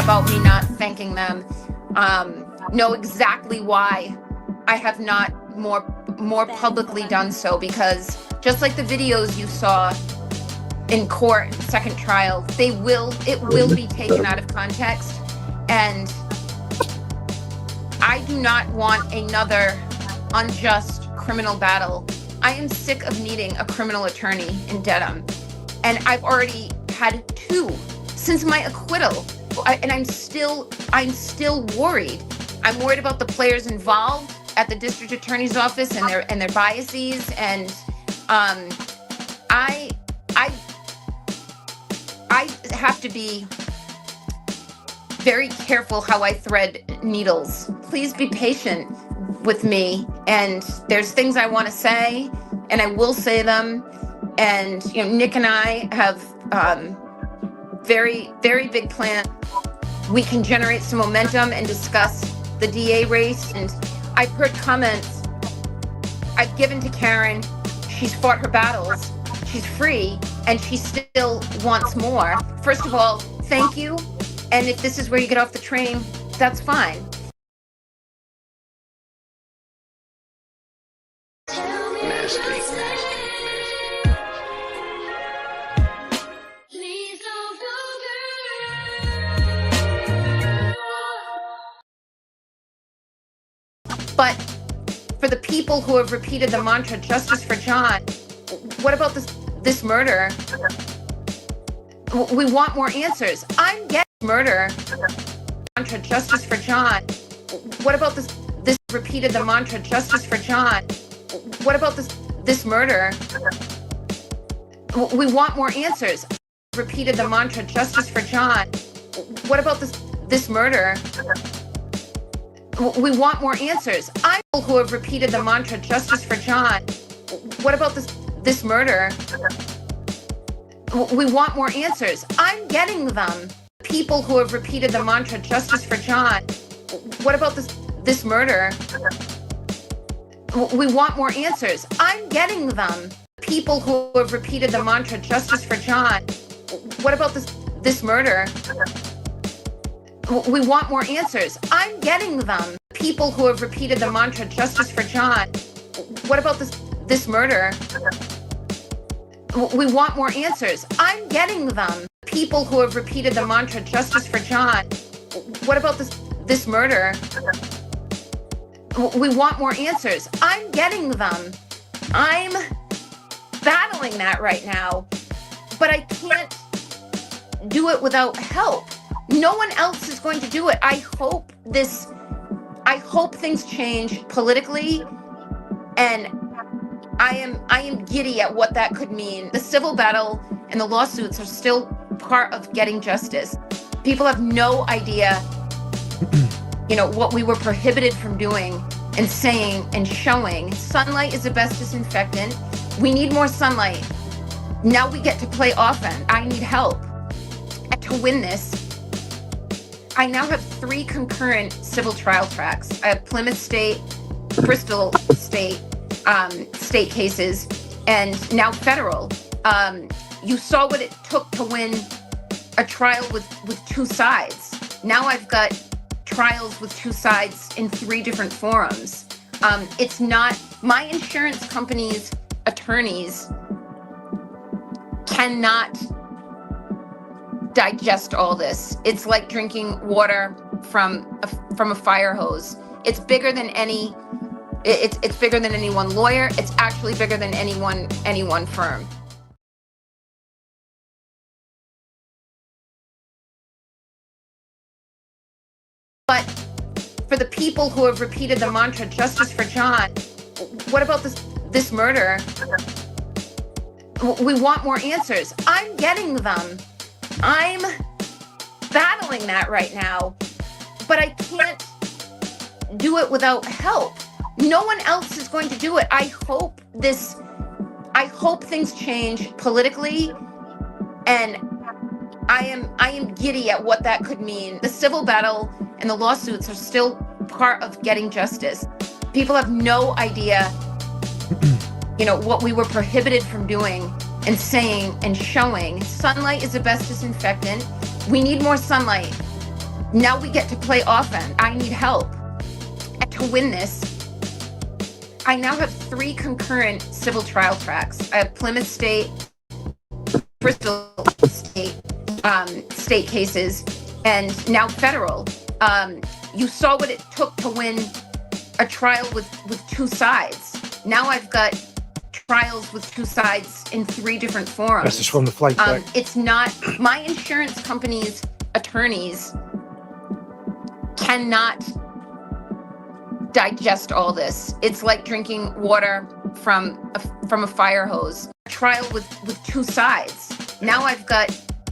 about me not thanking them know exactly why I have not more publicly done so, because just like the videos you saw in court, second trial, it will be taken out of context, and I do not want another unjust criminal battle. I am sick of needing a criminal attorney in Dedham, and I've already had 2 since my acquittal, and I'm still worried. I'm worried about the players involved at the district attorney's office and their biases, and I have to be very careful how I thread needles. Please be patient with me, and there's things I want to say, and I will say them. And Nick and I have very, very big plans. We can generate some momentum and discuss the DA race. And I've heard comments I've given to Karen. She's fought her battles. She's free, and she still wants more. First of all, thank you. And if this is where you get off the train, that's fine. But for the people who have repeated the mantra, justice for John, what about this murder? We want more answers. I'm getting murder. Mantra, justice for John. What about this repeated the mantra, justice for John? What about this murder? We want more answers. Repeated the mantra, justice for John. What about this murder? We want more answers. I'm who have repeated the mantra, justice for John. What about this murder? We want more answers. I'm getting them. People who have repeated the mantra, justice for John. What about this murder? We want more answers. I'm getting them. People who have repeated the mantra, justice for John. What about this murder? We want more answers. I'm getting them. People who have repeated the mantra, justice for John. What about this murder? We want more answers. I'm getting them. People who have repeated the mantra, justice for John. What about this murder? We want more answers. I'm getting them. I'm battling that right now, but I can't do it without help. No one else is going to do it. I hope things change politically, and I am giddy at what that could mean. The civil battle and the lawsuits are still part of getting justice. People have no idea, what we were prohibited from doing and saying and showing. Sunlight is the best disinfectant. We need more sunlight. Now we get to play offense. I need help. And to win this, I now have 3 concurrent civil trial tracks. I have Plymouth State, Bristol State, state cases, and now federal. You saw what it took to win a trial with 2 sides. Now I've got trials with 2 sides in 3 different forums. It's not, my insurance company's attorneys cannot digest all this. It's like drinking water from a fire hose. It's bigger than any one lawyer. It's actually bigger than any one firm. But for the people who have repeated the mantra, justice for John, what about this murder? We want more answers. I'm getting them. I'm battling that right now, but I can't do it without help. No one else is going to do it. I hope things change politically, and I am giddy at what that could mean. The civil battle and the lawsuits are still part of getting justice. People have no idea, what we were prohibited from doing and saying and showing. Sunlight is the best disinfectant. We need more sunlight. Now we get to play offense. I need help. And to win this, I now have 3 concurrent civil trial tracks. I have Plymouth State, Bristol State, state cases, and now federal. You saw what it took to win a trial with 2 sides. Now I've got trials with 2 sides in 3 different forums. This is from the flight deck. It's not my insurance company's attorneys cannot digest all this. It's like drinking water from a fire hose. A trial with 2 sides. Now I've got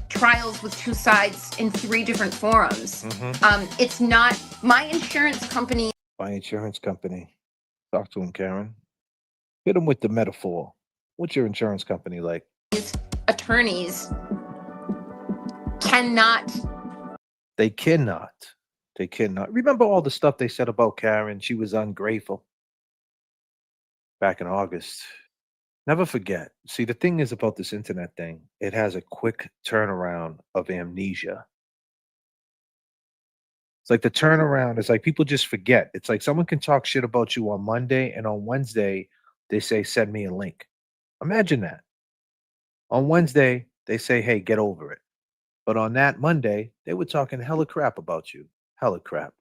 trials with 2 sides in 3 different forums. It's not my insurance company. My insurance company. Talk to him, Karen. Hit him with the metaphor. What's your insurance company like? Attorneys cannot. They cannot. They cannot. Remember all the stuff they said about Karen? She was ungrateful back in August. Never forget. See, the thing is about this internet thing, it has a quick turnaround of amnesia. It's like the turnaround is like people just forget. It's like someone can talk shit about you on Monday, and on Wednesday, they say, send me a link. Imagine that. On Wednesday, they say, hey, get over it. But on that Monday, they were talking hella crap about you. Hella crap.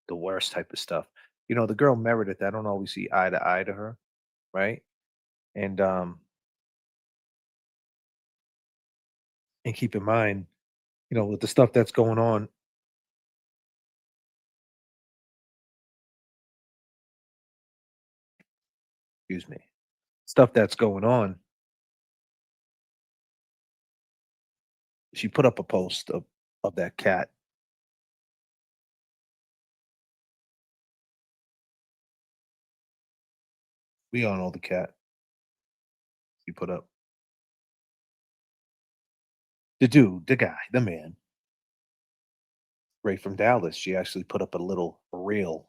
The worst type of stuff. You know, the girl Meredith, I don't always see eye to her, right? And keep in mind, you know, with the stuff that's going on. Excuse me. Stuff that's going on. She put up a post of that cat. We all know the cat. She put up. The dude, the guy, the man. Right from Dallas. She actually put up a little reel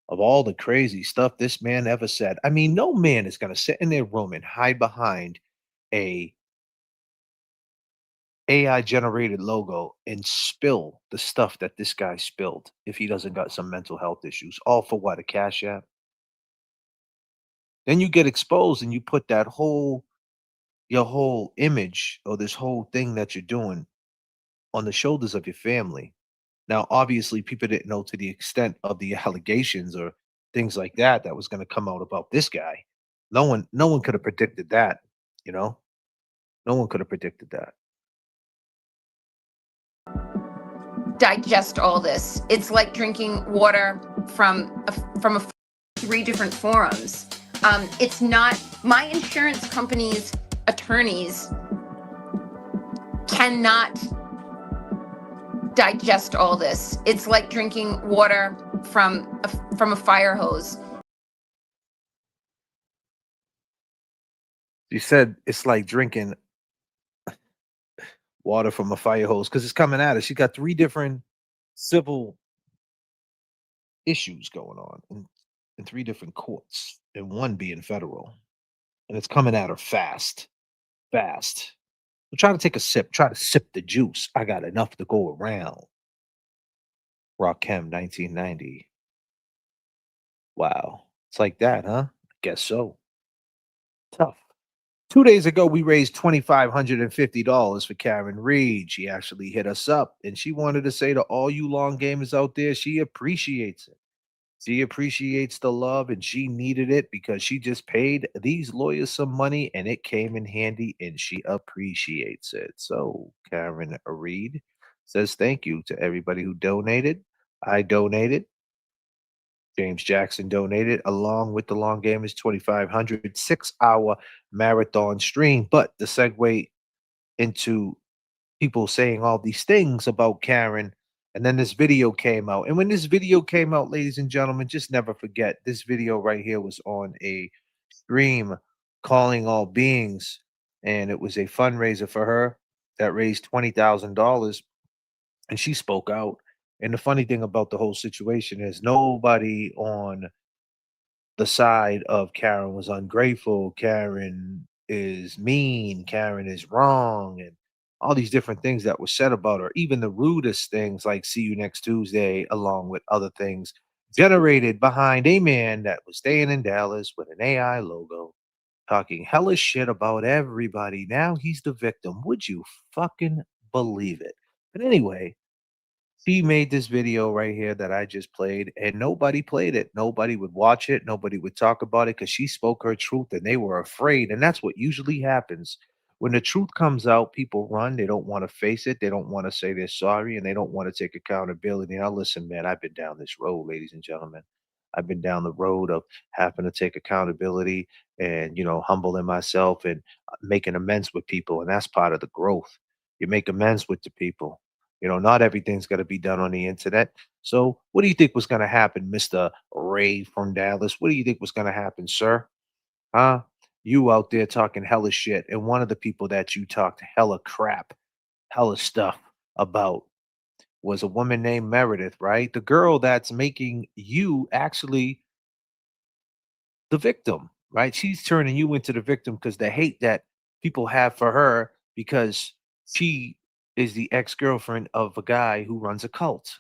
of all the crazy stuff this man ever said. I mean, no man is going to sit in their room and hide behind a AI generated logo and spill the stuff that this guy spilled if he doesn't got some mental health issues. All for what? A cash app? Then you get exposed and you put that your whole image or this whole thing that you're doing on the shoulders of your family. Now, obviously, people didn't know to the extent of the allegations or things like that that was going to come out about this guy. No one could have predicted that, you know? No one could have predicted that. Digest all this. It's like drinking water from 3 different forums. It's not my insurance company's attorneys cannot digest all this. It's like drinking water from a fire hose. She said it's like drinking water from a fire hose because it's coming at her. She got 3 different civil issues going on in 3 different courts, and one being federal. And it's coming at her fast. Fast. So try to take a sip. Try to sip the juice. I got enough to go around. Rakim 1990. Wow. It's like that, huh? I guess so. Tough. 2 days ago, we raised $2,550 for Karen Reed. She actually hit us up and she wanted to say to all you long gamers out there, she appreciates it. She appreciates the love and she needed it because she just paid these lawyers some money and it came in handy and she appreciates it. So Karen Reed says thank you to everybody who donated. I donated. James Jackson donated along with the Long Gamers 2,500 6-hour marathon stream. But the segue into people saying all these things about Karen. And then this video came out. And when this video came out, ladies and gentlemen, just never forget this video right here was on a stream calling all beings. And it was a fundraiser for her that raised $20,000. And she spoke out. And the funny thing about the whole situation is nobody on the side of Karen was ungrateful. Karen is mean. Karen is wrong. And all these different things that were said about her, even the rudest things like "see you next Tuesday," along with other things, generated behind a man that was staying in Dallas with an AI logo, talking hellish shit about everybody. Now he's the victim. Would you fucking believe it? But anyway, she made this video right here that I just played, and nobody played it. Nobody would watch it. Nobody would talk about it because she spoke her truth and they were afraid. And that's what usually happens. When the truth comes out, people run. They don't want to face it. They don't want to say they're sorry and they don't want to take accountability. Now, listen, man, I've been down this road, ladies and gentlemen. I've been down the road of having to take accountability and, humbling myself and making amends with people. And that's part of the growth. You make amends with the people. Not everything's going to be done on the internet. So, what do you think was going to happen, Mr. Ray from Dallas? What do you think was going to happen, sir? Huh? You out there talking hella shit, and one of the people that you talked hella crap, hella stuff about was a woman named Meredith, right? The girl that's making you actually the victim, right? She's turning you into the victim because the hate that people have for her because she is the ex-girlfriend of a guy who runs a cult.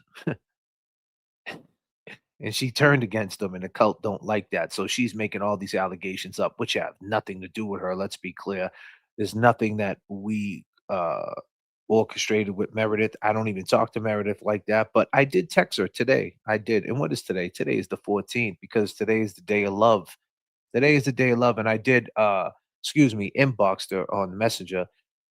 And she turned against them, and the cult don't like that. So she's making all these allegations up, which have nothing to do with her. Let's be clear. There's nothing that we orchestrated with Meredith. I don't even talk to Meredith like that, but I did text her today. I did. And what is today? Today is the 14th because today is the day of love. Today is the day of love, and I did, inboxed her on Messenger,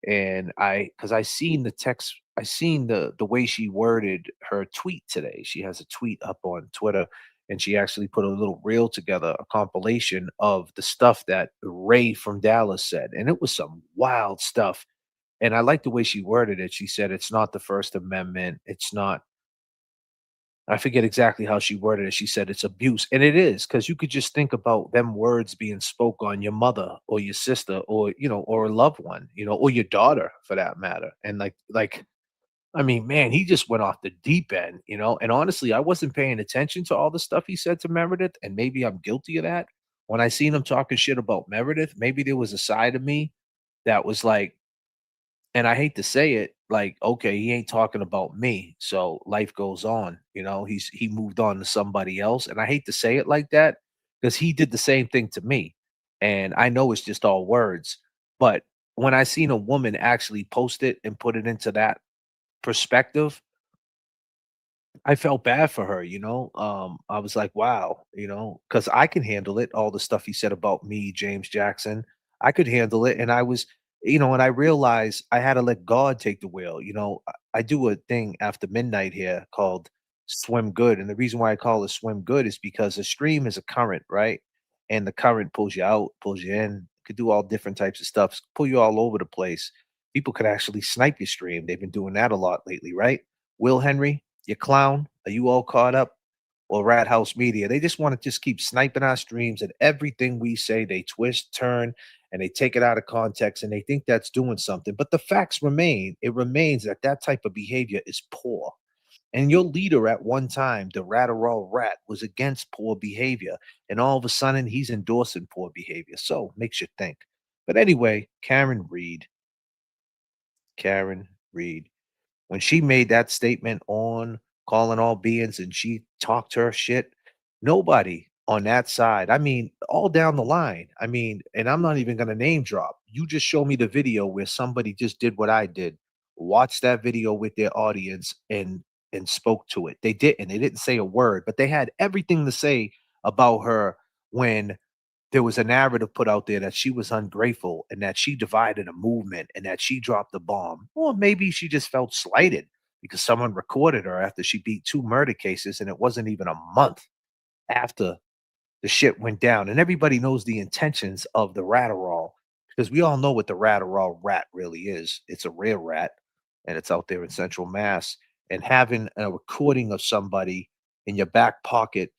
and because I seen the text, I seen the way she worded her tweet today. She has a tweet up on Twitter, and she actually put a little reel together, a compilation of the stuff that Ray from Dallas said, and it was some wild stuff. And I like the way she worded it. She said, "It's not the First Amendment. It's not." I forget exactly how she worded it. She said it's abuse, and it is because you could just think about them words being spoke on your mother or your sister or or a loved one, or your daughter for that matter. And like I mean, man, he just went off the deep end. And honestly, I wasn't paying attention to all the stuff he said to Meredith, and maybe I'm guilty of that. When I seen him talking shit about Meredith, maybe there was a side of me that was like, and I hate to say it, like, okay, he ain't talking about me. So life goes on. He moved on to somebody else. And I hate to say it like that because he did the same thing to me. And I know it's just all words. But when I seen a woman actually post it and put it into that perspective, I felt bad for her. I was like, wow, because I can handle it. All the stuff he said about me, James Jackson, I could handle it. And and I realized I had to let God take the wheel. I do a thing after midnight here called Swim Good. And the reason why I call it Swim Good is because a stream is a current, right? And the current pulls you out, pulls you in, could do all different types of stuff, pull you all over the place. People could actually snipe your stream. They've been doing that a lot lately, right? Will Henry, you clown, are you all caught up? Or Rat House Media? They just want to just keep sniping our streams and everything we say, they twist, turn, and they take it out of context and they think that's doing something. But the facts remain. It remains that that type of behavior is poor. And your leader at one time, the Ratterall Rat, was against poor behavior. And all of a sudden, he's endorsing poor behavior. So makes you think. But anyway, Karen Reed, when she made that statement on calling all beings and she talked her shit, nobody on that side, I mean, all down the line, I mean, and I'm not even going to name drop. You just show me the video where somebody just did what I did, watched that video with their audience and spoke to it. They didn't. They didn't say a word, but they had everything to say about her when there was a narrative put out there that she was ungrateful and that she divided a movement and that she dropped the bomb. Or maybe she just felt slighted because someone recorded her after she beat two murder cases and it wasn't even a month after the shit went down. And everybody knows the intentions of the Ratterall because we all know what the Ratterall rat really is. It's a rare rat and it's out there in Central Mass. And having a recording of somebody in your back pocket,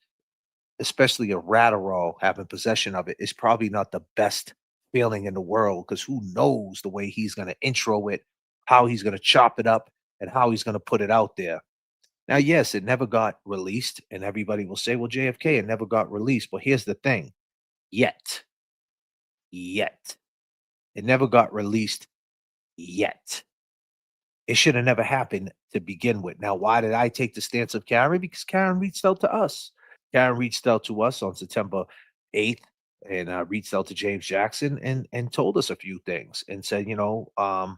especially a Ratterall having possession of it, is probably not the best feeling in the world because who knows the way he's going to intro it, how he's going to chop it up, and how he's going to put it out there. Now, yes, it never got released, and everybody will say, well, JFK, it never got released. But here's the thing yet, yet. It never got released yet. It should have never happened to begin with. Now, why did I take the stance of Karen? Because Karen reached out to us. Karen reached out to us on September 8th and reached out to James Jackson and told us a few things and said, I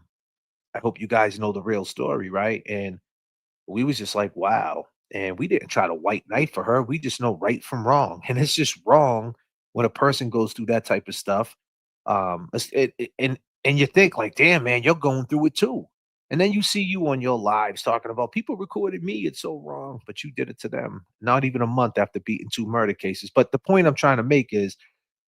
hope you guys know the real story, right? And we was just like, wow. And we didn't try to white knight for her. We just know right from wrong. And it's just wrong when a person goes through that type of stuff. And you think like, damn, man, you're going through it too. And then you see you on your lives talking about people recorded me. It's so wrong, but you did it to them. Not even a month after beating 2 murder cases. But the point I'm trying to make is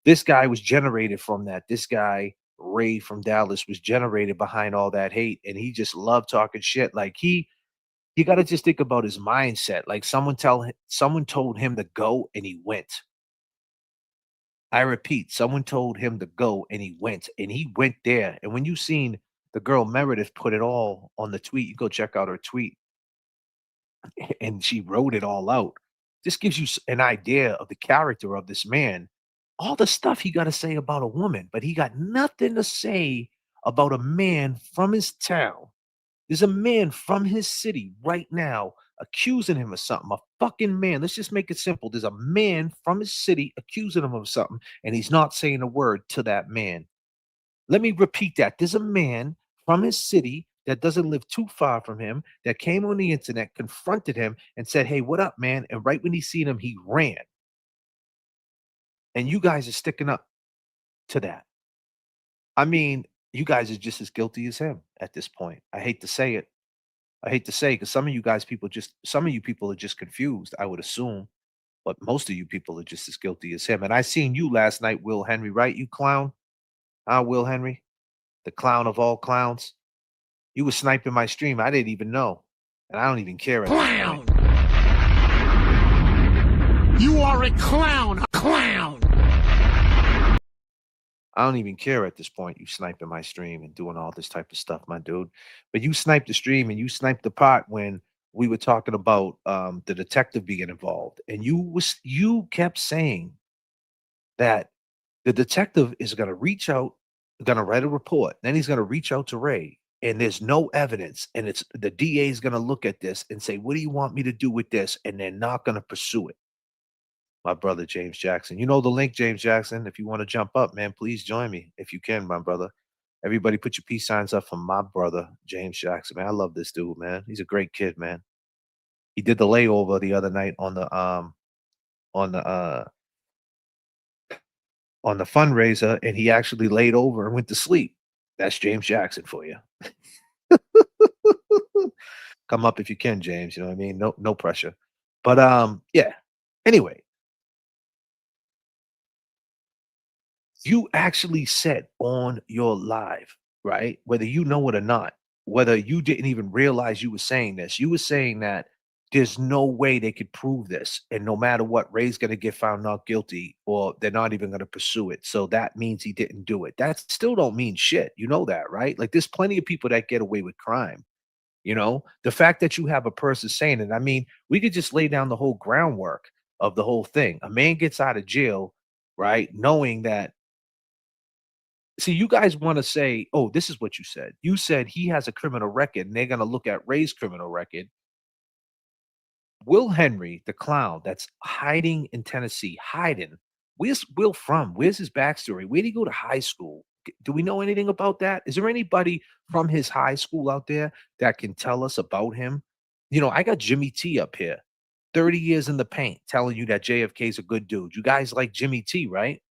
this guy was generated from that. This guy, Ray from Dallas, was generated behind all that hate. And he just loved talking shit. Like you got to just think about his mindset. Like someone told him to go and he went. I repeat, someone told him to go and he went there. And when you seen the girl Meredith put it all on the tweet, you go check out her tweet and she wrote it all out. This gives you an idea of the character of this man. All the stuff he got to say about a woman, but he got nothing to say about a man from his town. There's a man from his city right now accusing him of something. A fucking man. Let's just make it simple. There's a man from his city accusing him of something, and he's not saying a word to that man. Let me repeat that. There's a man from his city that doesn't live too far from him that came on the internet, confronted him, and said, "Hey, what up, man?" And right when he seen him, he ran. And you guys are sticking up to that. I mean, you guys are just as guilty as him at this point. I hate to say it. I hate to say because some of you people are just confused, I would assume, but most of you people are just as guilty as him. And I seen you last night, Will Henry, right? You clown, Will Henry, the clown of all clowns. You were sniping my stream. I didn't even know, and I don't even care at this point. Clown! You are a clown! Clown! I don't even care at this point. You sniping my stream and doing all this type of stuff, my dude. But you sniped the stream and you sniped the pot when we were talking about the detective being involved, and you kept saying that the detective is going to reach out, going to write a report, then he's going to reach out to Ray, and there's no evidence, and it's the DA is going to look at this and say, "What do you want me to do with this?" And they're not going to pursue it. My brother James Jackson, you know the link, James Jackson. If you want to jump up, man, please join me if you can, my brother. Everybody, put your peace signs up for my brother James Jackson, man. I love this dude, man. He's a great kid, man. He did the layover the other night on the uh on the fundraiser, and he actually laid over and went to sleep. That's James Jackson for you. Come up if you can, James. You know what I mean? No pressure. But yeah. Anyway, you actually said on your live, right? Whether you know it or not, whether you didn't even realize you were saying this, you were saying that there's no way they could prove this. And no matter what, Ray's going to get found not guilty or they're not even going to pursue it. So that means he didn't do it. That still don't mean shit. You know that, right? Like there's plenty of people that get away with crime. The fact that you have a person saying it, I mean, we could just lay down the whole groundwork of the whole thing. A man gets out of jail, right? Knowing that, see, you guys want to say, oh, this is what you said. You said he has a criminal record and they're going to look at Ray's criminal record. Will Henry, the clown that's hiding in Tennessee, hiding. Where's Will from? Where's his backstory? Where did he go to high school? Do we know anything about that? Is there anybody from his high school out there that can tell us about him? I got Jimmy T up here, 30 years in the paint, telling you that JFK is a good dude. You guys like Jimmy T, right?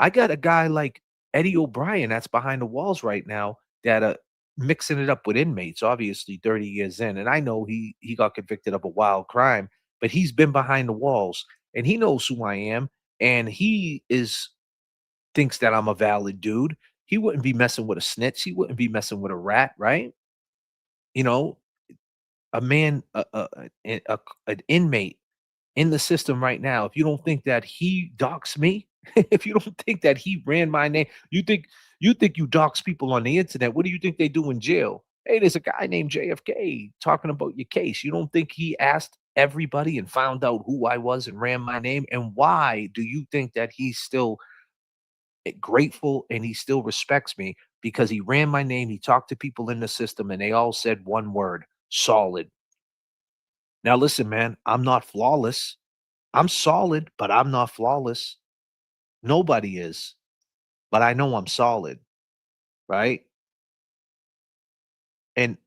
I got a guy like Eddie O'Brien that's behind the walls right now that mixing it up with inmates, obviously 30 years in. And I know he got convicted of a wild crime, but he's been behind the walls and he knows who I am. And he is thinks that I'm a valid dude. He wouldn't be messing with a snitch. He wouldn't be messing with a rat, right? You know, a man, an inmate in the system right now, if you don't think that he docs me, if you don't think that he ran my name, you think you dox people on the internet. What do you think they do in jail? Hey, there's a guy named JFK talking about your case. You don't think he asked everybody and found out who I was and ran my name? And why do you think that he's still grateful and he still respects me? because he ran my name. He talked to people in the system and they all said one word: solid. Now, listen, man, I'm not flawless. I'm solid, but I'm not flawless. Nobody is, but I know I'm solid, right? And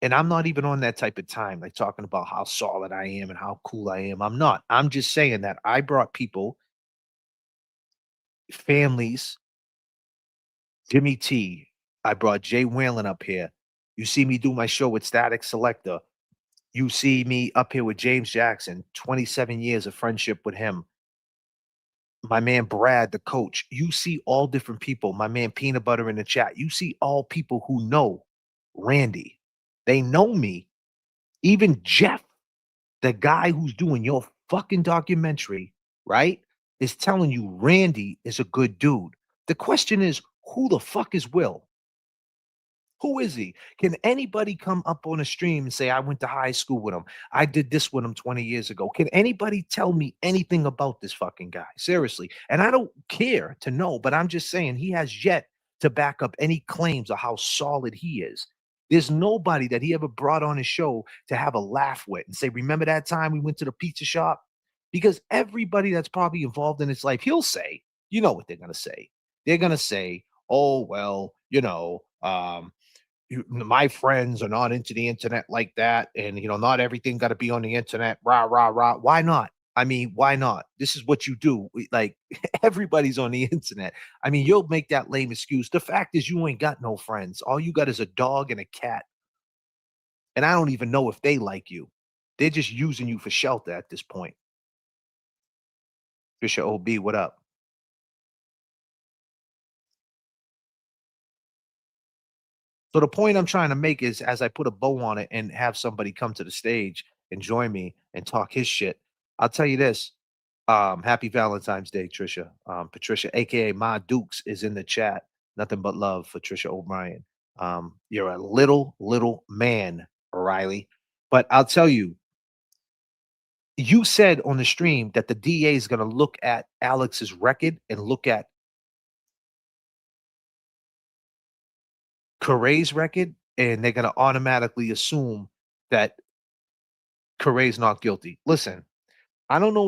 I'm not even on that type of time, like talking about how solid I am and how cool I am. I'm not. I'm just saying that I brought people, families, Jimmy T. I brought Jay Whalen up here. You see me do my show with Static Selector. You see me up here with James Jackson, 27 years of friendship with him. My man Brad, the coach. You see all different people. My man Peanut Butter in the chat. You see all people who know Randy. They know me. Even Jeff, the guy who's doing your fucking documentary, right, is telling you Randy is a good dude. The question is, who the fuck is Will? Who is he? Can anybody come up on a stream and say, I went to high school with him? I did this with him 20 years ago. Can anybody tell me anything about this fucking guy? Seriously. And I don't care to know, but I'm just saying he has yet to back up any claims of how solid he is. There's nobody that he ever brought on his show to have a laugh with and say, remember that time we went to the pizza shop? Because everybody that's probably involved in his life, he'll say, you know what they're going to say. They're going to say, oh, well, my friends are not into the internet like that, and not everything got to be on the internet. Rah rah rah. Why not? I mean, why not? This is what you do. Like everybody's on the internet. I mean, you'll make that lame excuse. The fact is, you ain't got no friends. All you got is a dog and a cat, and I don't even know if they like you. They're just using you for shelter at this point. Fisher OB, what up? So the point I'm trying to make is, as I put a bow on it and have somebody come to the stage and join me and talk his shit, I'll tell you this. Happy Valentine's Day, Trisha. Patricia, aka Ma Dukes, is in the chat. Nothing but love for Trisha O'Brien. You're a little man, O'Reilly. But I'll tell you, you said on the stream that the DA is going to look at Alex's record and look at Correa's record, and they're going to automatically assume that Correa's not guilty. Listen, I don't know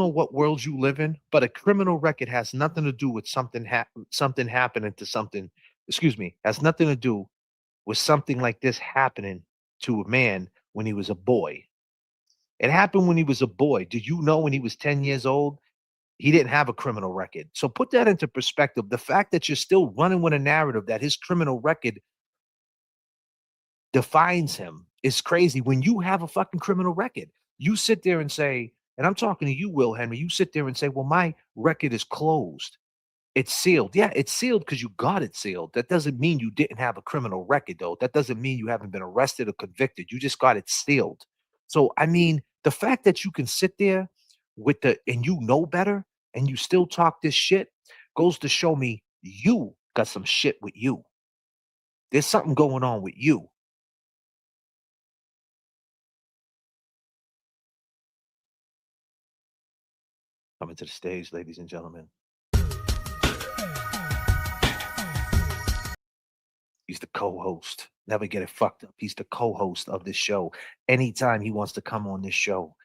what world you live in, but a criminal record has nothing to do with something happening to something. Excuse me, has nothing to do with something like this happening to a man when he was a boy. It happened when he was a boy. Did you know when he was 10 years old, he didn't have a criminal record? So put that into perspective. The fact that you're still running with a narrative that his criminal record defines him is crazy. When you have a fucking criminal record, you sit there and say, and I'm talking to you, Will Henry, you sit there and say, well, my record is closed. It's sealed. Yeah, it's sealed because you got it sealed. That doesn't mean you didn't have a criminal record, though. That doesn't mean you haven't been arrested or convicted. You just got it sealed. So, I mean, the fact that you can sit there and you know better and you still talk this shit goes to show me you got some shit with you. There's something going on with you. Coming to the stage, ladies and gentlemen. He's the co-host. Never get it fucked up. He's the co-host of this show. Anytime he wants to come on this show,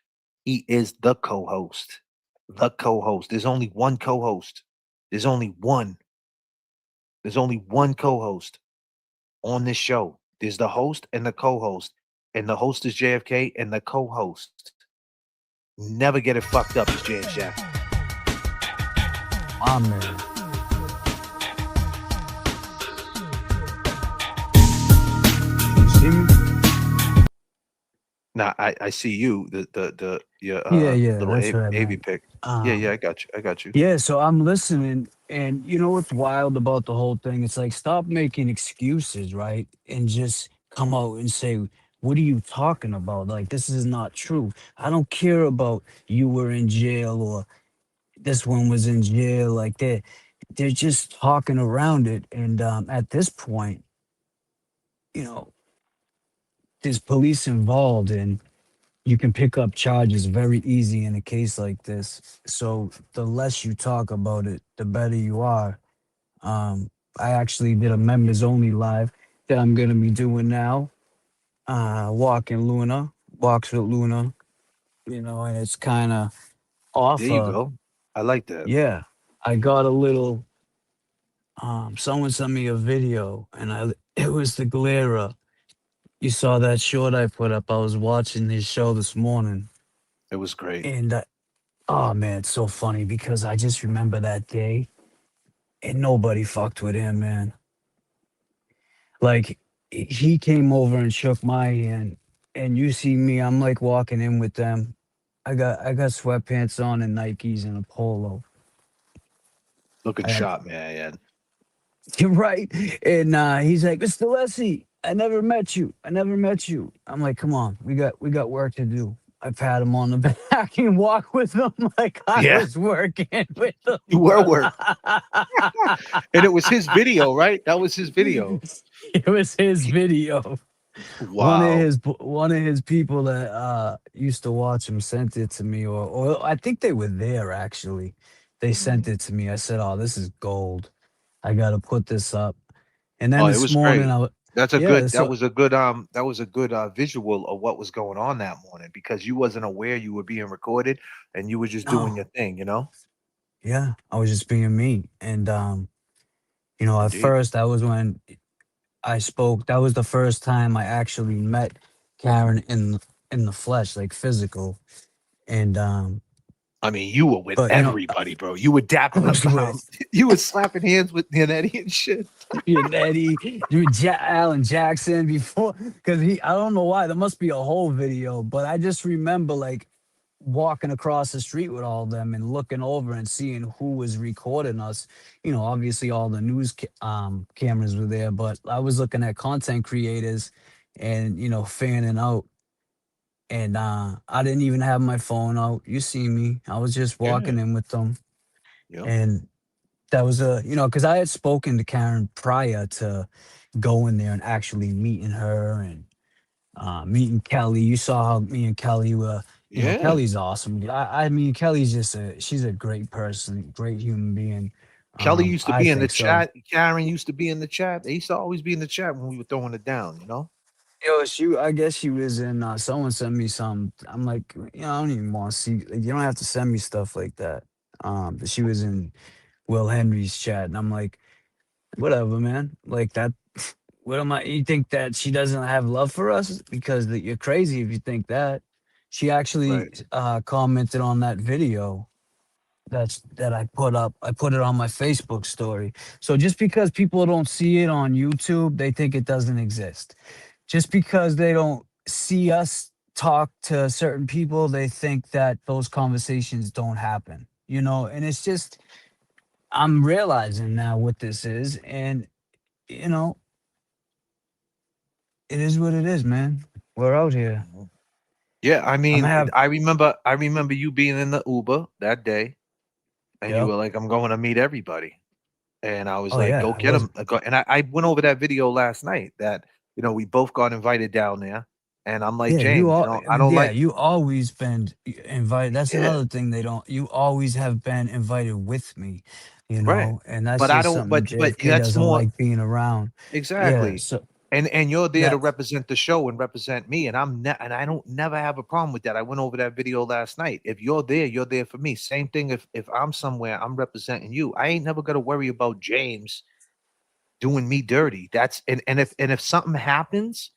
he is the co-host. The co-host. There's only one co-host. There's only one. There's only one co-host on this show. There's the host and the co-host. And the host is J.F.K. and the co-host. Never get it fucked up. It's James Jackson. My man. Now I see you. Your Yeah, little that's what I AV meant. pick. Yeah, I got you. I got you. Yeah, so I'm listening, and you know what's wild about the whole thing? It's like, stop making excuses, right? And just come out and say, what are you talking about? Like, this is not true. I don't care about you were in jail or this one was in jail. Like, they're just talking around it. And at this point, you know, there's police involved, and you can pick up charges very easy in a case like this. So the less you talk about it, the better you are. I actually did a members only live that I'm gonna be doing now. Walking Luna, walks with Luna, and it's kind of There off you of, go. I like that. yeah. I got a little. Someone sent me a video, and it was the Galera. You saw that short I put up. I was watching his show this morning, It was great. and oh man, it's so funny because I just remember that day, and nobody fucked with him, man. Like he came over and shook my hand, and you see me, I'm like walking in with them. I got sweatpants on and Nikes and a polo. Looking I had, sharp, man. you're right. And he's like, Mr. Lessie, I never met you. I never met you. I'm like, come on, we got work to do. I pat him on the back and walk with him like I Yeah, was working with him, you were brother. work, and it was his video, right? That was his video. It was his video. Wow. One of his people that used to watch him sent it to me, or I think they were there actually. They sent Mhm. it to me. I said, "Oh, this is gold. I got to put this up." And then Oh, it this was morning, great. yeah, so That was a good visual of what was going on that morning because you wasn't aware you were being recorded and you were just doing no, your thing, you know? yeah, I was just being me, and at Indeed. first that was when I spoke. That was the first time I actually met Karen in the flesh, like physical, and I mean, you were with but everybody, bro. You were I dapping was them out. with You were slapping hands with Eddie and shit. Eddie, Alan Jackson before, because I don't know why. There must be a whole video, but I just remember like walking across the street with all of them and looking over and seeing who was recording us. Obviously all the news cameras were there, but I was looking at content creators and fanning out. And I didn't even have my phone out. You see me. I was just Yeah. walking in with them. Yep. And that was because I had spoken to Karen prior to going there and actually meeting her and meeting Kelly. You saw how me and Kelly were. Yeah. Kelly's awesome. I mean, Kelly's she's a great person, great human being. Kelly used to I be in the think so. chat. Karen used to be in the chat. They used to always be in the chat when we were throwing it down, you know? I guess she was in. Someone sent me some. I'm like, I don't even want to see. Like, you don't have to send me stuff like that. But she was in Will Henry's chat, and I'm like, whatever, man. Like that. What am I? You think that she doesn't have love for us? Because you're crazy if you think that. She Right. actually commented on that video that I put up. I put it on my Facebook story. So just because people don't see it on YouTube, they think it doesn't exist. Just because they don't see us talk to certain people, they think that those conversations don't happen. And it's just I'm realizing now what this is, and you know, it is what it is, man. We're out here. Mhm. Yeah, I I'm mean, gonna have, I remember you being in the Uber that day and you yep. were like, I'm going to meet everybody. And I was Oh like, go yeah, I get was. them. And I went over that video last night that, we both got invited down there. And I'm like, Yeah, you James, all. I don't Yeah, like, you always been invited. That's yeah, another thing they don't. You always have been invited with me, right. and that's But I just don't, something but JFK that's doesn't more like being around. Yeah, exactly. so And you're there to that represent the show and represent me. And and I don't never have a problem with that. I went over that video last night. If you're there for me. Same thing if I'm somewhere, I'm representing you. I ain't never got to worry about James doing me dirty. That's and if something happens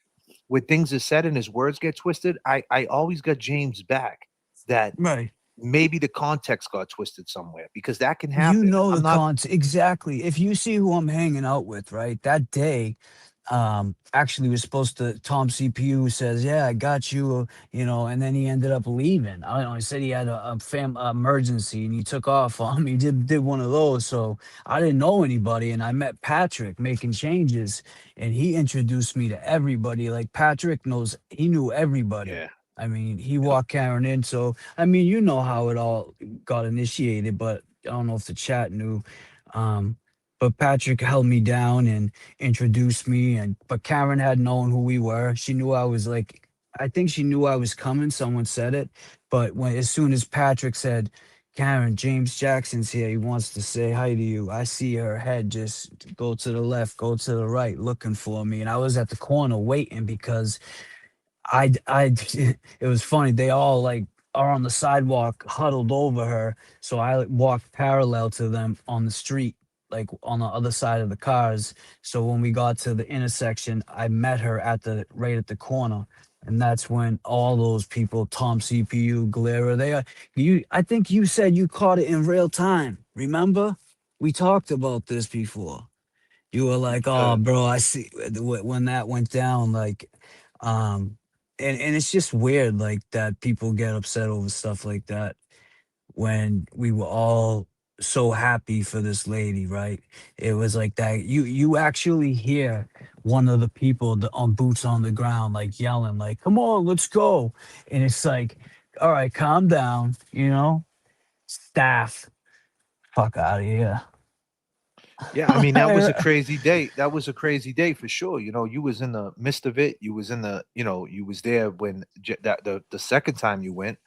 where things are said and his words get twisted, I always got James back. That right. maybe the context got twisted somewhere because that can You happen. know I'm the not content exactly. If you see who I'm hanging out with, right? That day, actually was supposed to Tom CPU says, "Yeah, I got you," and then he ended up leaving. I don't know. He said he had a emergency and he took off on me. Did one of those, so I didn't know anybody, and I met Patrick making changes, and he introduced me to everybody. Like Patrick he knew everybody. yeah. I mean, he Yep. walked Karen in, so I mean, you know how it all got initiated, but I don't know if the chat knew. Um, but Patrick held me down and introduced me, and but Karen had known who we were. She knew I was like, I think she knew I was coming. Someone said it, but as soon as Patrick said, Karen, James Jackson's here. He wants to say hi to you. I see her head just go to the left, go to the right, looking for me. And I was at the corner waiting because it was funny. They all like are on the sidewalk, huddled over her. So I like, walked parallel to them on the street, like on the other side of the cars. So when we got to the intersection, I met her at the right at the corner. And that's when all those people, Tom CPU, Galera, they are you. I think you said you caught it in real time. Remember? We talked about this before. You were like, "Oh, Uh, bro, I see when that went down." Like, um, and it's just weird, like that people get upset over stuff like that when we were all so happy for this lady, right? It was like that. You actually hear one of the people on boots on the ground like yelling, like, "Come on, let's go!" And it's like, "All right, calm down," Staff, fuck out of here. yeah, I mean that was a crazy day. That was a crazy day for sure. You know, you was in the midst of it. You was in the, you was there when that the second time you went.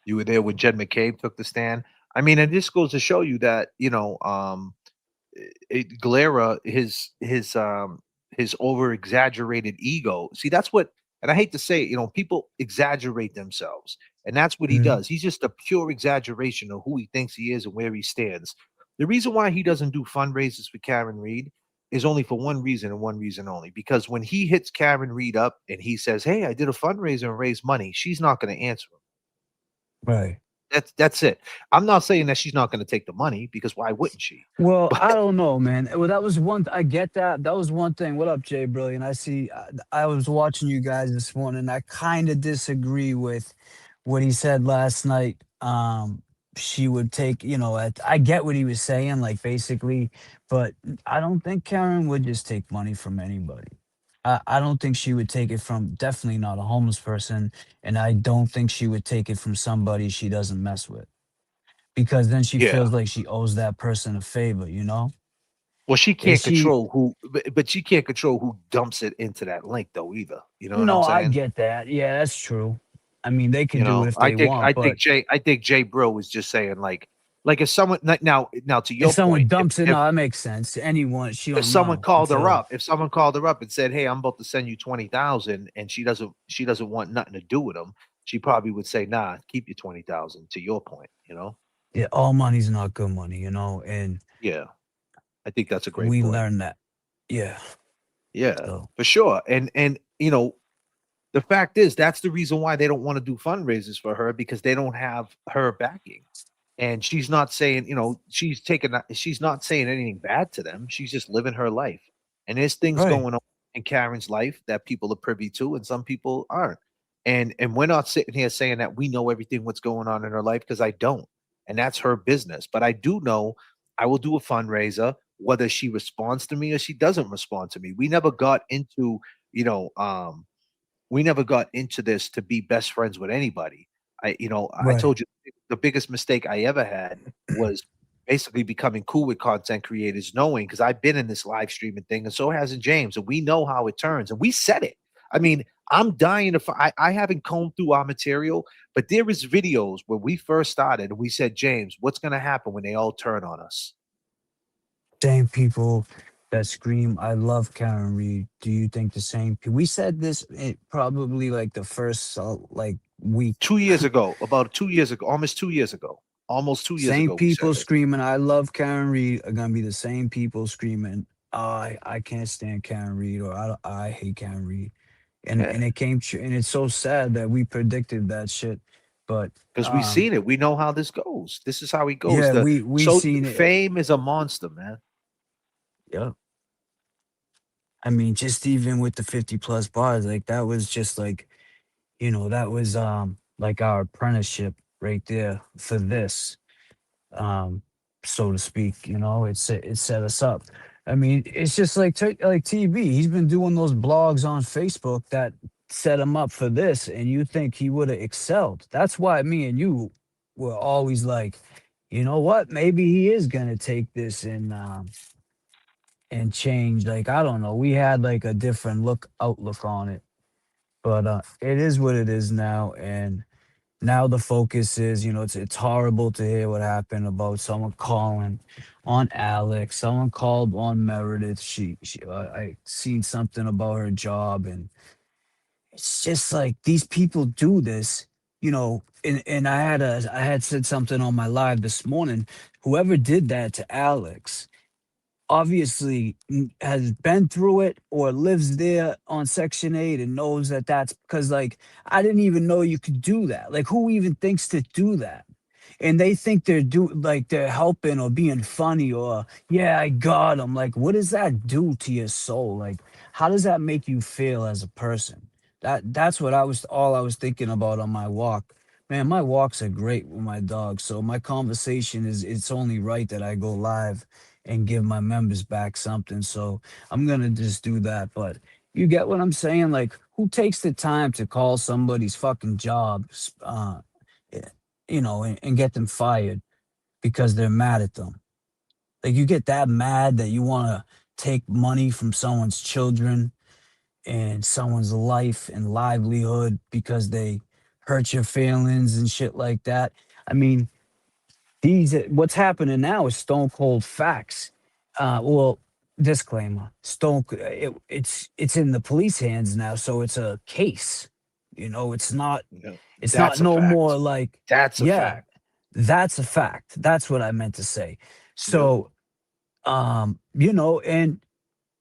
You were there when Jed McCabe took the stand. I mean, and this goes to show you that Galera, his over exaggerated ego. See, that's what, and I hate to say it, people exaggerate themselves, and that's what he Mhm. does. He's just a pure exaggeration of who he thinks he is and where he stands. The reason why he doesn't do fundraisers for Karen Reed is only for one reason and one reason only. Because when he hits Karen Reed up and he says, "Hey, I did a fundraiser and raised money," she's not going to answer him. Right. That's it. I'm not saying that she's not going to take the money because why wouldn't she? Well, But I don't know, man. Well, that was one. I get that. That was one thing. What up, Jay Brilliant? I see. I was watching you guys this morning. I kind of disagree with what he said last night. She would take, I get what he was saying, like basically, but I don't think Karen would just take money from anybody. I don't think she would take it from definitely not a homeless person, and I don't think she would take it from somebody she doesn't mess with because then she yeah. feels like she owes that person a favor, you know? Well, she Is can't she control who, but she can't control who dumps it into that link though either. You know what I'm No, I saying? get that. Yeah, that's true. I mean, they could You do it know, if they want, but I think Jay Brill was just saying like if someone now to if your someone point, dumps it, no, that makes sense. Anyone, she if don't someone know called her until up, if someone called her up and said, "Hey, I'm about to send you 20,000," and she doesn't want nothing to do with them, she probably would say, "Nah, keep your 20,000." To your point, yeah, all money's not good money, and yeah, I think that's a great we point. learn that. Yeah. Yeah, So for sure, and the fact is, that's the reason why they don't want to do fundraisers for her because they don't have her backing. And she's not saying, she's not saying anything bad to them. She's just living her life. And there's things right. going on in Karen's life that people are privy to and some people aren't. And we're not sitting here saying that we know everything what's going on in her life because I don't. And that's her business. But I do know I will do a fundraiser whether she responds to me or she doesn't respond to me. You know, um we never got into this to be best friends with anybody. I Right. told you the biggest mistake I ever had was basically becoming cool with content creators, knowing because I've been in this live streaming thing, and so hasn't James, and we know how it turns, and we said it. I mean, I'm dying to. I haven't combed through our material, but there is videos where we first started, and we said, James, what's going to happen when they all turn on us? Same people that scream, "I love Karen Reed." Do you think the same? We said this probably like the first like week. 2 years ago, about 2 years ago, almost 2 years ago, almost 2 years Same ago, we said people it. screaming, "I love Karen Reed," are gonna be the same people screaming, I can't stand Karen Reed," or I hate Karen Reed." And Yeah. it came true, and it's so sad that we predicted that shit. But Because we've seen it. We know how this goes. This is how it goes. yeah, The we so seen it. fame is a monster, man. Yeah. I mean, just even with the 50 plus bars, like that was just like, that was like our apprenticeship right there for this. um, so to speak. It set us up. I mean, it's just like like TB. He's been doing those blogs on Facebook that set him up for this, and you think he would have excelled. That's why me and you were always like, you know what? Maybe he is gonna take this and change. Like I don't know. We had like a different outlook on it, but it is what it is now, and Now the focus is, it's horrible to hear what happened about someone calling on Alex. Someone called on Meredith. I seen something about her job, and it's just like these people do this, and I had said something on my live this morning. Whoever did that to Alex obviously has been through it or lives there on Section 8 and knows that that's because, like, I didn't even know you could do that. Like, who even thinks to do that? And they think they're helping or being funny or, yeah, I got them. Like, what does that do to your soul? Like, how does that make you feel as a person? That's what I was thinking about on my walk. Man, my walks are great with my dog. So my conversation is, it's only right that I go live and give my members back something. So I'm gonna just do that. But you get what I'm saying? Like, who takes the time to call somebody's fucking job, eh, and get them fired because they're mad at them? Like, you get that mad that you want to take money from someone's children and someone's life and livelihood because they hurt your feelings and shit like that. I mean, what's happening now is stone cold facts. Well, disclaimer: it's in the police hands now, so it's a case. It's not Yeah. it's not That's a no more fact. like, That's a yeah, fact. that's a fact. That's what I meant to say. Yep. So, and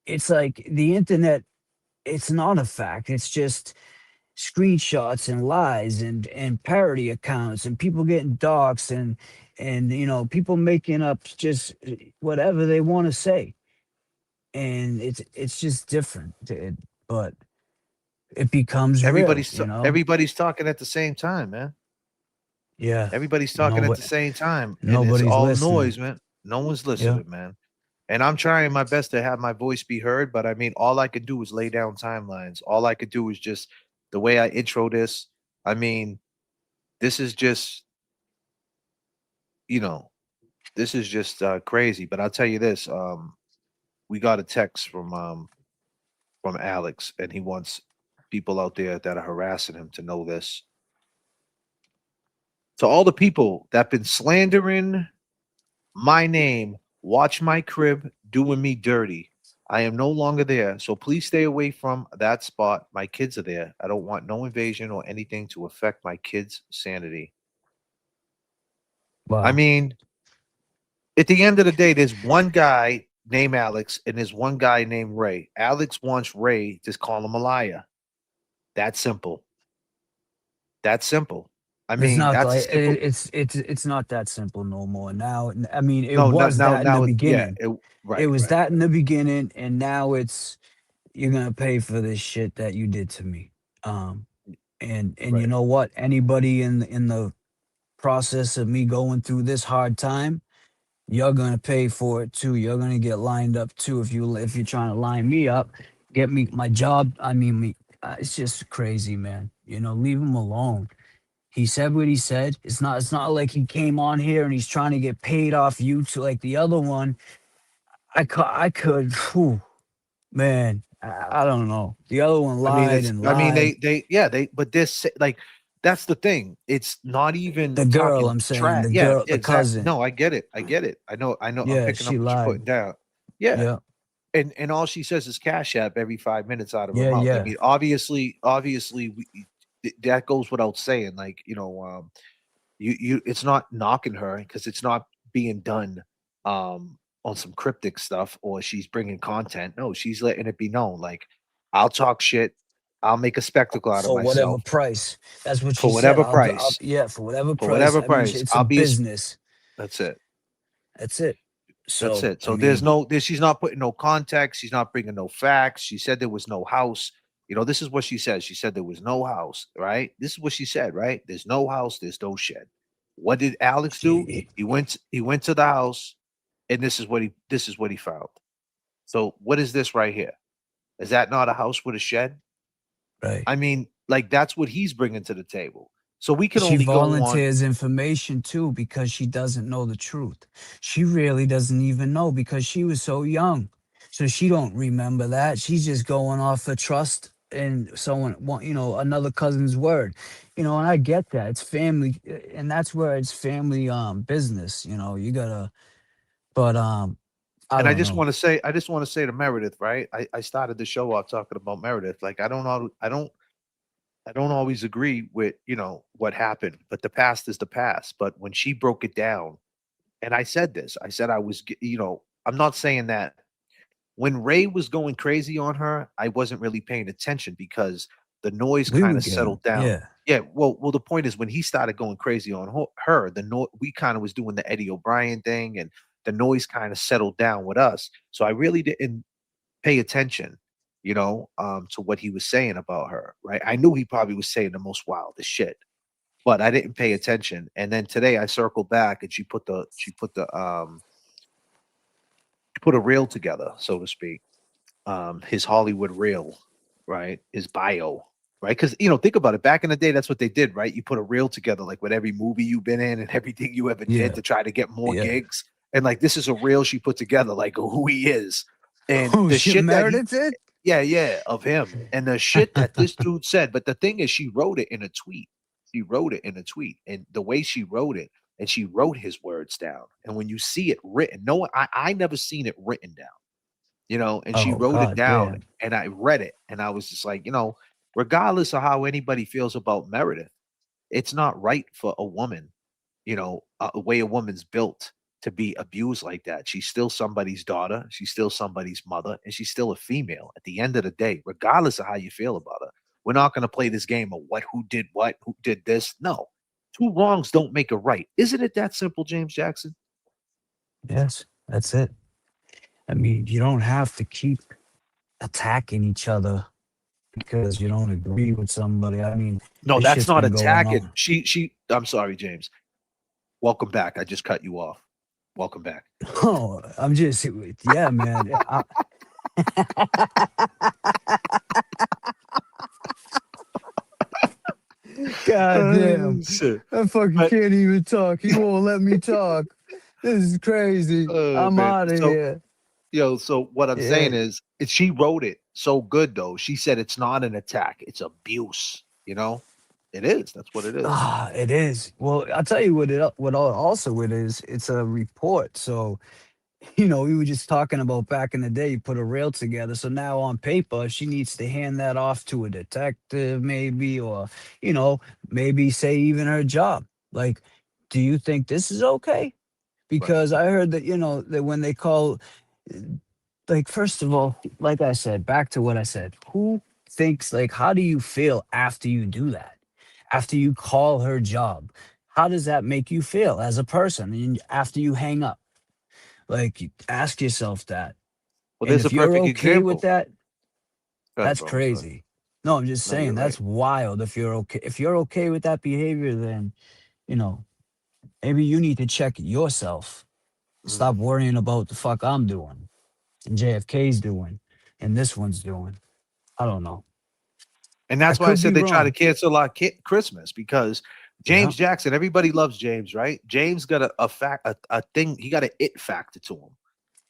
it's like the internet. It's not a fact. It's just screenshots and lies and parody accounts and people getting doxxed and people making up just whatever they want to say, and it's just different, but it becomes real, Everybody's talking at the same time, man. yeah. Everybody's talking at Nobody, the same time, and it's nobody's all listening. noise, man. No one's Yeah. listening, man. And I'm trying my best to have my voice be heard, but I mean, all I could do is lay down timelines. All I could do is just the way I intro this. I mean, this is just, you know, this is just crazy. But I'll tell you this: we got a text from Alex, and he wants people out there that are harassing him to know this. To all the people that been slandering my name, watch my crib, doing me dirty. I am no longer there, so please stay away from that spot. My kids are there. I don't want no invasion or anything to affect my kids' sanity. I Wow. mean, at the end of the day, there's one guy named Alex and there's one guy named Ray. Alex wants Ray to call him a liar. That's simple. That's simple. I It's mean, not that's a like simple. it's not that simple no more now. I mean, it No, was that in the yeah. beginning. It Right, was right, that in right, the beginning, and now it's, you're gonna pay for this shit that you did to me. Um, and you right. know what? Anybody in the process of me going through this hard time, you're gonna pay for it too. You're gonna get lined up too if you're trying to line me up, get me my job. I mean, it's just crazy, man. Leave him alone. He said what he said. It's not like he came on here and he's trying to get paid off YouTube like the other one. I could. Whew, man, I don't know. The other one I mean, lied it's. and I mean, lied. yeah, they. But this, like, that's the thing. It's not even The girl, talking I'm saying, trash. the Yeah, girl, the exact. cousin. No, I get it. I get it. I know. I know. I'm Yeah, picking she up what you're lied. putting down. Yeah, Yeah, and all she says is Cash App every 5 minutes out of her yeah, mouth. I yeah. mean, obviously, that goes without saying. Like, it's not knocking her because it's not being done on some cryptic stuff or she's bringing content. No, she's letting it be known. Like, I'll talk shit. I'll make a spectacle out of For whatever myself price. That's what she for said. whatever price. Yeah, for whatever For price. whatever I mean, price, it's a I'll be. business. That's it. That's it. That's So, it. I So there's mean, no. She's not putting no context. She's not bringing no facts. She said there was no house. This is what she said. She said there was no house. Right. This is what she said. Right. There's no house. There's no shed. What did Alex do? she, He went. He went to the house, and this is what he. This is what he found. So what is this right here? Is that not a house with a shed? right. I mean, like that's what he's bringing to the table. So we can She only go on. volunteers information too because she doesn't know the truth. She really doesn't even know because she was so young. So she don't remember that. She's just going off of trust. and someone want, another cousin's word, and I get that it's family, and that's where it's family business, you gotta, but I And don't know. I just want to say to Meredith, right? I started the show off talking about Meredith. Like I don't always agree with, what happened, but the past is the past. But when she broke it down, and I said this, I said I'm not saying that when Ray was going crazy on her, I wasn't really paying attention because the noise We kind were of getting, settled down. yeah. Yeah, well, the point is when he started going crazy on her, we kind of was doing the Eddie O'Brien thing, and the noise kind of settled down with us. So I really didn't pay attention, to what he was saying about her. Right? I knew he probably was saying the most wildest shit, but I didn't pay attention. And then today I circled back, and she put a reel together, so to speak, his Hollywood reel, right? His bio, right? Because think about it. Back in the day, that's what they did, right? You put a reel together, like with every movie you've been in and everything you ever did Yeah. to try to get more Yeah. gigs. And like this is a reel she put together, like who he is, and Oh the shit, shit that he, Meredith did. yeah, yeah, of him, and the shit that this dude said. But the thing is, she wrote it in a tweet. She wrote it in a tweet, and the way she wrote it, and she wrote his words down. And when you see it written, no, I never seen it written down, and she Oh wrote it god down, damn. and I read it, and I was just like, regardless of how anybody feels about Meredith, it's not right for a woman, the way a woman's built to be abused like that. She's still somebody's daughter, she's still somebody's mother, and she's still a female at the end of the day, regardless of how you feel about her. We're not going to play this game of who did this. No, two wrongs don't make a right. Isn't it that simple, James Jackson? Yes, that's it. I mean, you don't have to keep attacking each other because you don't agree with somebody. I mean, No, this that's shit's not been going attacking. on. I'm sorry, James. Welcome back. I just cut you off. Welcome back. Oh, I'm just, yeah, man. God Oh, damn. shit. I fucking But can't even talk. He won't let me talk. This is crazy. oh I'm man. out of So here. so what I'm Yeah. saying is she wrote it so good though. She said it's not an attack, it's abuse, It is. That's what it is. It is. Well, I'll tell you also it is. It's a report. So, we were just talking about back in the day, you put a reel together. So now on paper, she needs to hand that off to a detective, maybe, or, you know, maybe say even her job. Like, do you think this is okay? Right. Because I heard that, that when they call, like, first of all, like I said, back to what I said, who thinks, like, how do you feel after you do that? After you call her job? How does that make you feel as a person? And after you hang up? Like, you ask yourself that. Well, And there's a if you're perfect okay with example. that, Go ahead, that's bro. I'm sorry. crazy. No, I'm just No, you're saying right. that's wild. If you're okay, with that behavior, then you know maybe you need to check yourself. Mhm. Stop worrying about the fuck I'm doing and JFK's doing and this one's doing. I don't know. And I that's why I could be said they try to wrong. cancel our Christmas because Yeah. James Jackson, everybody loves James, right? James got a thing, he got an it factor to him.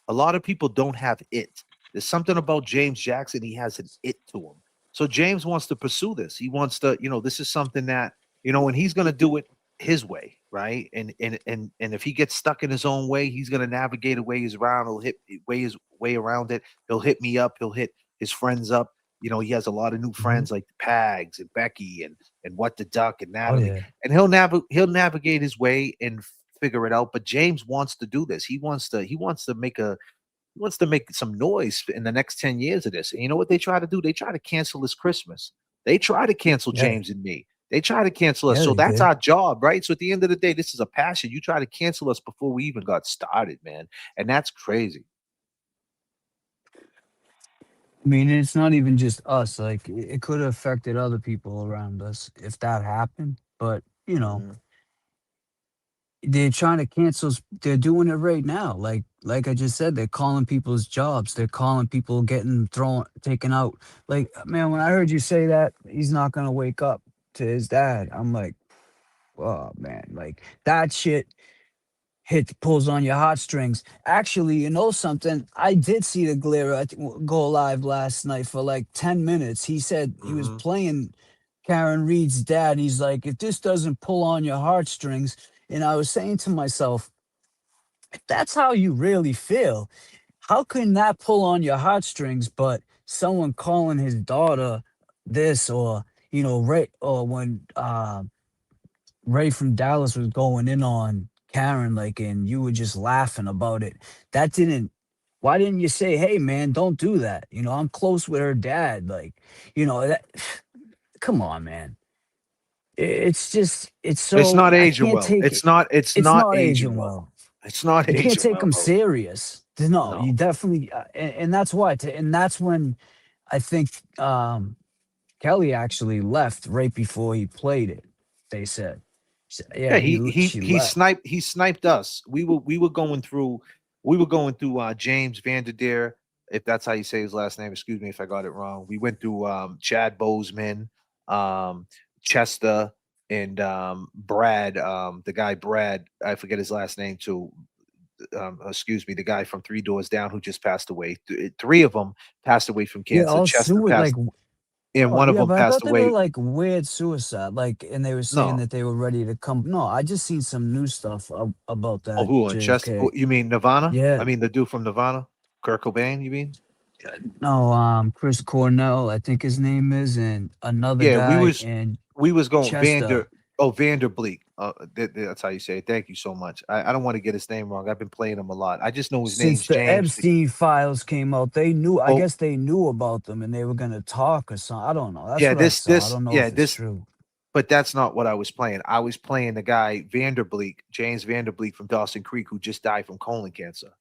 A lot of people don't have it. There's something about James Jackson. He has an it to him. So James wants to pursue this. He wants to, this is something that, and he's going to do it his way, right? And if he gets stuck in his own way, he's going to navigate a way his around. He'll his way around it. He'll hit me up. He'll hit his friends up. He has a lot of new Mhm. friends like Pags and Becky and What the Duck and Oh Natalie, yeah. and he'll navigate his way and figure it out. But James wants to do this. He wants to make some noise in the next 10 years of this. And you know what they try to do? They try to cancel this Christmas. They try to cancel Yeah. James and me. They try to cancel us. Yeah. So They that's did. our job, right? So at the end of the day, this is a passion. You try to cancel us before we even got started, man. And that's crazy. I mean, it's not even just us. Like, it could have affected other people around us if that happened. But Mhm. they're trying to cancel. They're doing it right now. Like I just said, they're calling people's jobs. They're calling people getting taken out. Like, man, when I heard you say that he's not gonna wake up to his dad, I'm like, oh man, like that shit pulls on your heartstrings. Actually, you know something? I did see the Glare go live last night for like 10 minutes. He said he was Hmm. playing Karen Reed's dad. He's like, if this doesn't pull on your heartstrings, and I was saying to myself, if that's how you really feel, how can that pull on your heartstrings? But someone calling his daughter this, or Ray, or when Ray from Dallas was going in on Karen, like, and you were just laughing about it. That didn't. Why didn't you say, "Hey, man, don't do that"? I'm close with her dad. Like, that. Come on, man. It's just, it's It's so not I aging can't well. take It's it. not. It's It's not not aging aging well. well. It's not You can't aging take well, them bro. serious. No, you No. definitely, and that's why. And that's when I think Kelly actually left right before he played it. They said, Yeah, yeah, she he left. sniped us. We were going through James Vanderdeer, if that's how you say his last name. Excuse me if I got it wrong. We went through Chad Bozeman, um, Chester, and Brad. The guy Brad, I forget his last name too. Excuse me, the guy from Three Doors Down who just passed away. Three of them passed away from Yeah, cancer. all Chester suicide. passed, and Oh one of yeah, them but I passed thought they were away. like weird suicide. Like, and they were saying No. that they were ready to come. No, I just seen some new stuff about Oh, that who on Chester? JFK. You mean Nirvana? I Yeah, mean the dude from Nirvana, Kurt Cobain. You mean? no, Chris Cornell, I think his name is, and another Yeah, guy, and we was going Chester. Vanderbleek. That's how you say it. Thank you so much. I don't want to get his name wrong. I've been playing him a lot. I just know his Since name's the James. Epstein files came out, they knew. I Oh, guess they knew about them, and they were gonna talk or something. I don't know. That's yeah, what I saw. I don't know yeah, if it's this, true. but that's not what I was playing. I was playing the guy Vanderbleek, James Vanderbleek from Dawson Creek, who just died from colon cancer.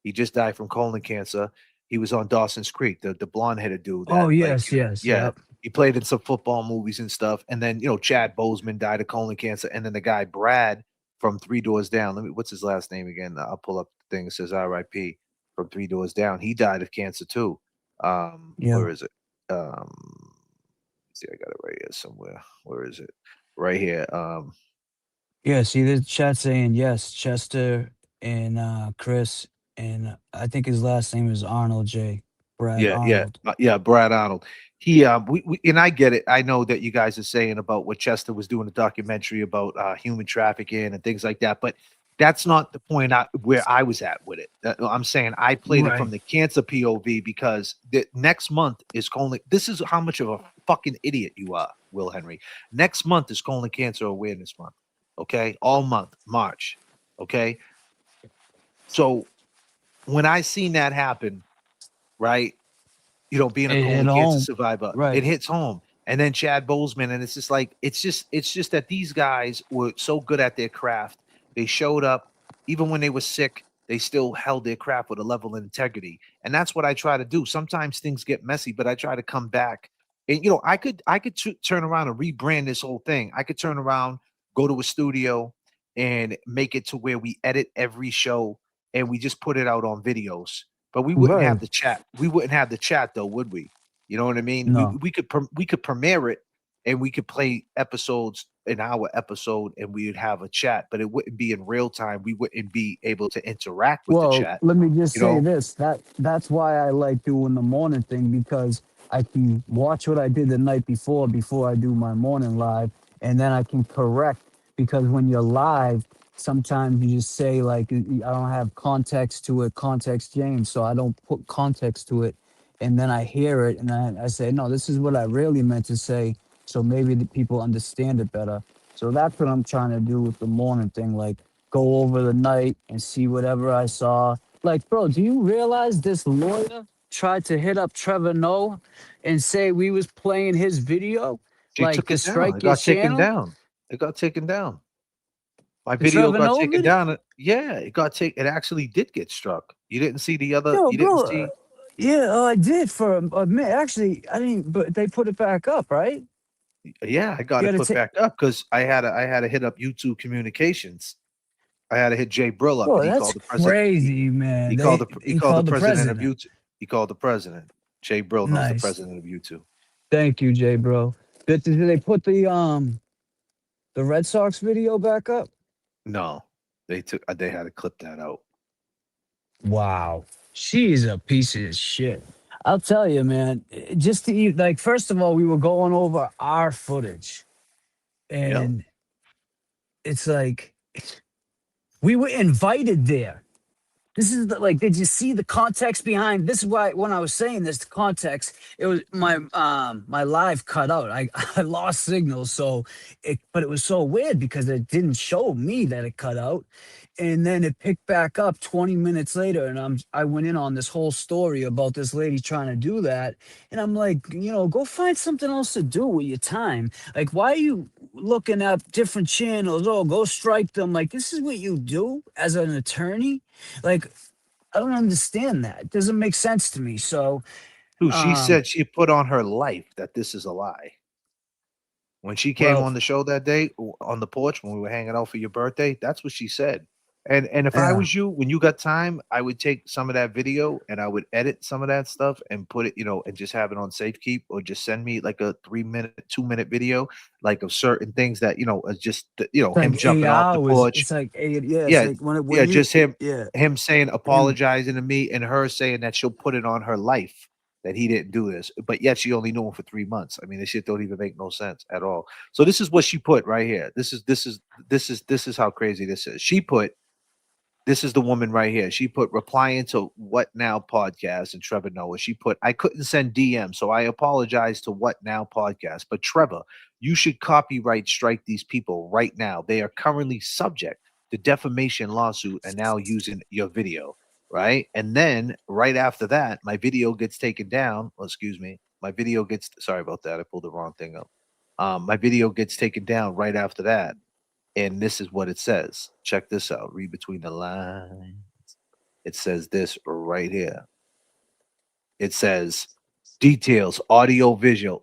He just died from colon cancer. He was on Dawson's Creek, the blonde-headed dude Oh that, like, yes, yes, yeah, yep. he played in some football movies and stuff. And then, Chad Bozeman died of colon cancer. And then the guy Brad from Three Doors Down. What's his last name again? I'll pull up the thing that says R.I.P. from Three Doors Down. He died of cancer too. Where Yeah. is it? See, I got it right here somewhere. Where is it? Right here. Yeah, see the chat saying yes, Chester and Chris, and I think his last name is Arnold J. Brad Arnold. Yeah, Brad Arnold. He, we and I get it. I know that you guys are saying about what Chester was doing a documentary about human trafficking and things like that, but that's not the point where I was at with it. I'm saying I played it from Right. the cancer POV because the next month is colon. This is how much of a fucking idiot you are, Will Henry. Next month is colon cancer awareness month. Okay, all month, March. Okay, so when I seen that happen, right? Being a It hit colon cancer home. survivor, it Right. hits home. And then Chad Bozeman, and it's just like it's just that these guys were so good at their craft. They showed up, even when they were sick, they still held their craft with a level of integrity. And that's what I try to do. Sometimes things get messy, but I try to come back. And I could turn around and rebrand this whole thing. I could turn around, go to a studio, and make it to where we edit every show and we just put it out on videos, but we wouldn't have Right. the chat. We wouldn't have the chat though, would we? You know what I mean? We No. we could we could premiere it and we could play episodes an hour episode and we would have a chat, but it wouldn't be in real time. We wouldn't be able to interact with the Well, chat. let me just You say know? this. That's why I like doing the morning thing, because I can watch what I did the night before I do my morning live, and then I can correct, because when you're live, sometimes you just say like, I don't have context to it, context James, so I don't put context to it, and then I hear it and I say, no, this is what I really meant to say, so maybe the people understand it better. So that's what I'm trying to do with the morning thing, like go over the night and see whatever I saw. Like, bro, do you realize this lawyer tried to hit up Trevor Noah and say we was playing his video, She like took to it down. It strike your got taken channel? down. It got taken down. My The video Trevor got Noah taken video? down. Yeah, it actually did get struck. You didn't see the other. Yo, You didn't bro. see. Yeah, I did for a minute. Actually, I didn't, but they put it back up, right? Yeah, I got You it got to put take. back up because I had to hit up YouTube Communications. I had to hit Jay Brill up, Bro, and he that's called the president. crazy, man. He He called the called the president of president. YouTube. He called the president. Jay Brill knows the Nice. president of YouTube. Thank you, Jay, bro. Did they put the Red Sox video back up? No, They had to clip that out. Wow. She's a piece of shit. I'll tell you, man. Just to eat, like, first of all, we were going over our footage, Yeah. and it's like we were invited there. This is like, did you see the context behind this? Is why when I was saying this, the context, it was my live cut out. I I lost signal, so but it was so weird because it didn't show me that it cut out, and then it picked back up 20 minutes later, and I went in on this whole story about this lady trying to do that, and I'm like, go find something else to do with your time. Like, why are you looking at different channels? Oh, go strike them. Like, this is what you do as an attorney. Like, I don't understand that. It doesn't make sense to me. So, Dude, she um, said she put on her life that this is a lie. When she came well, on the show that day on the porch when we were hanging out for your birthday, that's what she said. And if I yeah, was you, when you got time, I would take some of that video and I would edit some of that stuff and put it, and just have it on safekeep, or just send me like a 3 minute, 2 minute video, like of certain things that, is just, it's him like eight jumping off the hours. porch. It's like eight. Yeah, it's Yeah, like when yeah, you, just him yeah, him saying him. apologizing to me and her saying that she'll put it on her life that he didn't do this, but yet she only knew him for 3 months. I mean, this shit don't even make no sense at all. So this is what she put right here. This is how crazy this is. She put, this is the woman right here. She put, replying to What Now podcast and Trevor Noah. She put, I couldn't send DM, so I apologize to What Now podcast. But Trevor, you should copyright strike these people right now. They are currently subject to defamation lawsuit and now using your video. Right. And then right after that, my video gets taken down. Well, excuse me. My video gets, sorry about that. I pulled the wrong thing up. My video gets taken down right after that. And this is what it says. Check this out. Read between the lines. It says this right here. It says details, audio, visual.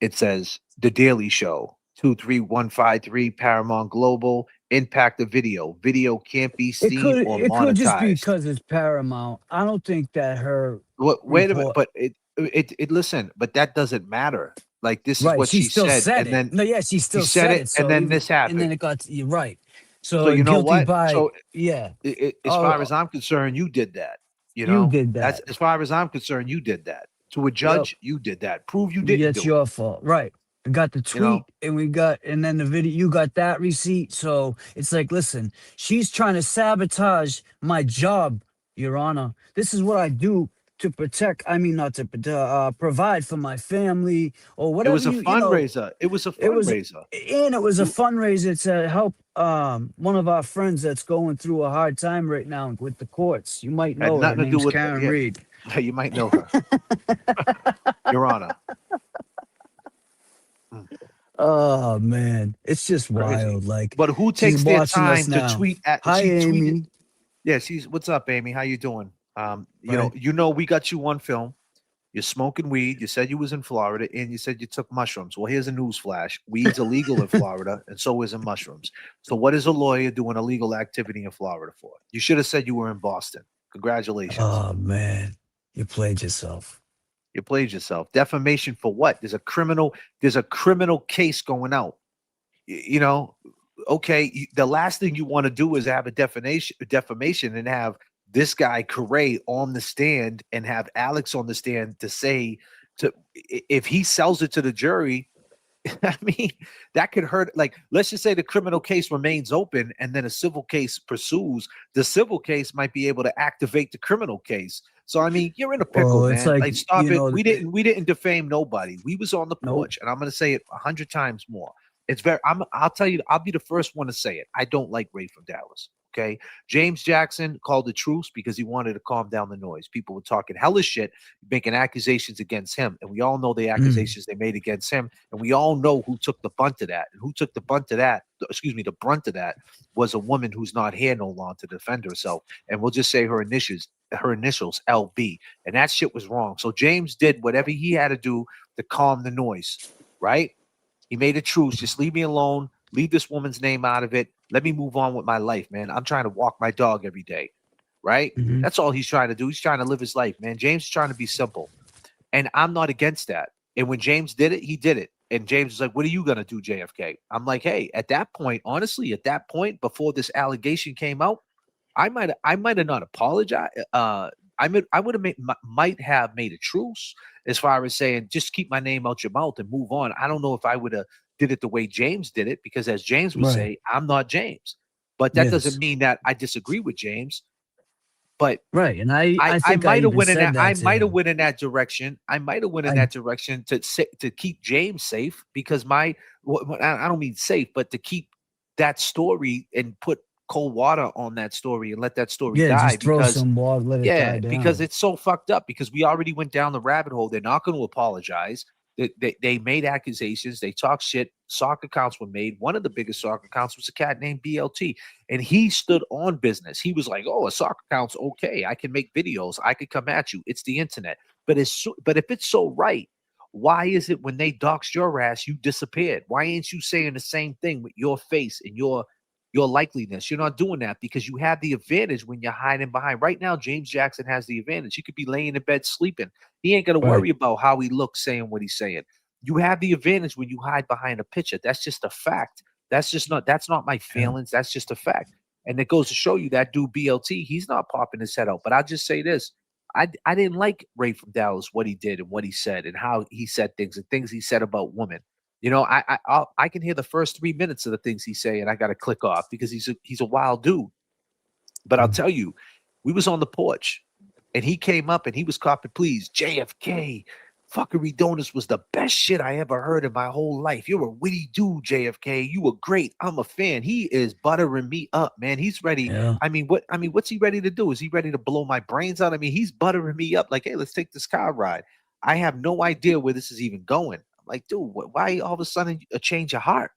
It says The Daily Show, 23153 Paramount Global, impact of video. Video can't be It seen could or it could just be monetized. because it's Paramount. I don't think that her Wait a minute, report. but it listen, but that doesn't matter. Like, this is Right, what she she still said, said and it. then No, yeah, she she still said said it, it. and So then even this and then happened. it got you're right. So So you know guilty what? by So yeah. as far Oh, as I'm concerned, you did that. you did That's, that. as far as I'm concerned, you did that. To a Yep. judge, you did that. Prove you didn't That's do it. your fault. Right. We got the You know, tweet and then the video, you got that receipt. So it's like, listen, she's trying to sabotage my job, Your Honor. This is what I do to protect, I mean, not to provide for my family or it whatever was a you know, fundraiser. It was a it was, fundraiser. and it was a You fundraiser to help one of our friends that's going through a hard time right now with the courts. You might had know her. Her nothing to do name's with, Karen yeah. Reed. You might know her, Your Honor. Mm, Oh man, it's just crazy. wild. Like But who she's takes their watching us time to now. tweet at? Hi, She tweeted. Amy. Yeah, she's. What's up, Amy? How you doing? Right. We got you on film. You're smoking weed. You said you was in Florida, and you said you took mushrooms. Well, here's a news flash: weed's illegal in Florida, and so isn't mushrooms. So, what is a lawyer doing illegal activity in Florida for? You should have said you were in Boston. Congratulations. Oh man, you played yourself. You played yourself. Defamation for what? There's a criminal case going out. You know, okay, the last thing you want to do is have a defamation and have this guy Correa on the stand and have Alex on the stand to say, to if he sells it to the jury, I mean, that could hurt. Like, let's just say the criminal case remains open and then a civil case pursues. The civil case might be able to activate the criminal case. So I mean, you're in a pickle, Well, it's man. like Like, stop it. the, We didn't defame nobody. We was on the nope. porch, and I'm gonna say it 100 times more. I'll tell you, I'll be the first one to say it. I don't like Ray from Dallas. Okay. James Jackson called the truce because he wanted to calm down the noise. People were talking hellish shit, making accusations against him. And we all know the Mm. accusations they made against him. And we all know who took the brunt of that. And who took the brunt of that, the brunt of that was a woman who's not here no longer to defend herself. And we'll just say her initials, LB. And that shit was wrong. So James did whatever he had to do to calm the noise, right? He made a truce. Just leave me alone. Leave this woman's name out of it. Let me move on with my life, man. I'm trying to walk my dog every day, right? Hmm. That's all he's trying to do. He's trying to live his life, man. James is trying to be simple. And I'm not against that. And when James did it, he did it. And James was like, what are you going to do, JFK? I'm like, hey, at that point, honestly, at that point, before this allegation came out, I might have not apologized. I would have might have made a truce as far as saying, just keep my name out your mouth and move on. I don't know if I would have did it the way James did it, because as James would Right. say, I'm not James. But that doesn't Yes. mean that I disagree with James. But Right. And I I think I might have even went in said that. I that to might have him. went in that direction. I might have went in that direction to keep James safe, because I don't mean safe, but to keep that story and put cold water on that story and let that story Yeah, die, just throw because some water, let it die because down. it's so fucked up, because we already went down the rabbit hole. They're not going to apologize. They made accusations. They talked shit. Soccer accounts were made. One of the biggest soccer accounts was a cat named BLT. And he stood on business. He was like, oh, a soccer account's okay. I can make videos. I could come at you. It's the internet. But but if it's so right, why is it when they doxed your ass, you disappeared? Why ain't you saying the same thing with your face and your likeliness? You're not doing that because you have the advantage when you're hiding behind. Right now, James Jackson has the advantage. He could be laying in bed sleeping. He ain't got to Right. worry about how he looks saying what he's saying. You have the advantage when you hide behind a picture. That's just a fact. That's not my Yeah. feelings. That's just a fact. And it goes to show you that dude BLT, he's not popping his head out. But I'll just say this. I didn't like Ray from Dallas, what he did and what he said and how he said things and things he said about women. You know, I can hear the first 3 minutes of the things he say, and I got to click off because he's a wild dude. But I'll tell you, we was on the porch, and he came up and he was copping, please, JFK, fuckery donuts was the best shit I ever heard in my whole life. You're a witty dude, JFK. You were great. I'm a fan. He is buttering me up, man. He's ready. Yeah. What's he ready to do? Is he ready to blow my brains out? I mean, he's buttering me up like, hey, let's take this car ride. I have no idea where this is even going. I'm like, dude, why all of a sudden a change of heart?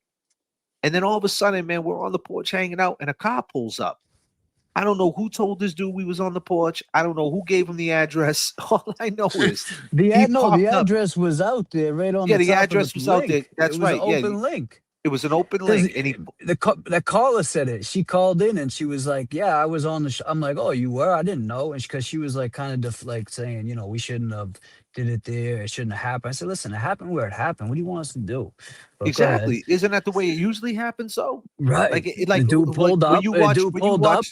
And then all of a sudden, man, we're on the porch hanging out and a car pulls up. I don't know who told this dude we was on the porch. I don't know who gave him the address. All I know is he The popped up. address was out there right on Yeah, the the top of the address was out there. link. It That's was an right. Yeah, open link. it was an open Because link, and he the caller said it. She called in and she was like, "Yeah, I was on the." I'm like, "Oh, you were? I didn't know." And because she was like, kind of like saying, we shouldn't have did it there. It shouldn't have happened. I said, "Listen, it happened where it happened. What do you want us to do?" But go ahead. exactly. Isn't that the way it usually happens? So, Right. The dude pulled when up. you The watch dude pulled up,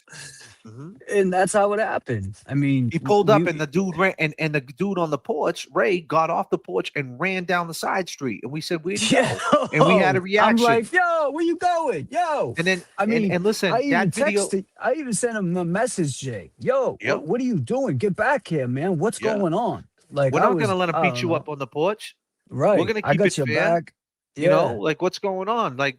Mhm. and that's how it happened. I mean, He pulled up, and we. the dude ran, and the dude on the porch, Ray, got off the porch and ran down the side street. And we said, "Where'd he Yeah. go?" And we had a I'm reaction. like, "Yo, where you going? Yo." And then, I mean, and listen, that video. I even sent him a message, Jay. Yo, Yep. what are you doing? Get back here, man. What's Yeah. going on? Like We're I not gonna was, let him I beat don't you know. up on the porch. We're Right. gonna I keep it got your fair. back. Yeah. Like what's going on? Like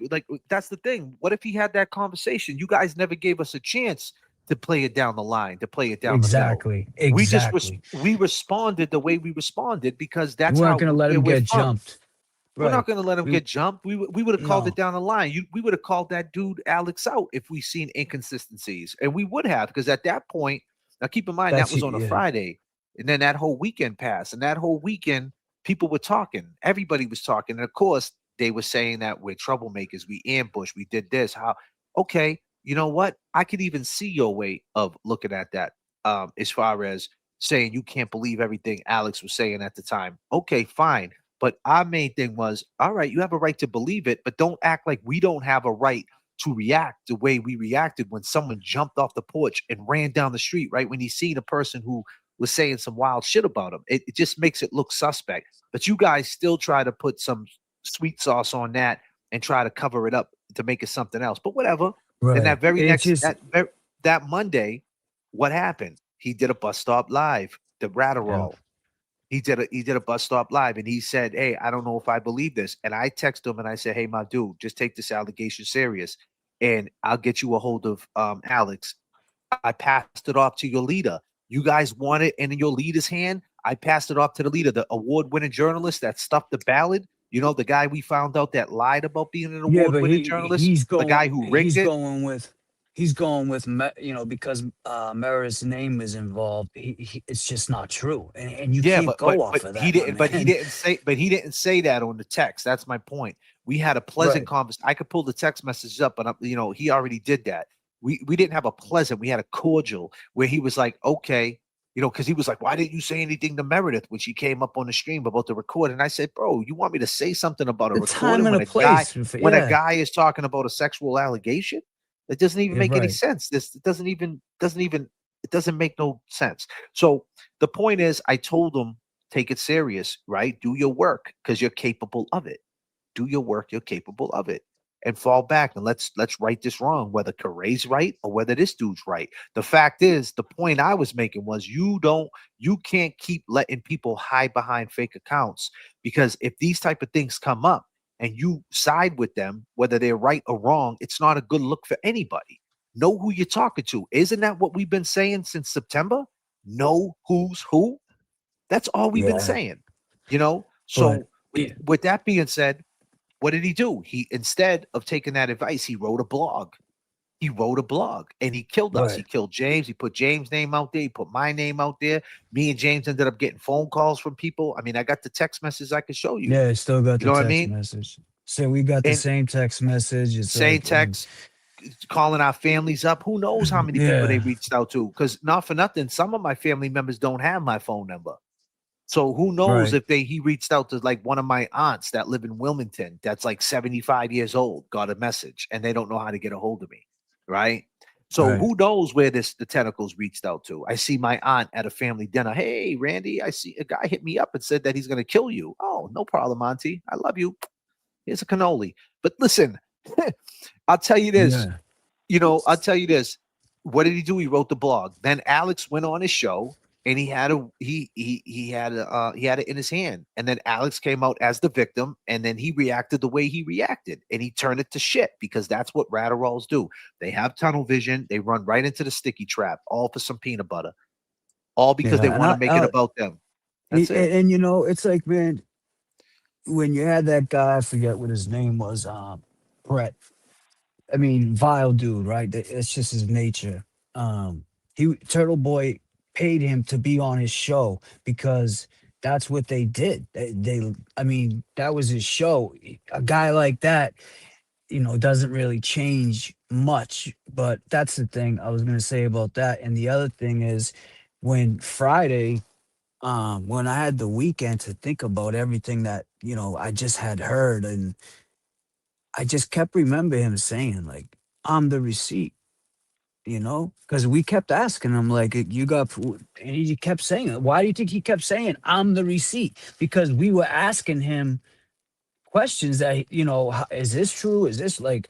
that's the thing. What if he had that conversation? You guys never gave us a chance to play it down the line, to play it down the middle. Exactly. We just Exactly. we responded the way we responded because We that's weren't how gonna let where him we're get from. jumped. We're not Right. going to let him We get jumped. We would have called it no. down the line. We would have called that dude Alex out if we seen inconsistencies, and we would have, because at that point, now keep in mind that That's was on a yeah. Friday, and then that whole weekend passed, and that whole weekend people were talking. Everybody was talking, and of course they were saying that we're troublemakers. We ambushed. We did this. How? Okay, you know what? I could even see your way of looking at that. As far as saying you can't believe everything Alex was saying at the time. Okay, fine. But our main thing was, all right, you have a right to believe it, but don't act like we don't have a right to react the way we reacted when someone jumped off the porch and ran down the street, right? When he seen a person who was saying some wild shit about him. It just makes it look suspect. But you guys still try to put some sweet sauce on that and try to cover it up to make it something else. But whatever. Then Right. that very It's next just that Monday, what happened? He did a bus stop live, the yeah. Ratterall. He did a bus stop live, and he said, "Hey, I don't know if I believe this." And I texted him and I said, "Hey, my dude, just take this allegation serious, and I'll get you a hold of Alex." I passed it off to your leader. You guys want it in your leader's hand. I passed it off to the leader, the award-winning journalist that stuffed the ballot. You know, the guy we found out that lied about being an Yeah, but award-winning journalist, he's the going guy who rigged it. because Mara's name is involved. It's just not true, and you Yeah, can't go off of that, my he man. didn't say that on the text. That's my point. We had a pleasant Right. conversation. I could pull the text messages up, but he already did that. We didn't have a pleasant. We had a cordial where he was like, "Okay, because he was like, "Why didn't you say anything to Meredith when she came up on the stream about the record?" And I said, "Bro, you want me to say something about a The time recording and when a a guy place. when a Yeah. guy is talking about a sexual allegation? That doesn't even Yeah, make any right. sense. This doesn't even it doesn't make no sense." So the point is, I told him, take it serious, right? Do your work because you're capable of it. Do your work, you're capable of it. And fall back and let's right this wrong, whether Corray's right or whether this dude's right. The fact is, the point I was making was you can't keep letting people hide behind fake accounts, because if these type of things come up and you side with them, whether they're right or wrong, it's not a good look for anybody. Know who you're talking to. Isn't that what we've been saying since September? Know who's who. That's all we've been Yeah. saying. But So yeah, with that being said, what did he do? He, instead of taking that advice, he wrote a blog. He wrote a blog and he killed us. He right. killed James. He put James' name out there. He put my name out there. Me and James ended up getting phone calls from people. I mean, I got the text messages I could show you. Yeah, I still got You the know what I text mean? message. So we got the And same text message. It's same like, and text, calling our families up. Who knows how many people they yeah, reached out to? Because not for nothing, some of my family members don't have my phone number. So who knows right, if he reached out to like one of my aunts that live in Wilmington that's like 75 years old, got a message and they don't know how to get a hold of me. Right. So right. who knows where the tentacles reached out to? I see my aunt at a family dinner. Hey, Randy, I see a guy hit me up and said that he's going to kill you. Oh, no problem, Auntie. I love you. Here's a cannoli. But listen, I'll tell you this. Yeah, I'll tell you this. What did he do? He wrote the blog. Then Alex went on his show and he had it in his hand. And then Alex came out as the victim, and then he reacted the way he reacted, and he turned it to shit because that's what Radderalls do. They have tunnel vision. They run right into the sticky trap, all for some peanut butter, all because they yeah. And want to make it about them. That's it. and it's like, man, when you had that guy, I forget what his name was, Brett. I mean, vile dude, right? It's just his nature. He Turtle Boy paid him to be on his show because that's what they did. I mean, that was his show. A guy like that, doesn't really change much. But that's the thing I was gonna say about that. And the other thing is, when Friday, when I had the weekend to think about everything that I just had heard, and I just kept remember him saying like, "I'm the receipt." Because we kept asking him like, "You got," and he kept saying it. Why do you think he kept saying, "I'm the receipt"? Because we were asking him questions that, is this true? Is this like?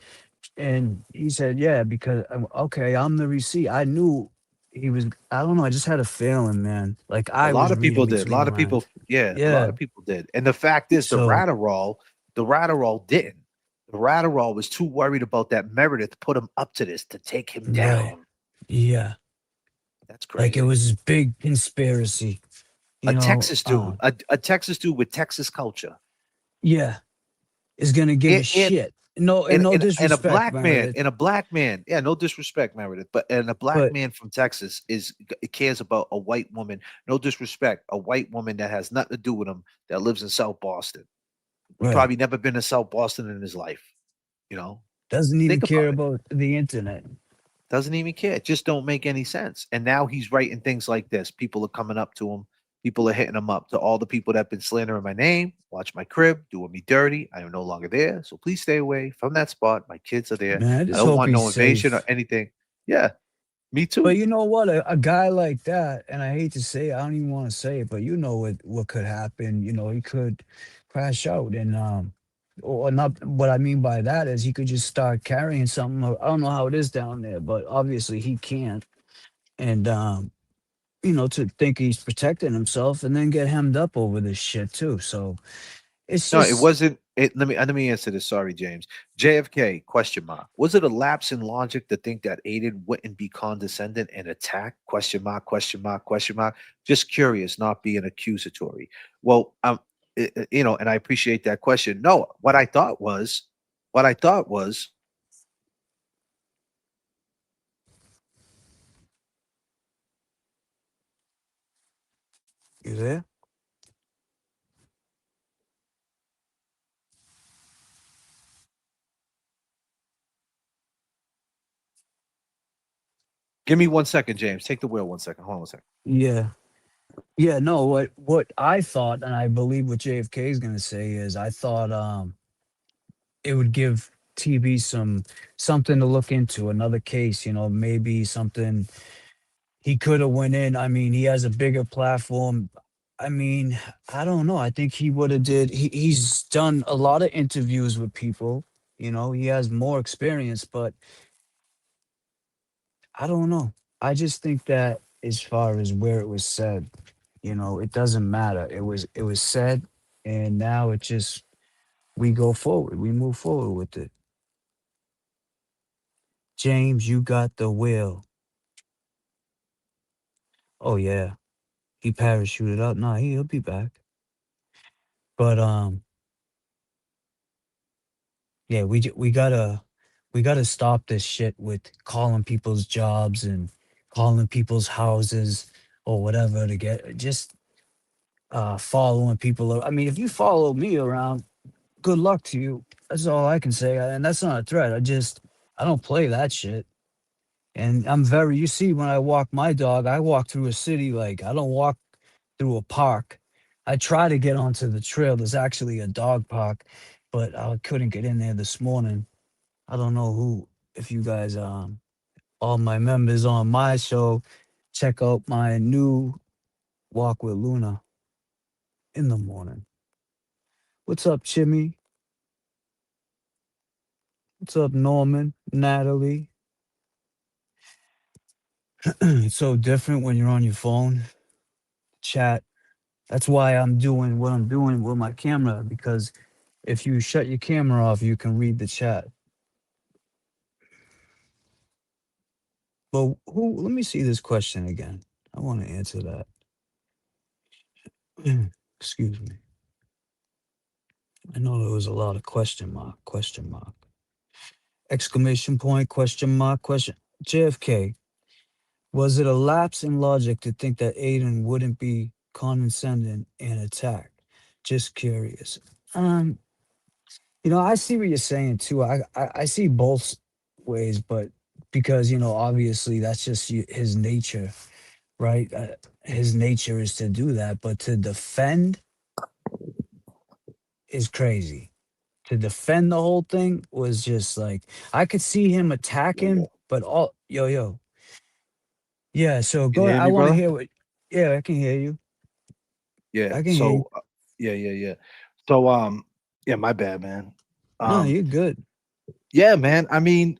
And he said, "Yeah, because okay, I'm the receipt." I knew he was. I don't know. I just had a feeling, man. Like A I lot was of reading people did. A between lot the of people, lines. yeah, a lot Yeah. of people did. And the fact is, So The Ratterall didn't. The Ratterall was too worried about that Meredith put him up to this to take him right. down. Yeah. That's Like it crazy. was this big conspiracy. A You know. Texas dude, a Texas dude with Texas culture, Yeah. Is gonna give a and shit. No, and and no and, and a disrespect, black man, Meredith. and a black man. Yeah, no disrespect, Meredith, but and a black But man from Texas cares about a white woman. No disrespect, a white woman that has nothing to do with him that lives in South Boston. right. Probably never been to South Boston in his life. You know, Doesn't even think care about it. about the internet. Doesn't even care. It just don't make any sense. And now he's writing things like this. People are coming up to him. People are hitting him up. To all the people that have been slandering my name, watch my crib, doing me dirty. I am no longer there. So please stay away from that spot. My kids are there. Man, I I just don't hope want he's no invasion or safe. anything. Yeah, me But too. you know what? A guy like that, and I hate to say it, I don't even want to say it, but you know what could happen. He could crash out, and or not. What I mean by that is he could just start carrying something. I don't know how it is down there, but obviously he can't. And to think he's protecting himself and then get hemmed up over this shit too. So it's No, it just wasn't. Let me answer this. Sorry, James. JFK question mark. Was it a lapse in logic to think that Aiden wouldn't be condescending and attack? Question mark. Question mark. Question mark. Just curious, not being accusatory. Well, and I appreciate that question. No, what I thought was, you there. Give me 1 second, James. Take the wheel 1 second. Hold on 1 second. Yeah. Yeah, no, what I thought, and I believe what JFK is gonna say is I thought it would give TV something to look into, another case, maybe something he could have went in. I mean, he has a bigger platform. I mean, I don't know. I think he would have did he's done a lot of interviews with people, he has more experience, but I don't know. I just think that as far as where it was said, it doesn't matter. It was said, and now it just we go forward. We move forward with it. James, you got the will. Oh yeah, he parachuted up. Nah, he'll be back. But yeah, we gotta stop this shit with calling people's jobs and calling people's houses or whatever to get just following people. I mean, if you follow me around, good luck to you. That's all I can say. And that's not a threat. I don't play that shit. And you see, when I walk my dog, I walk through a city. Like, I don't walk through a park. I try to get onto the trail. There's actually a dog park, but I couldn't get in there this morning. I don't know if you guys, all my members on my show, check out my new walk with Luna in the morning. What's up, Chimmy? What's up, Norman? Natalie? It's so different when you're on your phone. Chat. That's why I'm doing what I'm doing with my camera, because if you shut your camera off, you can read the chat. But let me see this question again. I want to answer that. Excuse me. I know there was a lot of question mark, exclamation point, question mark, question. JFK, was it a lapse in logic to think that Aiden wouldn't be condescending and attack? Just curious. Um, I see what you're saying too. I see both ways, but because obviously that's just his nature, right? His nature is to do that, but to defend is crazy. To defend the whole thing was just like I could see him attacking, but yo, yeah. So Can you go ahead. hear I me, want to brother? hear what. Yeah, I can hear you. Yeah. I can hear you. So, yeah. So, yeah, my bad, man. No, Um, you're good. yeah, man. I mean,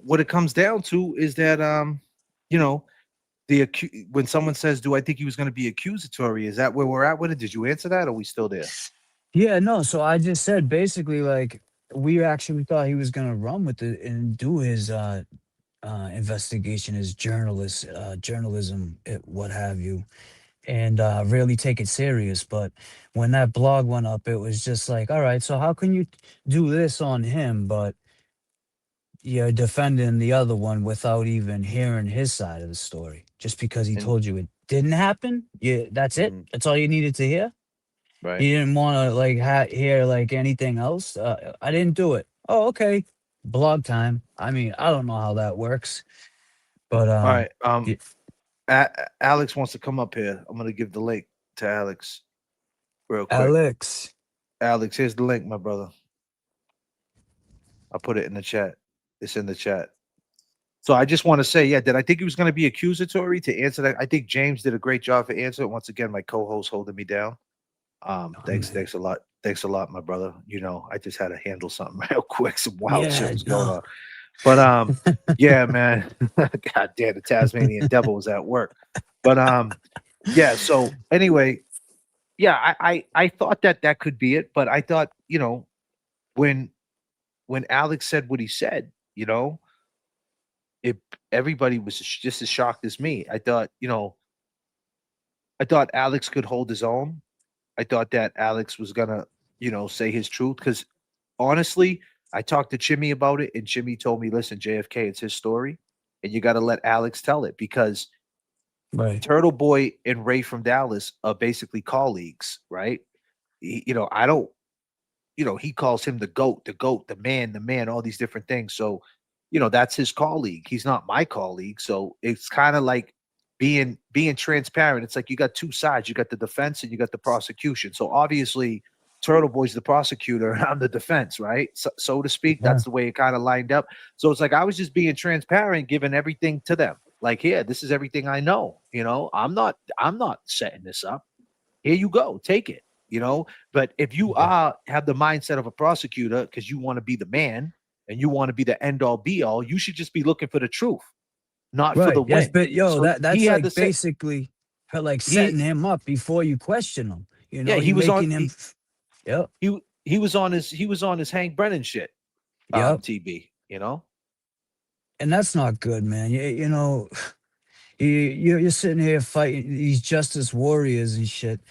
what it comes down to is that, you know, when someone says, "Do I think he was going to be accusatory?" Is that where we're at with it? Did you answer that? Or are we still there? Yeah, no. So I just said basically like we actually thought he was gonna run with it and do his investigation, his journalism, what have you, and really take it serious. But when that blog went up, it was just like, all right, so how can you do this on him, but you're defending the other one without even hearing his side of the story, just because he And told you it didn't happen? Yeah, that's it. mhm, That's all you needed to hear. right. You didn't want to like hear like anything else. I didn't do it. Oh, okay. Blog time. I mean, I don't know how that works, but All right. y- Alex wants to come up here. I'm gonna give the link to Alex real quick. Alex. Alex, here's the link, my brother. I put it in the chat. It's in the chat. So I just want to say, yeah, did I think he was going to be accusatory to answer that? I think James did a great job for answering. Once again, my co-host holding me down. Oh, Thanks, man. thanks a lot. Thanks a lot, my brother. I just had to handle something real quick. Some wild shit Yeah, was going no. on. But yeah, man. God damn, the Tasmanian devil was at work. But yeah. So anyway, yeah, I thought that could be it, but I thought, when Alex said what he said, it everybody was just as shocked as me. I thought Alex could hold his own. I thought that Alex was gonna, say his truth. Because honestly, I talked to Jimmy about it, and Jimmy told me, "Listen, JFK, it's his story, and you got to let Alex tell it because Right. Turtle Boy and Ray from Dallas are basically colleagues, right? I don't, he calls him the goat, the man, all these different things. So, that's his colleague. He's not my colleague. So it's kind of like being transparent. It's like you got two sides. You got the defense and you got the prosecution. So obviously Turtle Boy's the prosecutor and I'm the defense, right? So to speak. Yeah. That's the way it kind of lined up. So it's like I was just being transparent, giving everything to them. Like, here, this is everything I know. I'm not setting this up. Here you go, take it. But if you Yeah. have the mindset of a prosecutor because you want to be the man and you want to be the end all be all, you should just be looking for the truth, not for the Right. Yes, win. but yo, So he that's had to like say basically her like setting he him up before you question him. yeah, You he was on making him. Yep. he was on his Hank Brennan shit. Yep. TB. And that's not good, man. You're sitting here fighting these justice warriors and shit,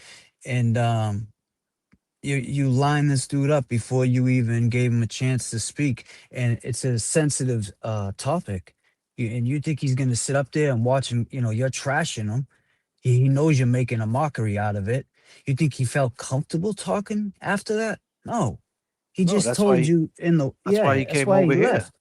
and you line this dude up before you even gave him a chance to speak, and it's a sensitive topic, and you think he's gonna sit up there and watch him? You're trashing him. He knows you're making a mockery out of it. You think he felt comfortable talking after that? No, he No, just that's why told he you in the that's why he That's came why over he here. left.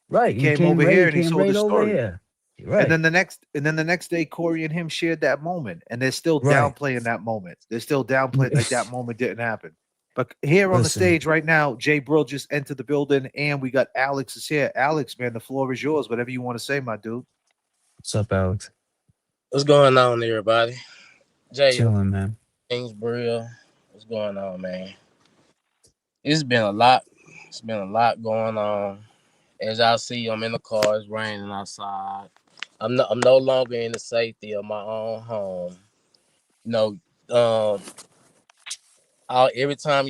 Right, He came over he here and he came sold right his over story. here. And Right, then the next day, Corey and him shared that moment, and they're still right. downplaying that moment. They're still downplaying like that moment didn't happen. But here on the Listen, stage right now, Jay Brill just entered the building, and we got Alex is here. Alex, man, the floor is yours. Whatever you want to say, my dude. what's up, Alex? What's going on, everybody? J.F.K. Chilling, man. Kingsborough. What's going on, man? It's been a lot. It's been a lot going on. As y'all see, I'm in the car. It's raining outside. I'm no longer in the safety of my own home. You know, every time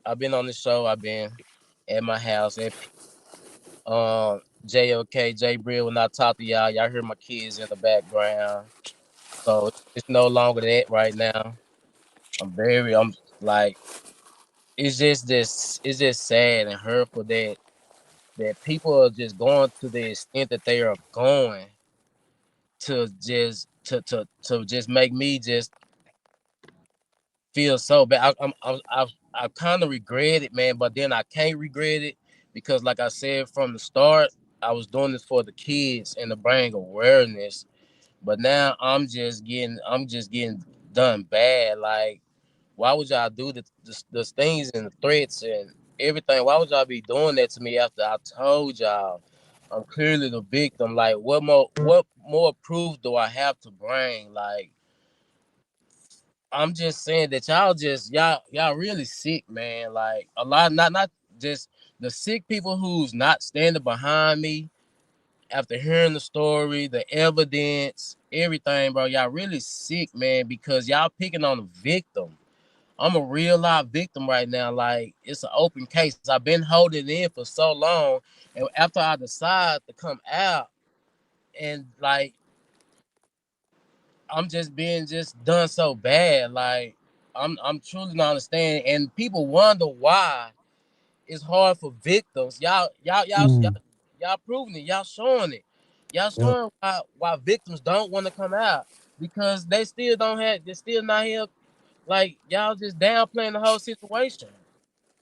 I've been on the show. I've been at my house at J.F.K. J. Brill. When I talk to y'all hear my kids in the background. So it's no longer that right now. I'm like, it's just sad and hurtful that people are just going to the extent that they are going to just make me just feel so bad. I kind of regret it, man, but then I can't regret it because, like I said from the start, I was doing this for the kids and to bring awareness. But now I'm just getting done bad. Like, why would y'all do the things and the threats and everything? Why would y'all be doing that to me after I told y'all I'm clearly the victim? Like, what more proof do I have to bring? Like, I'm just saying that y'all really sick, man. Like, a lot, not just the sick people who's not standing behind me after hearing the story, the evidence, everything, bro. Y'all really sick, man, because y'all picking on the victim. I'm a real live victim right now. Like, it's an open case. I've been holding it in for so long, and after I decide to come out, and like, I'm just being just done so bad. Like, I'm truly not understanding, and people wonder why it's hard for victims. Mm, Y'all proving it. Y'all showing it. Y'all yep. showing why victims don't want to come out because they still don't have. They're still not here. Like, y'all just downplaying the whole situation,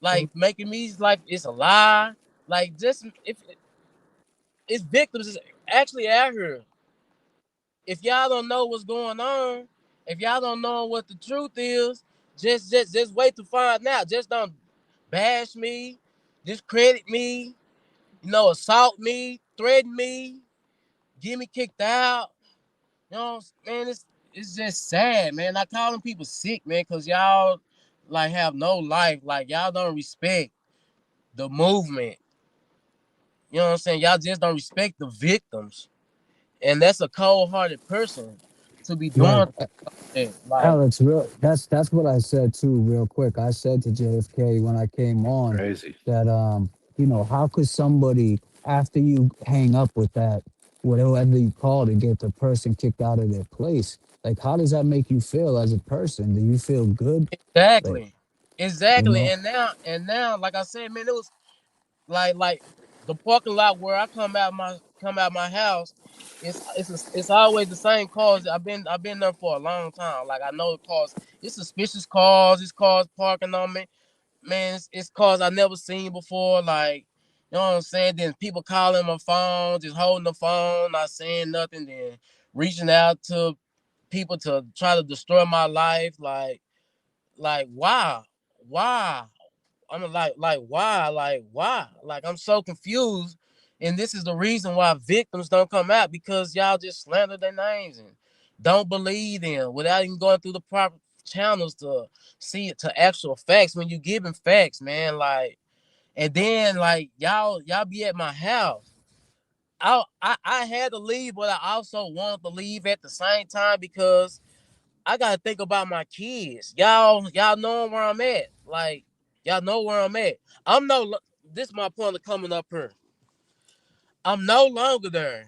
like making me like it's a lie. Like, just if it's victims is actually out here. If y'all don't know what's going on, if y'all don't know what the truth is, just wait to find out. Just don't bash me, discredit me, assault me, threaten me, get me kicked out. Man, it's just sad, man. I call them people sick, man, because y'all like have no life. Like, y'all don't respect the movement. You know what I'm saying? Y'all just don't respect the victims. And that's a cold hearted person to be Right. doing that. Like, Alex, that's what I said too, real quick. I said to JFK when I came on Crazy. that how could somebody after you hang up with that, whatever you call it, get the person kicked out of their place? Like, how does that make you feel as a person? Do you feel good? Like, exactly. you Exactly. know? And now, like I said, man, it was like the parking lot where I come out my house. It's always the same cars. I've been there for a long time. Like, I know the cars. It's suspicious cars. It's cars parking on me. Man, it's cars I never seen before. Like, You know what I'm saying? Then people calling my phone, just holding the phone, not saying nothing, then reaching out to people to try to destroy my life. Like why? Why? I'm like why? Like why? Like I'm so confused. And this is the reason why victims don't come out, because y'all just slander their names and don't believe them without even going through the proper channels to see it to actual facts. When you giving facts, man, like, and then like y'all be at my house. I had to leave, but I also wanted to leave at the same time because I gotta think about my kids. Y'all know where I'm at. Like y'all know where I'm at. I'm no. This is my point of coming up here. I'm no longer there.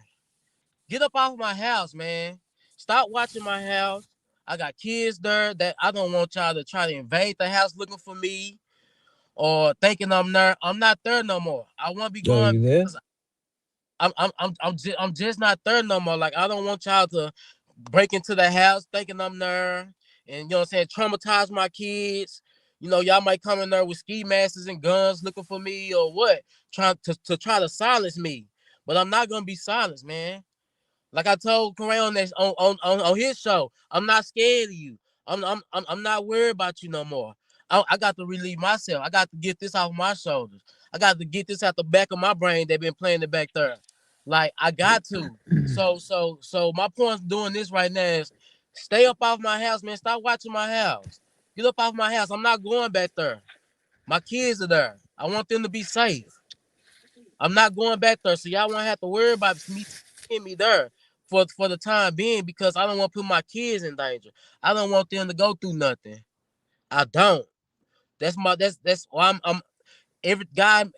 Get up off my house, man. Stop watching my house. I got kids there that I don't want y'all to try to invade the house looking for me or thinking I'm there. I'm not there no more. I want to be Are going you there? because I'm just not there no more. Like I don't want y'all to break into the house thinking I'm there and you know what I'm saying, traumatize my kids. You know, y'all might come in there with ski masks and guns looking for me or what, trying to try to silence me. But I'm not gonna be silenced, man. Like I told Corey on this on his show, I'm not scared of you. I'm not worried about you no more. I got to relieve myself. I got to get this off my shoulders. I got to get this out the back of my brain. They've been playing it back there. Like I got to. So my point of doing this right now is stay up off my house, man. Stop watching my house. Get up off my house. I'm not going back there. My kids are there. I want them to be safe. I'm not going back there, so y'all won't have to worry about me taking me there for the time being because I don't want to put my kids in danger. I don't want them to go through nothing. I don't. That's why I'm every God.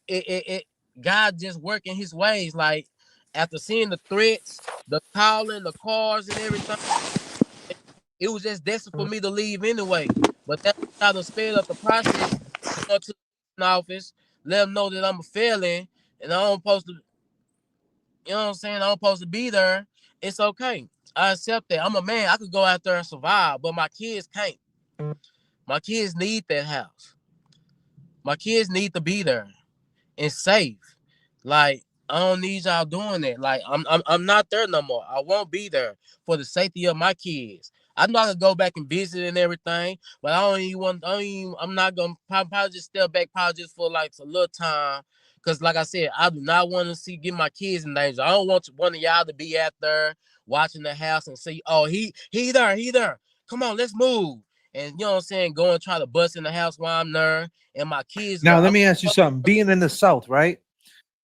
It God just working His ways. Like after seeing the threats, the calling, the cars, and everything, it was just destined for me to leave anyway. But that's how to sped up the process. Going to the office, let them know that I'm a felon and I don't supposed to. You know what I'm saying? I'm supposed to be there. It's okay. I accept that. I'm a man. I could go out there and survive, but my kids can't. My kids need that house. My kids need to be there and safe. Like I don't need y'all doing that. Like I'm not there no more. I won't be there for the safety of my kids. I'm not gonna go back and visit and everything, but I don't even want. I'm not gonna probably just step back, probably just for like a little time. Cause like I said, I do not want to see get my kids in danger. I don't want one of y'all to be out there watching the house and see, oh he there. Come on, let's move. And you know what I'm saying, go and try to bust in the house while I'm there and my kids Now, there. let me ask you something. Being in the South, right?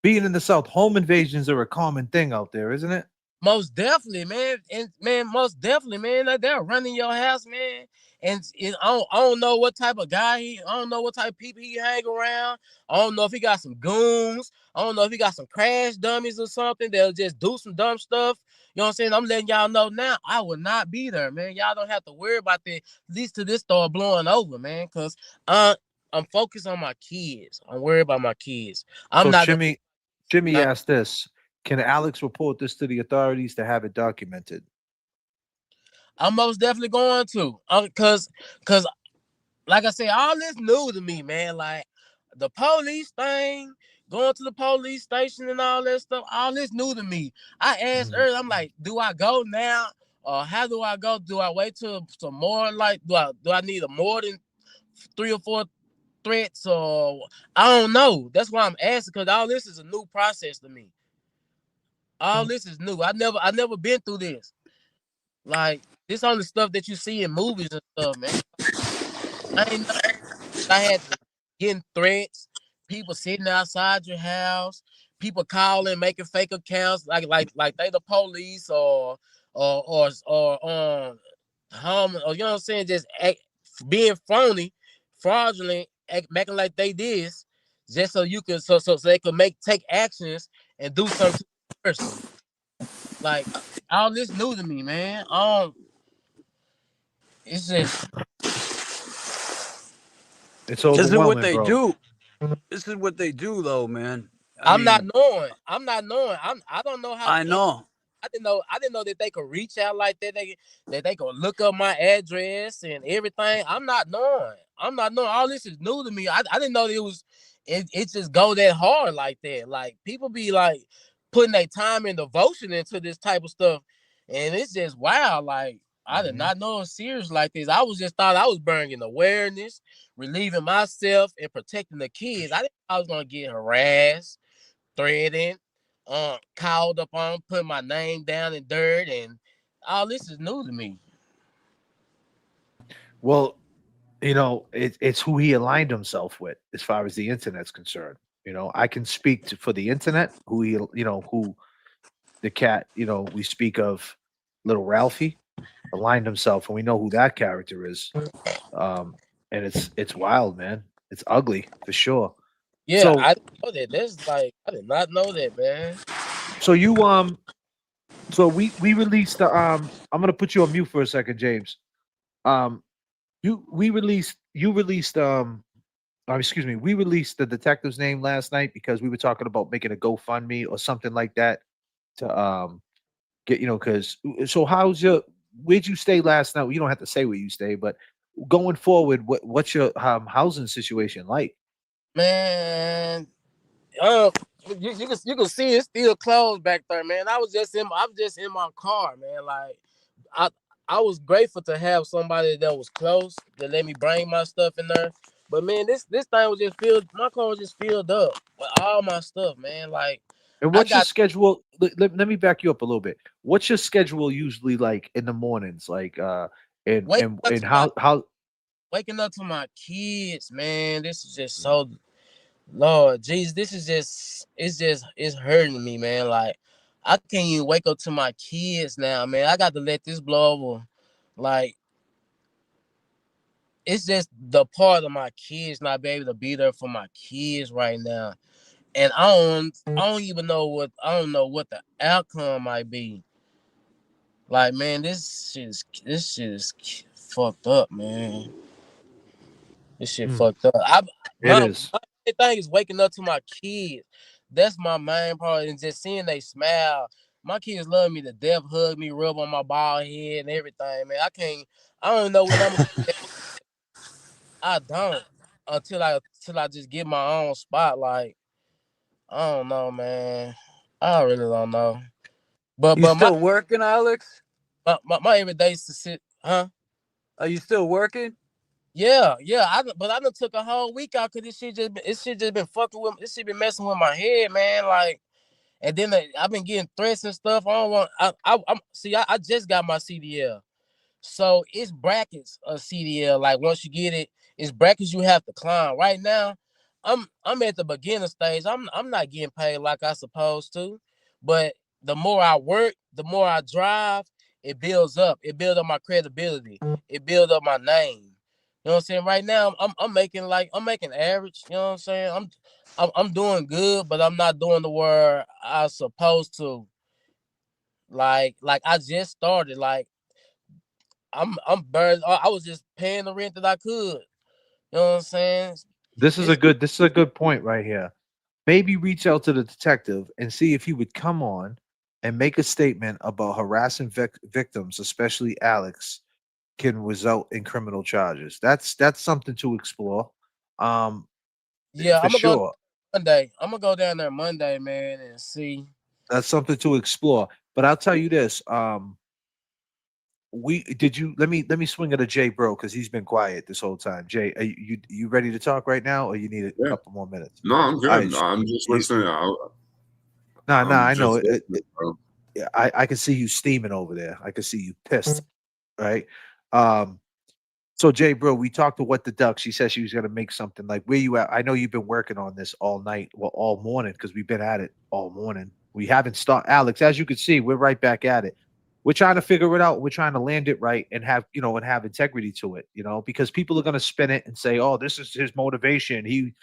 Being in the South, home invasions are a common thing out there, isn't it? Most definitely, man, and man, most definitely, man. Like, they're running your house, man. And I don't know what type of guy I don't know what type of people he hang around. I don't know if he got some goons. I don't know if he got some crash dummies or something that'll just do some dumb stuff. You know what I'm saying? I'm letting y'all know now. I will not be there, man. Y'all don't have to worry about that. At least to this start blowing over, man. Cause I'm focused on my kids. I'm worried about my kids. I'm So not gonna Jimmy not. asked this: can Alex report this to the authorities to have it documented? I'm most definitely going to, cause like I said, all this new to me, man. Like the police thing, going to the police station and all that stuff, all this new to me. I asked Mhm. earlier, I'm like, do I go now? Or how do I go? Do I wait till some more? Like, do I need a more than 3 or 4 threats? Or I don't know. That's why I'm asking because all this is a new process to me. All this is new. I never been through this. Like this only stuff that you see in movies and stuff, man. I ain't know I had to getting threats, people sitting outside your house, people calling, making fake accounts like they the police or home or you know what I'm saying, just being phony, fraudulent, making like they this, just so you could so they could take actions and do something to the person. Like all this new to me, man. It's just It's This is what overwhelming, they bro. do. This is what they do, though, man. I I'm not mean, knowing. I'm not knowing. I don't know how. I know. I didn't know that they could reach out like that. That they could look up my address and everything. I'm not knowing. not knowing. All this is new to me. I didn't know it just go that hard like that. Like people be like putting their time and devotion into this type of stuff, and it's just wow. Like I did not know it was serious like this. I was just thought I was bringing awareness, relieving myself, and protecting the kids. I didn't know I was gonna get harassed, threatened, called up on, put my name down in dirt, and all this is new to me. Well, it's who he aligned himself with as far as the internet's concerned. I can speak for the internet, who the cat, we speak of little Ralphie aligned himself, and we know who that character is. And it's wild, man. It's ugly for sure. Yeah, So I didn't know that. That's like I did not know that, man. so you so we released the I'm gonna put you on mute for a second, James. Um you released excuse me, we released the detective's name last night because we were talking about making a GoFundMe or something like that to get because so where'd you stay last night? You don't have to say where you stay, but going forward, what's your housing situation like? Man, you can see it's still closed back there, man. I'm just in my car, man. Like I I was grateful to have somebody that was close to let me bring my stuff in there. But man, this thing was just filled. My car was just filled up with all my stuff, man. Like And I what's your got schedule? Let me back you up a little bit. What's your schedule usually like in the mornings? Like and waking and up and to my how waking up to my kids, man. This is just so Lord, jeez, this is just it's hurting me, man. Like I can't even wake up to my kids now, man. I got to let this blow over. Like it's just the part of my kids not be able to be there for my kids right now. And I don't know what the outcome might be. Like, man, this shit is fucked up, man. This shit Mm, fucked up. it is. My main thing is waking up to my kids. That's my main part, and just seeing they smile. My kids love me to death, hug me, rub on my bald head and everything, man. I don't know when I'm gonna get that. I don't until I just get my own spot. Like, I don't know, man. I really don't know. But You but still working, Alex? my everyday is to sit, huh? Are you still working? Yeah. But I done took a whole week out because this shit just been fucking with this shit been messing with my head, man. Like, and then I've been getting threats and stuff. I don't want. I just got my CDL. So it's brackets of CDL. Like once you get it, it's brackets you have to climb. Right now, I'm at the beginner stage. I'm not getting paid like I supposed to. But the more I work, the more I drive, it builds up. It builds up my credibility. It builds up my name. You know what I'm saying? Right now, I'm making average. You know what I'm saying? I'm doing good, but I'm not doing the where I supposed to. Like I just started. Like I'm burned. I was just paying the rent that I could. You know what I'm saying? It's This is a good point right here. Maybe reach out to the detective and see if he would come on and make a statement about harassing victims, especially Alex, can result in criminal charges. That's something to explore. Um, yeah. for sure. I'm gonna go down there Monday, man, and see. That's something to explore. But I'll tell you this. We did you let me swing it to Jay Bro because he's been quiet this whole time. Jay, are you ready to talk right now, or you need a Yeah. couple more minutes? No, I'm All good. right, No, I'm just you, listening. nah, I'm I know just it, listening, bro. yeah, I can see you steaming over there. I can see you pissed, right? Um, so Jay, bro, we talked to What the Duck. She said she was gonna make something. Like, where you at? I know you've been working on this all night, well, all morning, because we've been at it all morning. We haven't stopped, Alex. As you can see, we're right back at it. We're trying to figure it out. We're trying to land it right and have and have integrity to it. Because people are gonna spin it and say, "Oh, this is his motivation. He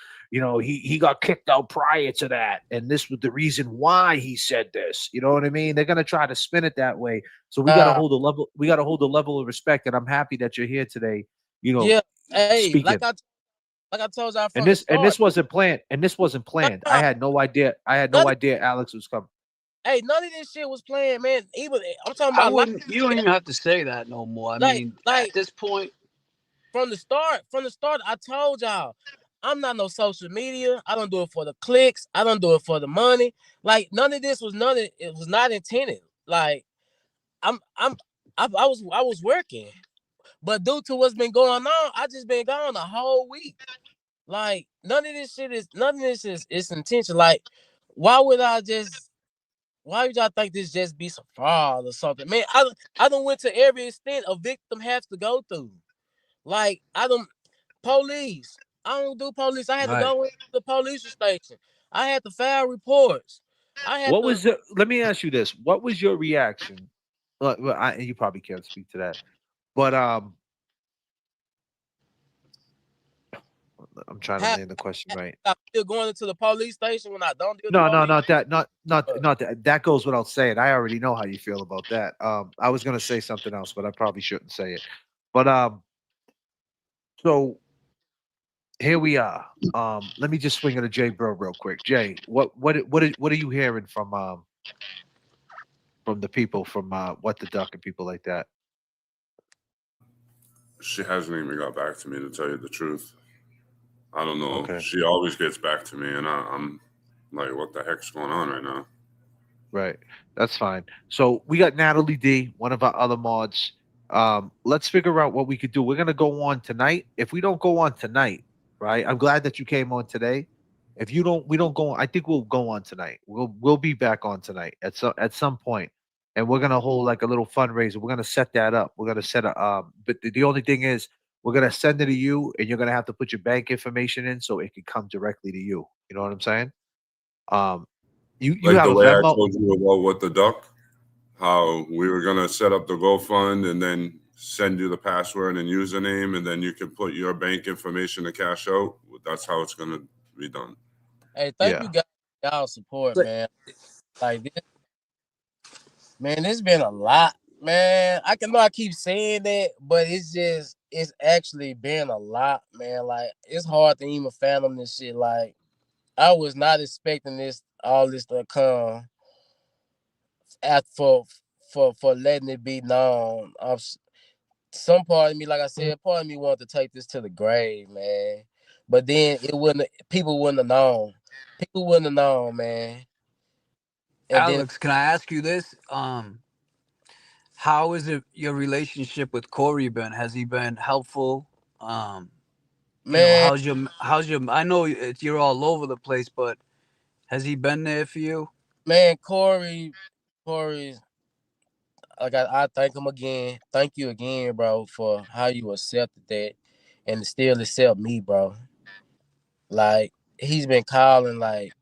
got kicked out prior to that, and this was the reason why he said this." You know what I mean? They're gonna try to spin it that way. So we gotta Uh, hold a level. We gotta hold a level of respect. And I'm happy that you're here today. yeah. Hey, Speaking. like I told y'all And from the start. this wasn't planned. And this wasn't planned. I Nah, had no idea. I had no none of, idea Alex was coming. hey, none of this shit was planned, man. Even I'm talking I about like wouldn't. You don't even have to say that no more. I like mean, at like this point, from the start, I told y'all, I'm not no social media. I don't do it for the clicks. I don't do it for the money. Like none of this was it was not intended. Like I was working, but due to what's been going on, I just been gone the whole week. Like none of this is intentional. Like why would I just? Why would y'all think this just be some fraud or something? Man, I don't went to every extent a victim has to go through. Like I don't police. I don't do police. I had to Right. go into the police station. I had to file reports. I had What to. was the? Let me ask you this: what was your reaction? You probably can't speak to that, but I'm trying to Have, land the question right. I'm still going into the police station when I don't deal with the No, no, police. not that. Uh, Not that. That goes without saying. I already know how you feel about that. I was gonna say something else, but I probably shouldn't say it. But so here we are. Let me just swing it to Jay Bro real quick. Jay, what are you hearing from the people from What the Duck and people like that? She hasn't even got back to me to tell you the truth. I don't know. Okay. She always gets back to me, and I'm like, what the heck's going on right now? Right. That's fine. So we got Natalie D, one of our other mods. Let's figure out what we could do. We're gonna go on tonight. If we don't go on tonight, right? I'm glad that you came on today. If you don't, we don't go on. I think we'll go on tonight. We'll be back on tonight at some point, and we're gonna hold like a little fundraiser. We're gonna set that up. We're gonna set a but the only thing is we're gonna send it to you, and you're gonna have to put your bank information in so it can come directly to you. You know what I'm saying? Um, you Like have the a way I Venmo. told you about what the duck, how we were gonna set up the GoFund and then send you the password and username, and then you can put your bank information to cash out. That's how it's gonna be done. hey, thank you Yeah. guys for y'all support, Like, man. Like this, man, this been a lot, man. I keep saying that, but it's actually been a lot, man. Like it's hard to even fathom this shit. Like I was not expecting all this to come at for letting it be known. Some part of me, like I said, part of me wanted to take this to the grave, man. But then people wouldn't have known. People wouldn't have known, man. And then, Alex, can I ask you this? How is it your relationship with Corey been? Has he been helpful? Um, man, how's your? I know you're all over the place, but has he been there for you? man, Corey, I thank him again. Thank you again, bro, for how you accepted that and still accept me, bro. Like he's been calling, like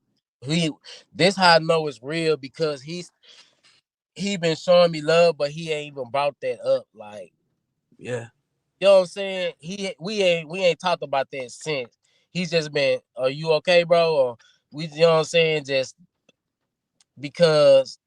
he. This how I know it's real because he been showing me love, but he ain't even brought that up. Like Yeah, you know what I'm saying? We ain't talked about that since. He's just been, are you okay, bro? Or we, you know what I'm saying? Just because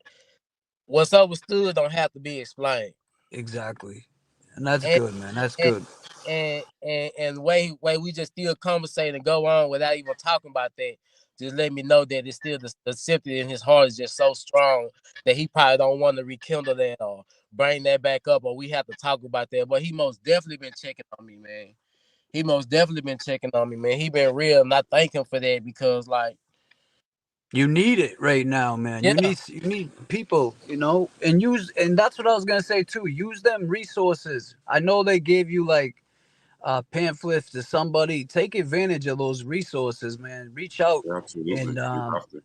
what's understood don't have to be explained. exactly. And that's And good, man. That's and good. and way we just still conversate and go on without even talking about that. Just let me know that it's still the sympathy in his heart is just so strong that he probably don't want to rekindle that or bring that back up, or we have to talk about that. But he most definitely been checking on me, man. He most definitely been checking on me, man. He been real, and I thank him for that because, like, You need it right now, man. yeah, You need people, and that's what I was gonna say too. Use them resources. I know they gave you like pamphlets to somebody. Take advantage of those resources, man. Reach out, Yeah, absolutely, and you have to.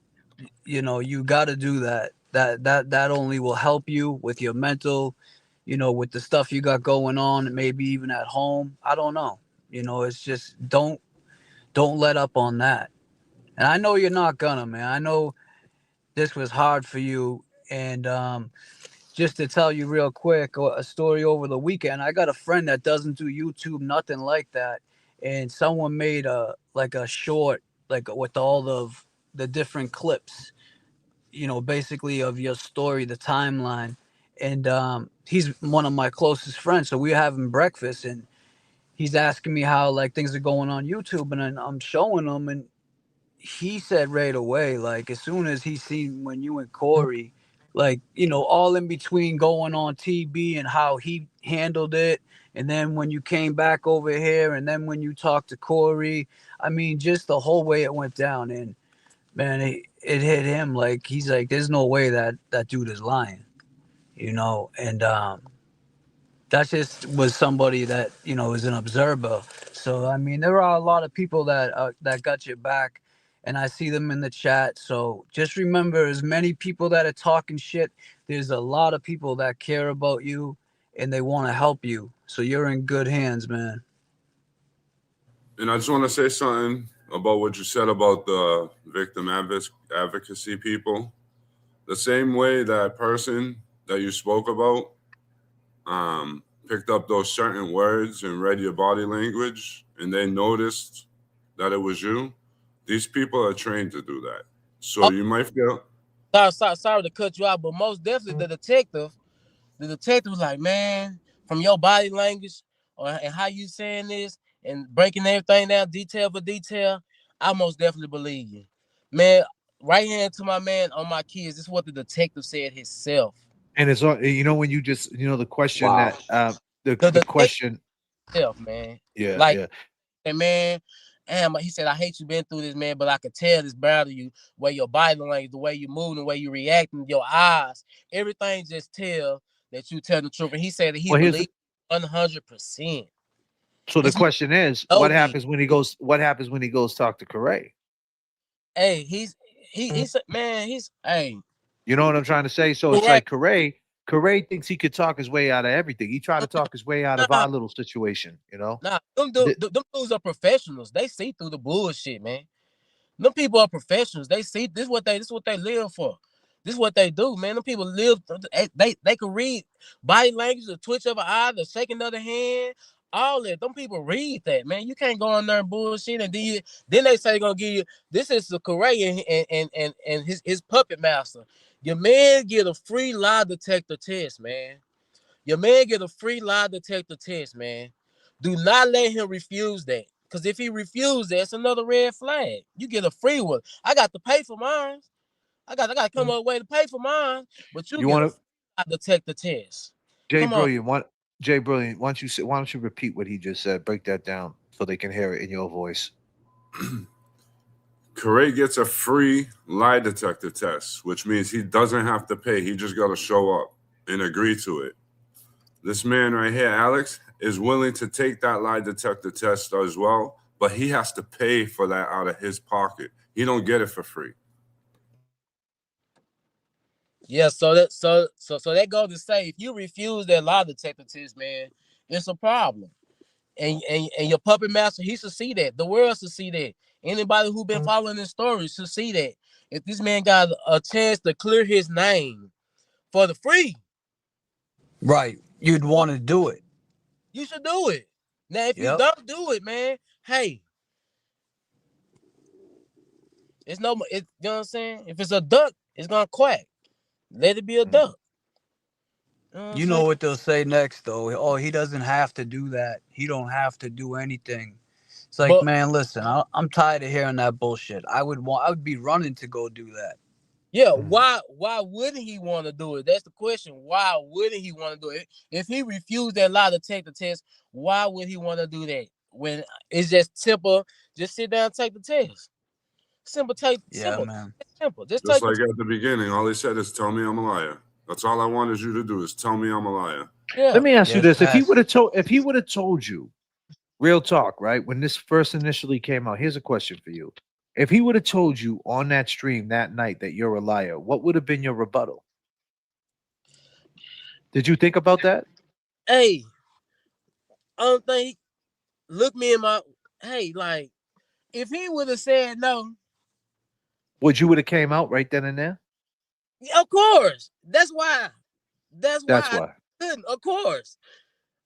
you got to do that. That only will help you with your mental, with the stuff you got going on, maybe even at home. I don't know. It's just don't let up on that. And I know you're not gonna, man. I know this was hard for you, and just to tell you real quick a story over the weekend. I got a friend that doesn't do YouTube, nothing like that, and someone made a short, like with all of the different clips, basically of your story, the timeline. And he's one of my closest friends, so we're having breakfast, and he's asking me how like things are going on YouTube, and then I'm showing him, and he said right away, like as soon as he seen when you and Corey, like all in between going on TB and how he handled it, And then when you came back over here, and then when you talked to Corey, I mean, just the whole way it went down. And man, it hit him like he's like, there's no way that that dude is lying, you know. And that just was somebody that is an observer. So I mean, there are a lot of people that got your back, and I see them in the chat. So just remember, as many people that are talking shit, there's a lot of people that care about you and they want to help you. So you're in good hands, man. And I just want to say something about what you said about the victim advocacy people. The same way that person that you spoke about picked up those certain words and read your body language, and they noticed that it was you. These people are trained to do that. So you might feel. Sorry to cut you out, but most definitely the detective was like, man, from your body language and how you saying this and breaking everything down detail for detail, I most definitely believe you. Man, right hand to my man on my kids. This is what the detective said himself. And it's all when you just the question Wow. that the The detective question. himself, man. Yeah, Like, yeah. and man, damn, he said, I hate you been through this, man, but I could tell this better you, way your body language, the way you moving, the way you reacting, your eyes, everything just tell that you tell the truth. And he said that he Well, here's the believed 100%. so the This man question is, know me. what happens when he goes talk to Corey? Hey, he said, man, hey, You know what I'm trying to say? So it's correct. like Corey thinks he could talk his way out of everything. He tried to talk his way out of Nah, our little situation, nah, The- them dudes are professionals. They see through the bullshit, man. Them people are professionals. They see this is what they live for. This is what they do, man. Them people live. They can read body language, the twitch of an eye, the shaking of the hand, all that. Them people read that, man. You can't go in there and bullshit, and then they say they're gonna give you this is the Correa and his puppet master. Your man get a free lie detector test, man. Your man get a free lie detector test, man. Do not let him refuse that. Because if he refuses that, it's another red flag. You get a free one. I got to pay for mine. I got to come up with a way to pay for mine. But you you get a want to free lie detector test. Jay Come on. Brilliant, why don't why don't you repeat what he just said? Break that down so they can hear it in your voice. Corey gets a free lie detector test, which means he doesn't have to pay. He just got to show up and agree to it. This man right here, Alex, is willing to take that lie detector test as well, but he has to pay for that out of his pocket. He don't get it for free. Yeah, so that goes to say if you refuse that lie detector test, man, it's a problem. And your puppet master, he should see that. The world should see that. Anybody who been following this story should see that. If this man got a chance to clear his name for the free, Right. You'd want to do it. you should do it. Now, if you Yep. don't do it, man, hey, it's no, you know what I'm saying? If it's a duck, it's gonna quack. Let it be a Mm. duck. You know what I'm You saying? know what they'll say next though. Oh, he doesn't have to do that. He don't have to do anything. It's like, But man, listen, I'm tired of hearing that bullshit. I would be running to go do that. yeah, Mm. why wouldn't he want to do it? That's the question. Why wouldn't he want to do it? If he refused that lie detector test, why would he want to do that? When it's just simple, just sit down and take the test. Simple, Yeah, man. It's simple. Just Just take the like test. at the beginning, all he said is, tell me I'm a liar. That's all I wanted you to do is tell me I'm a liar. Yeah. Let me ask you Yes, this: pass. if he would have told you, real talk, right? When this first initially came out, here's a question for you: if he would have told you on that stream that night that you're a liar, what would have been your rebuttal? Did you think about that? Hey, I don't think look me in my hey, like if he would have said no, Would you would have came out right then and there? of course. That's why. That's why That's I why. couldn't, of course.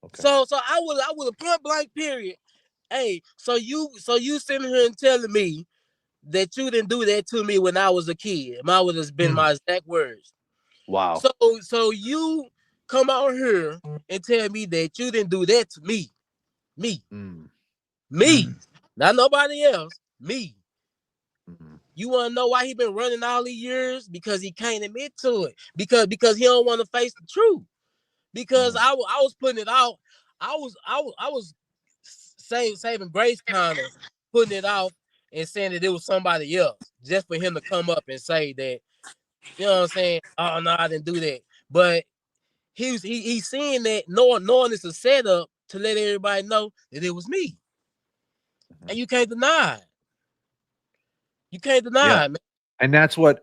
Okay. So I would have point blank period. Hey, so you sitting here and telling me that you didn't do that to me when I was a kid. That would have been Mm. my exact words. Wow. So you come out here and tell me that you didn't do that to me. Me. Mm. Me. Mm. Not nobody else. Me. Mm. You want to know why he been running all these years? Because he can't admit to it. Because he don't want to face the truth. Because Mm. I was putting it out. I was saving grace kind of putting it off and saying that it was somebody else just for him to come up and say that, you know what I'm saying? Oh no, I didn't do that. But he's seeing that knowing it's a setup to let everybody know that it was me. And you can't deny it. You can't Yeah. deny it, man. And that's what,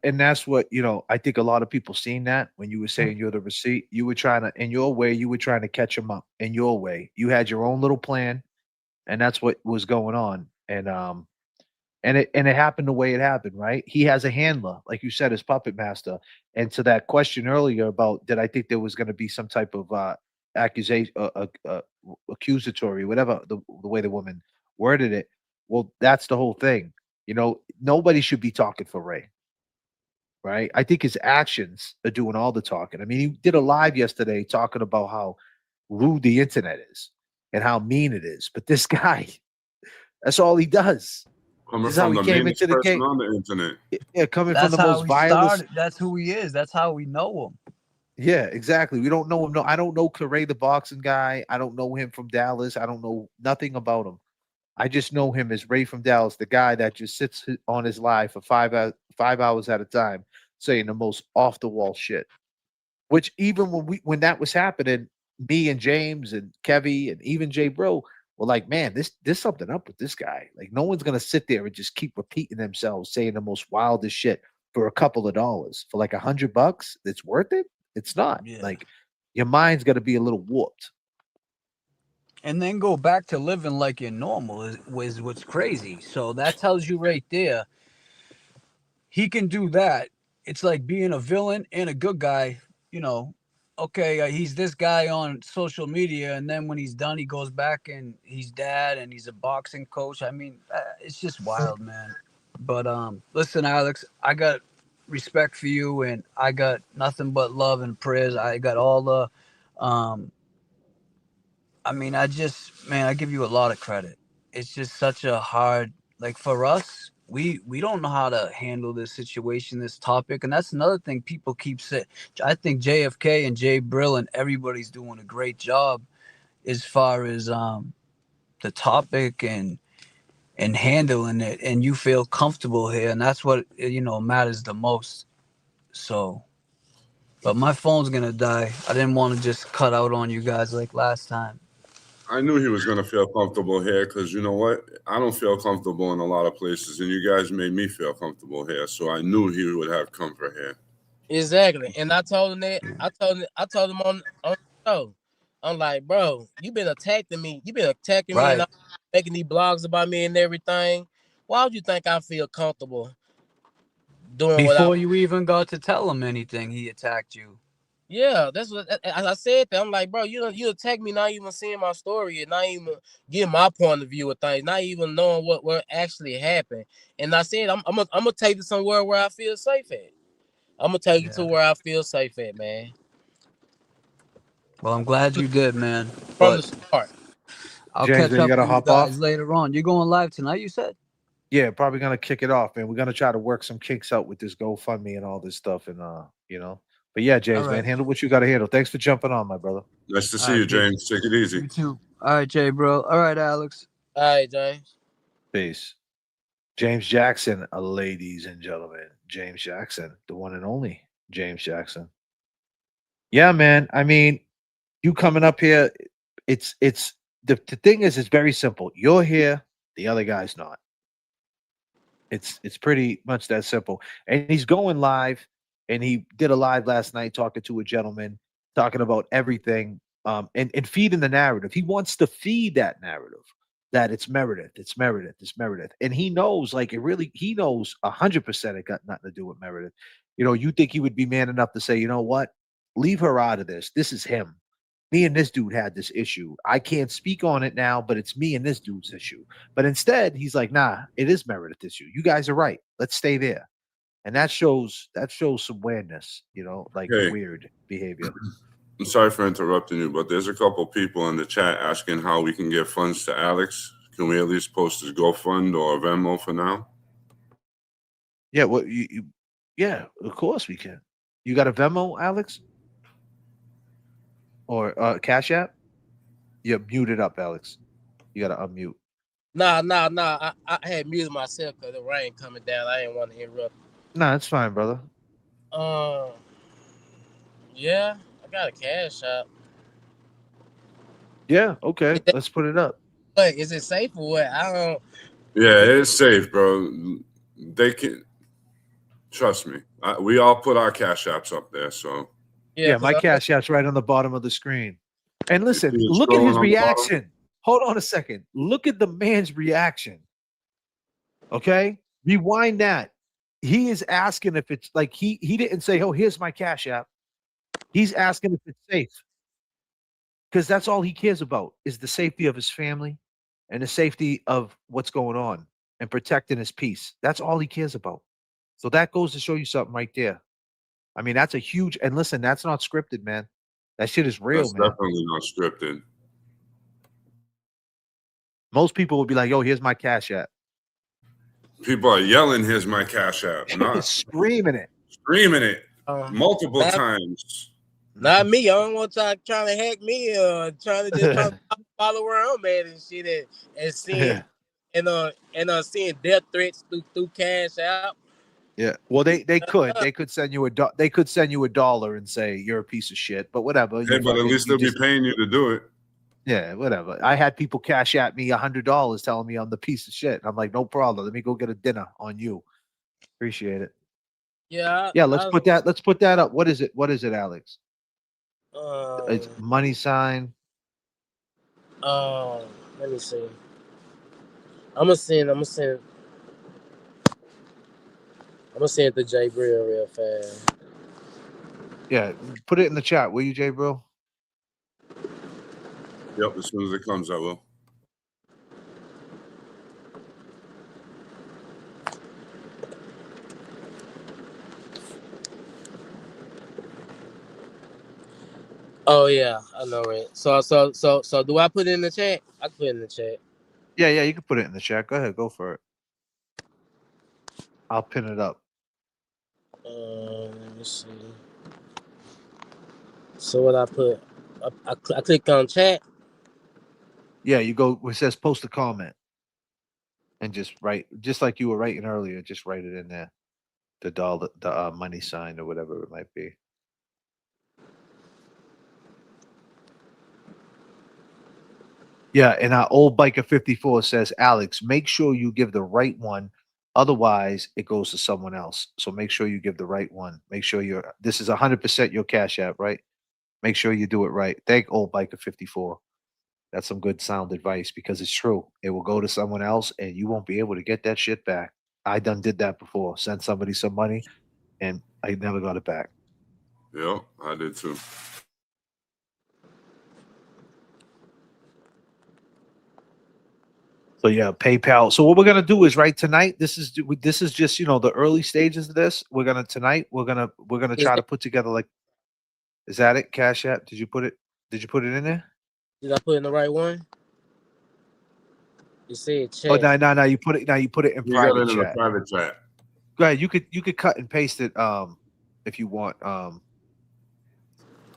I think a lot of people seen that when you were Mm. saying you're the receipt, you were trying to, in your way, you were trying to catch them up in your way. You had your own little plan, and that's what was going on. And it happened the way it happened, right? He has a handler, like you said, his puppet master. And to that question earlier about did I think there was going to be some type of accusation, accusatory, whatever the way the woman worded it. Well, that's the whole thing. Nobody should be talking for Ray, right? I think his actions are doing all the talking. I mean, he did a live yesterday talking about how rude the internet is and how mean it is. But this guy, that's all he does. Coming This is how from he the came meanest into the person game. on the internet. Yeah, coming from That's the how most he vilest. started. That's who he is. That's how we know him. Yeah, exactly. We don't know him. No, I don't know Corey, the boxing guy. I don't know him from Dallas. I don't know nothing about him. I just know him as Ray from Dallas, the guy that just sits on his live for 5 hours at a time, saying the most off the wall shit. Which even when that was happening, me and James and Kevy and even Jay Bro were like, man, there's something up with this guy. Like no one's gonna sit there and just keep repeating themselves, saying the most wildest shit for a couple of dollars. For like $100, it's worth it. It's not. Yeah. Like your mind's got to be a little warped. And then go back to living like you're normal is what's crazy. So that tells you right there, he can do that. It's like being a villain and a good guy. You know, okay, he's this guy on social media, and then when he's done, he goes back and he's dad and he's a boxing coach. I mean, it's just wild, man. But listen, Alex, I got respect for you, and I got nothing but love and prayers. I got all the um, I mean, man, I give you a lot of credit. It's just such a hard, like for us, we don't know how to handle this situation, this topic, and that's another thing people keep saying. I think JFK and Jay Brill and everybody's doing a great job as far as the topic and handling it, and you feel comfortable here, and that's what matters the most. So, but my phone's gonna die. I didn't want to just cut out on you guys like last time. I knew he was going to feel comfortable here because you know what? I don't feel comfortable in a lot of places, and you guys made me feel comfortable here. So I knew he would have comfort here. Exactly. And I told him that. I told him on the show. I'm like, bro, you been attacking me. You been attacking me and Right. making these blogs about me and everything. Why would you think I feel comfortable doing what I? Before you even got to tell him anything, he attacked you. Yeah, that's what as I said that. I'm like, bro, you attack me not even seeing my story and not even getting my point of view of things, not even knowing what actually happened. And I said, I'm gonna take you somewhere where I feel safe at. I'm gonna take you to Yeah. where I feel safe at, man. Well, I'm glad you did, man. From the But start. I'll James, catch man, you up got to with you hop guys off. later on. You're going live tonight, you said? Yeah, probably gonna kick it off, man. We're gonna try to work some kinks out with this GoFundMe and all this stuff, and But yeah, All James, man, right. handle what you got to handle. Thanks for jumping on, my brother. Nice to All see you, right, peace. James. Take it easy. You too. All right, Jay, bro. All right, Alex. All right, James. Peace. James Jackson, ladies and gentlemen. James Jackson, the one and only James Jackson. Yeah, man. I mean, you coming up here, it's the thing is, it's very simple. You're here, the other guy's not. It's pretty much that simple. And he's going live, and he did a live last night talking to a gentleman, talking about everything, and feeding the narrative. He wants to feed that narrative that it's Meredith. And he knows, like he knows 100% it got nothing to do with Meredith. You think he would be man enough to say, you know what? Leave her out of this. This is him. Me and this dude had this issue. I can't speak on it now, but it's me and this dude's issue. But instead, he's like, nah, it is Meredith's issue. You guys are right. Let's stay there. And that shows some weirdness, like Hey, weird behavior. I'm sorry for interrupting you, but there's a couple people in the chat asking how we can get funds to Alex. Can we at least post his GoFund or Venmo for now? Yeah, well, yeah, of course we can. You got a Venmo, Alex, or Cash App? You're muted up, Alex. You gotta unmute. Nah. I had muted myself because the rain coming down. I didn't want to interrupt. Nah, it's fine, brother. Yeah, I got a cash out. Yeah, okay. Let's put it up. But is it safe or what? I don't. Yeah, it's safe, bro. They can trust me. We all put our cash apps up there, so Yeah, because my cash app's right on the bottom of the screen. And you see listen, it look at his scrolling on the bottom? reaction. Hold on a second. Look at the man's reaction. Okay? Rewind that. He is asking if it's like he didn't say, "Oh, here's my cash app." He's asking if it's safe. Because that's all he cares about is the safety of his family and the safety of what's going on and protecting his peace. That's all he cares about. So that goes to show you something right there. I mean, that's a huge and listen, that's not scripted, man. That shit is real, That's man. definitely not scripted. Most people would be like, "Yo, here's my cash app." People are yelling, "Here's my cash app," not Screaming it. screaming it multiple not, times. not me. I don't want y'all trying to hack me or trying to follow where I'm at and shit and seeing seeing death threats through cash out. Yeah. Well, they could send you $1 and say you're a piece of shit, but whatever. Hey, but at least they'll be paying you to do it. Yeah, whatever. I had people cash at me $100 telling me I'm the piece of shit. I'm like, no problem. Let me go get a dinner on you. Appreciate it. Yeah. Let's put that up. What is it, Alex? It's money sign. Let me see. I'm gonna send the J Brill real fast. Yeah, put it in the chat, will you, J Bro? Yep, as soon as it comes, I will. Oh yeah, I know it. So do I put it in the chat? I can put it in the chat. Yeah, you can put it in the chat. Go ahead, go for it. I'll pin it up. Let me see. So what I put? I click on chat. Yeah, you go where it says post a comment and just write, just like you were writing earlier, just write it in there. The dollar, the money sign or whatever it might be. Yeah, and our old biker 54 says, Alex, make sure you give the right one. Otherwise, it goes to someone else. So make sure you give the right one. Make sure this is 100% your cash app, right? Make sure you do it right. Thank old biker 54. That's some good sound advice because it's true. It will go to someone else and you won't be able to get that shit back. I done did that before. Sent somebody some money and I never got it back. Yep, I did too. So yeah, PayPal. So what we're gonna do is right tonight. This is just the early stages of this. We're gonna try to put together like. Is that it? Cash App? Did you put it in there? Did I put in the right one? You said chat. Oh no! You put it in private chat. You got it in the private chat. Go ahead. You could cut and paste it if you want.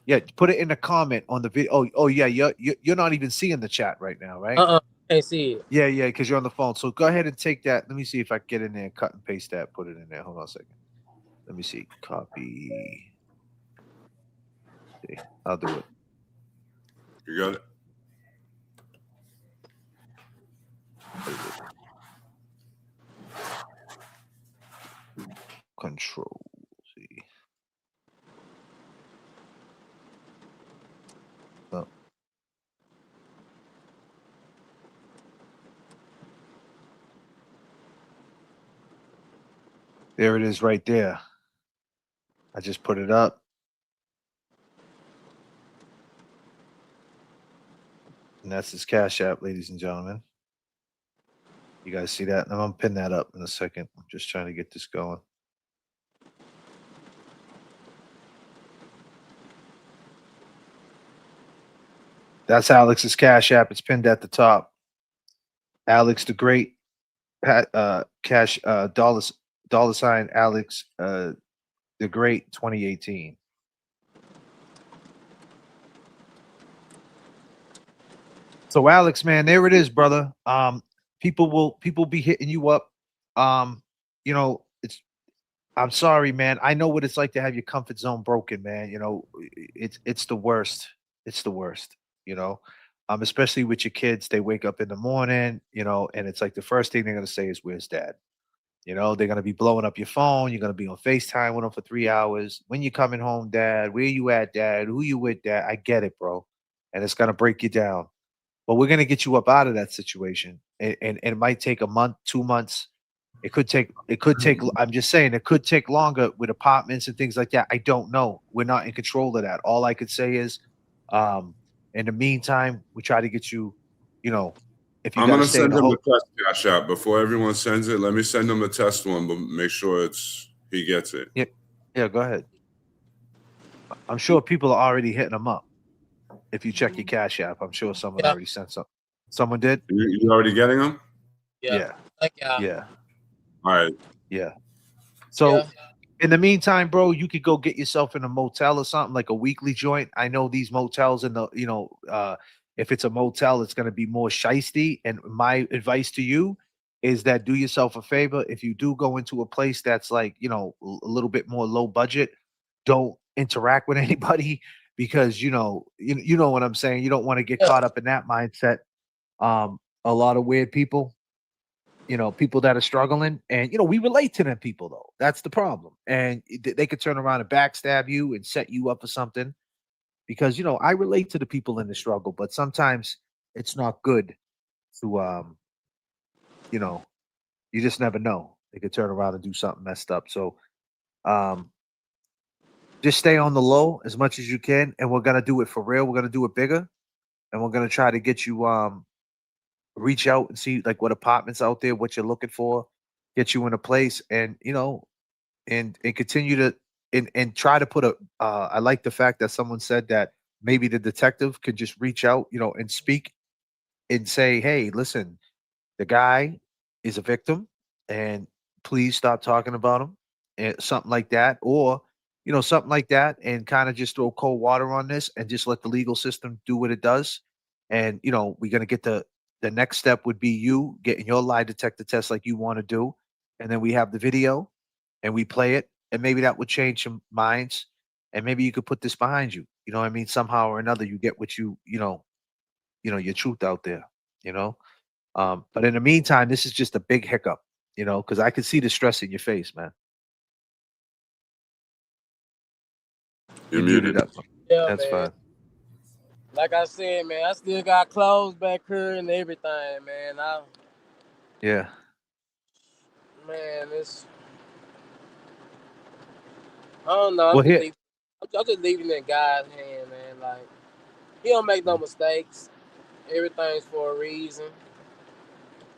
Yeah, put it in the comment on the video. Oh yeah, you're not even seeing the chat right now, right? Can't see it. Yeah, because you're on the phone. So go ahead and take that. Let me see if I can get in there, cut and paste that, put it in there. Hold on a second. Let me see. Copy. Okay, I'll do it. You got it. Control C. Oh. There it is right there. I just put it up. And that's his Cash App, ladies and gentlemen. You guys see that? And I'm going to pin that up in a second. I'm just trying to get this going. That's Alex's Cash App. It's pinned at the top. Alex the Great. Cash dollar sign Alex the Great 2018. So Alex, man, there it is, brother. People be hitting you up. You know, I'm sorry, man. I know what it's like to have your comfort zone broken, man. You know, it's the worst. It's the worst, you know. Especially with your kids, they wake up in the morning, you know, and it's like the first thing they're gonna say is, "Where's dad?" You know, they're gonna be blowing up your phone. You're gonna be on FaceTime with them for 3 hours. When you coming home, dad? Where you at, dad? Who you with, dad? I get it, bro. And it's gonna break you down. But we're gonna get you up out of that situation. And it might take a month, 2 months. It could take I'm just saying it could take longer with apartments and things like that. I don't know. We're not in control of that. All I could say is um in the meantime, we try to get you, you know, if you I'm gotta gonna stay in send a him a hotel. test cash app before everyone sends it. Let me send him a test one, but make sure he gets it. Yeah, yeah, go ahead. I'm sure people are already hitting them up. If you check your cash app, I'm sure someone Yeah, already sent some. Someone did? You already getting them? yeah. Yeah, Thank y'all. yeah, All right. yeah. Yeah, So in the meantime, bro, you could go get yourself in a motel or something like a weekly joint. I know these motels in the, if it's a motel, it's going to be more shisty. And my advice to you is that do yourself a favor. If you do go into a place that's like, a little bit more low budget, don't interact with anybody because, you know what I'm saying? You don't want to get yeah, caught up in that mindset. A lot of weird people, people that are struggling, and we relate to them people though. That's the problem. And they could turn around and backstab you and set you up for something because I relate to the people in the struggle, but sometimes it's not good to you know, you just never know. They could turn around and do something messed up. So um just stay on the low as much as you can, and we're gonna do it for real. We're gonna do it bigger, and we're gonna try to get you reach out and see like what apartments out there, what you're looking for, get you in a place, and and continue to and try to put a I like the fact that someone said that maybe the detective could just reach out, and speak and say, "Hey, listen, the guy is a victim, and please stop talking about him," and something like that, or something like that, and kind of just throw cold water on this and just let the legal system do what it does. And we're gonna get the next step would be you getting your lie detector test like you want to do, and then we have the video and we play it, and maybe that would change some minds, and maybe you could put this behind you. You know what I mean? Somehow or another, you get what your truth out there. You know. But in the meantime, this is just a big hiccup, because I can see the stress in your face, man. You're You're muted muted. up. yeah, That's man. fine. Like I said, man, I still got clothes back here and everything, man. Yeah. Man, I don't know. Well, here. I'm just leaving it in God's hand, man. Like He don't make no Mhm. mistakes. Everything's for a reason.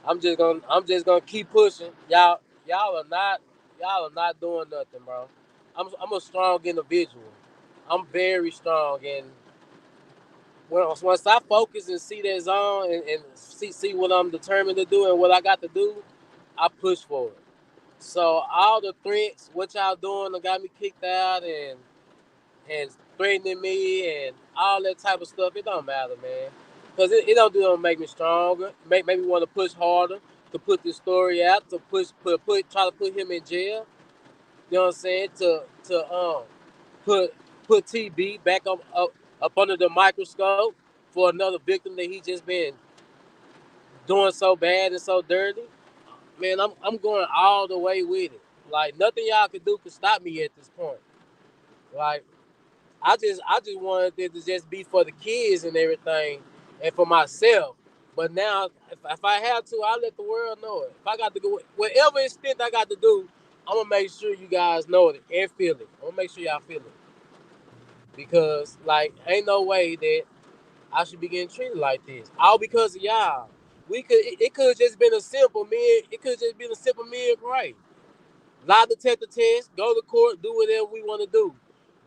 I'm just gonna keep pushing. Y'all are not doing nothing, bro. I'm a strong individual. I'm very strong, and once I focus and see that zone and see what I'm determined to do and what I got to do, I push for it. So all the threats, what y'all doing, that got me kicked out and threatening me and all that type of stuff, it don't matter, man. Cause it don't make me stronger. Make me want to push harder to put this story out, to try to put him in jail. You know what I'm saying? To put TB back up under the microscope for another victim that he just been doing so bad and so dirty. Man, I'm going all the way with it. Like nothing y'all can do can stop me at this point. Like I just wanted it to just be for the kids and everything, and for myself. But now, if I have to, I'll let the world know it. If I got to go, whatever extent I got to do, I'm gonna make sure you guys know it and feel it. I'm gonna make sure y'all feel it because, like, ain't no way that I should be getting treated like this. All because of y'all. It could have just been a simple man. It could have just been a simple man, right? Lie detector test, go to court, do whatever we want to do.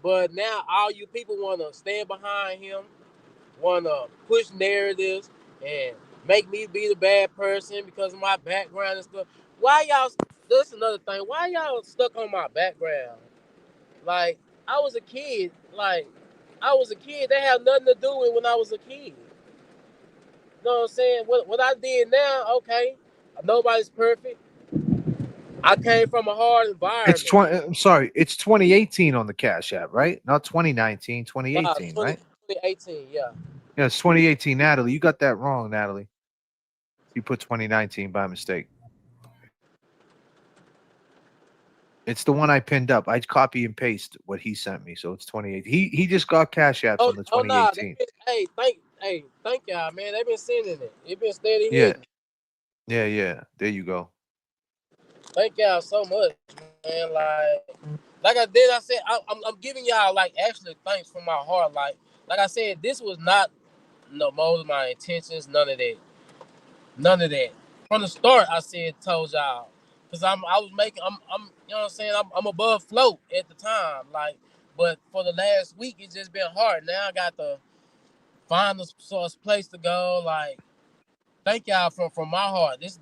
But now all you people want to stand behind him, want to push narratives and make me be the bad person because of my background and stuff. Why y'all? That's another thing. Why y'all stuck on my background? Like I was a kid. Like I was a kid. They have nothing to do with when I was a kid. You know what I'm saying? What I did now, okay, nobody's perfect. I came from a hard It's environment. 20. I'm sorry. It's 2018 on the Cash App, right? Not 2019. Nah, 2018, 20, right? 2018, yeah. Yeah, it's 2018. Natalie, you got that wrong, Natalie. You put 2019 by mistake. It's the one I pinned up. I copy and paste what he sent me, so it's 2018. He just got Cash Apps Oh, on the oh nah, they 2018. been, hey, thank y'all, man. They been sending it. It been steady Yeah, hitting. yeah. There you go. Thank y'all so much, man. Like I did, I said, I'm giving y'all like actually thanks from my heart. Like I said, this was not no more of my intentions. None of that. None of that. From the start, I said, told y'all, cause I was making, you know what I'm saying. I'm above float at the time, like, but for the last week, it's just been hard. Now I got to find a source place to go. Like, thank y'all from my heart. This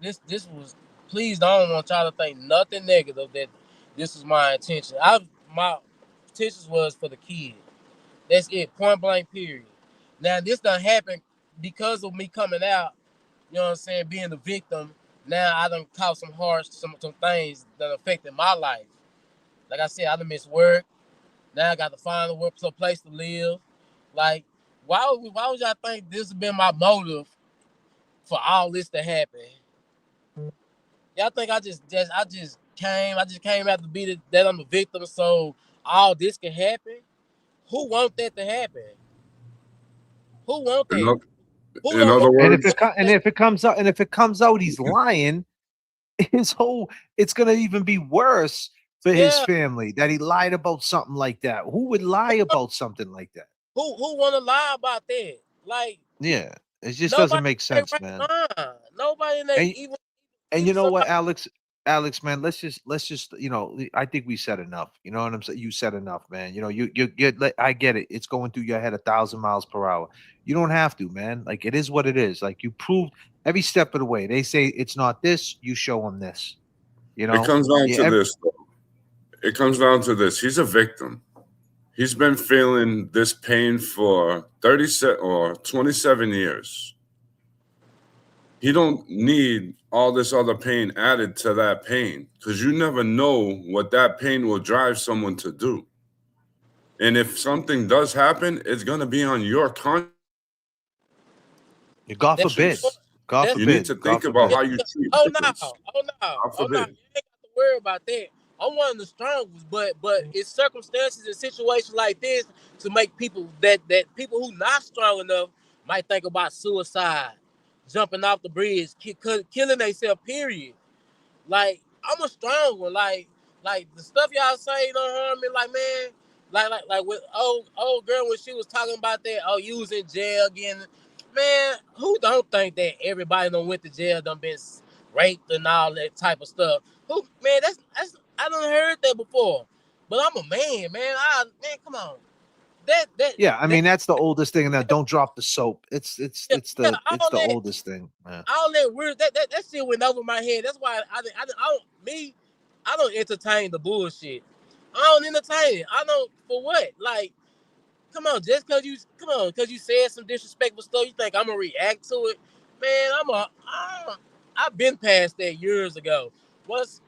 was. Please don't want y'all to think nothing negative. That this was my intention. My intentions was for the kid. That's it. Point blank. Period. Now this done happened because of me coming out. You know what I'm saying? Being the victim. Now I done caught some things that affected my life. Like I said, I done missed work. Now I got to find some place to live. Like, why would y'all think this has been my motive for all this to happen? Y'all think I just came out to be that I'm the victim, so all this can happen? Who want that to happen? Who want In, that? o- Who in don't other want And words, if it comes out he's lying, his whole it's gonna even be worse for his yeah, family that he lied about something like that. Who would lie about something like that? who want to lie about that? Like Yeah, it just doesn't nobody make in their sense, man. right mind. Nobody in they And and you even know what, somebody. Alex, man, let's just I think we said enough. You know what I'm saying? You said enough, man. I get it. It's going through your head 1,000 miles per hour. You don't have to, man. Like it is what it is. Like you proved every step of the way. They say it's not this, you show them this. You it know? comes down Yeah, to this. Though. It comes down to this. He's a victim. He's been feeling this pain for 37 or 27 years. He don't need all this other pain added to that pain because you never know what that pain will drive someone to do. And if something does happen, it's going to be on your God That's forbid. conscience. God that's You need forbid. to God think about yeah. forbid. how you treat Oh no, victims. oh no, God oh no. You forbid. ain't got to worry about that. I'm one of the strongest, but it's circumstances and situations like this to make people that people who not strong enough might think about suicide, jumping off the bridge, killing themselves. Period. Like I'm a strong one. Like the stuff y'all say don't harm me. Like man, like with old girl when she was talking about that. Oh, you was in jail again. Man, who don't think that everybody done went to jail, done been raped and all that type of stuff? Who man? That's I done heard that before. But I'm a man, man. Man, come on. That that Yeah, I that mean that's the oldest thing. And that don't drop the soap. yeah, yeah, It's the oldest thing. Yeah. all that weird that shit went over my head. That's why I don't entertain the bullshit. I don't entertain it. I don't for what? Like, come on, just cause you said some disrespectful stuff, you think I'm gonna react to it? Man, I've been past that years ago. Once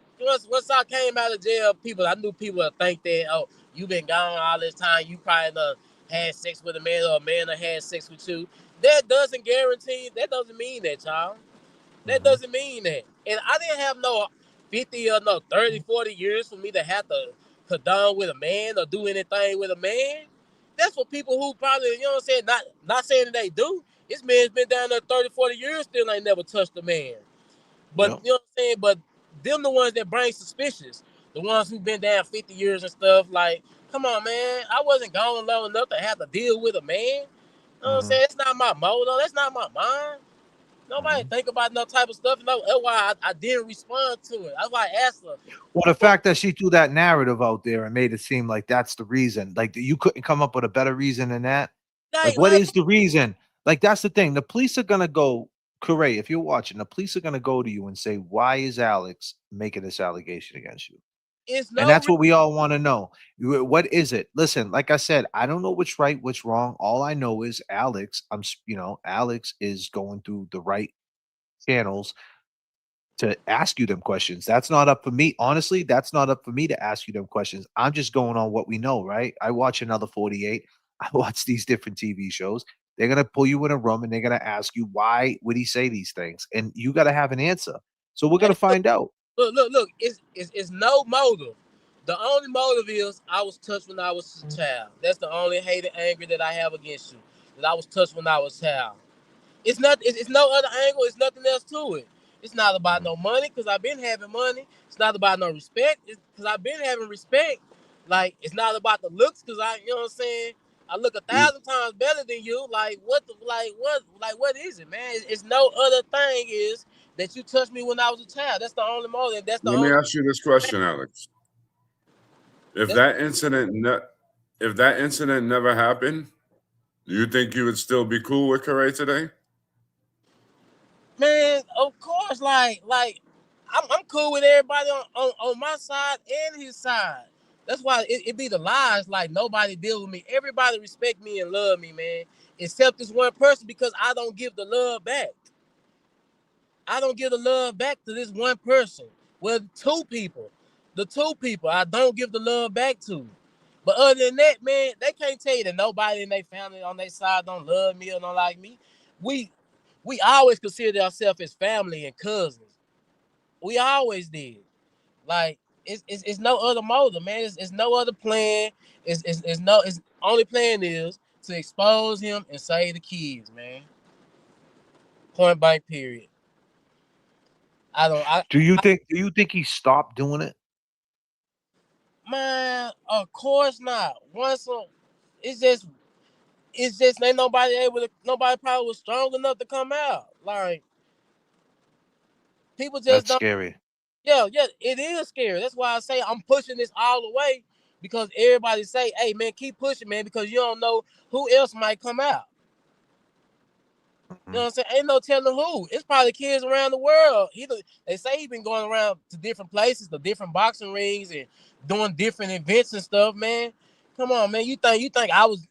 I came out of jail, I knew people would think that, oh, you been gone all this time, you probably done had sex with a man or a man that had sex with you. That doesn't mean that, y'all. That Hmm. doesn't mean that. And I didn't have no 50 or no 30, 40 years for me to have to condone with a man or do anything with a man. That's for people who probably, you know what I'm saying, not saying that they do. This man's been down there 30, 40 years, still ain't never touched a man. But Yep. you know what I'm saying? But them the ones that bring suspicious. The ones who been down 50 years and stuff, like, come on, man. I wasn't gone long enough to have to deal with a man. You know what I'm Hmm. saying? That's not my motto. That's not my mind. Nobody Hmm. think about no type of stuff. No, that's why I didn't respond to it. That's why I asked her. Well, the fact that she threw that narrative out there and made it seem like that's the reason, like you couldn't come up with a better reason than that. Like, what Like is the reason? Like, that's the thing. The police are gonna go, Corey, if you're watching, the police are gonna go to you and say, "Why is Alex making this allegation against you?" It's And no that's what we all want to know. What is it? Listen, like I said, I don't know what's right, what's wrong. All I know is Alex, Alex is going through the right channels to ask you them questions. That's not up for me. Honestly, that's not up for me to ask you them questions. I'm just going on what we know, right? I watch another 48. I watch these different TV shows. They're going to pull you in a room and they're going to ask you, why would he say these things? And you got to have an answer. So we're going hey, to find out. look. It's no motive. The only motive is I was touched when I was a child. That's the only hate and anger that I have against you. That I was touched when I was a child. It's not. It's no other angle. It's nothing else to it. It's not about Mhm. no money because I've been having money. It's not about no respect because I've been having respect. Like it's not about the looks because you know what I'm saying. I look 1,000 times better than you. Like what is it, man? It's no other thing. Is that you touched me when I was a child? That's the only motive. That's the Let me only. ask you this question, Alex. If That's, that incident, if that incident never happened, do you think you would still be cool with Corey today? man, of course, I'm cool with everybody on my side and his side. That's why it be the lies. Like nobody deal with me. Everybody respect me and love me, man. Except this one person because I don't give the love back. I don't give the love back to this one person. Well, two people. The two people I don't give the love back to. But other than that, man, they can't tell you that nobody in their family on their side don't love me or don't like me. We we always considered ourselves as family and cousins. We always did. Like it's no other motive, man. It's no other plan. It's only plan is to expose him and save the kids, man. Point blank. Period. I don't. Do you think he stopped doing it? Man, of course not. It's just ain't nobody able to. Nobody probably was strong enough to come out. Like people just That's don't. scary. Yeah, it is scary. That's why I say I'm pushing this all the way because everybody say, "Hey, man, keep pushing, man," because you don't know who else might come out. You know Mhm. what I'm saying? Ain't no telling who. It's probably kids around the world. They say he been going around to different places, to different boxing rings, and doing different events and stuff. Man, come on, man. You think I was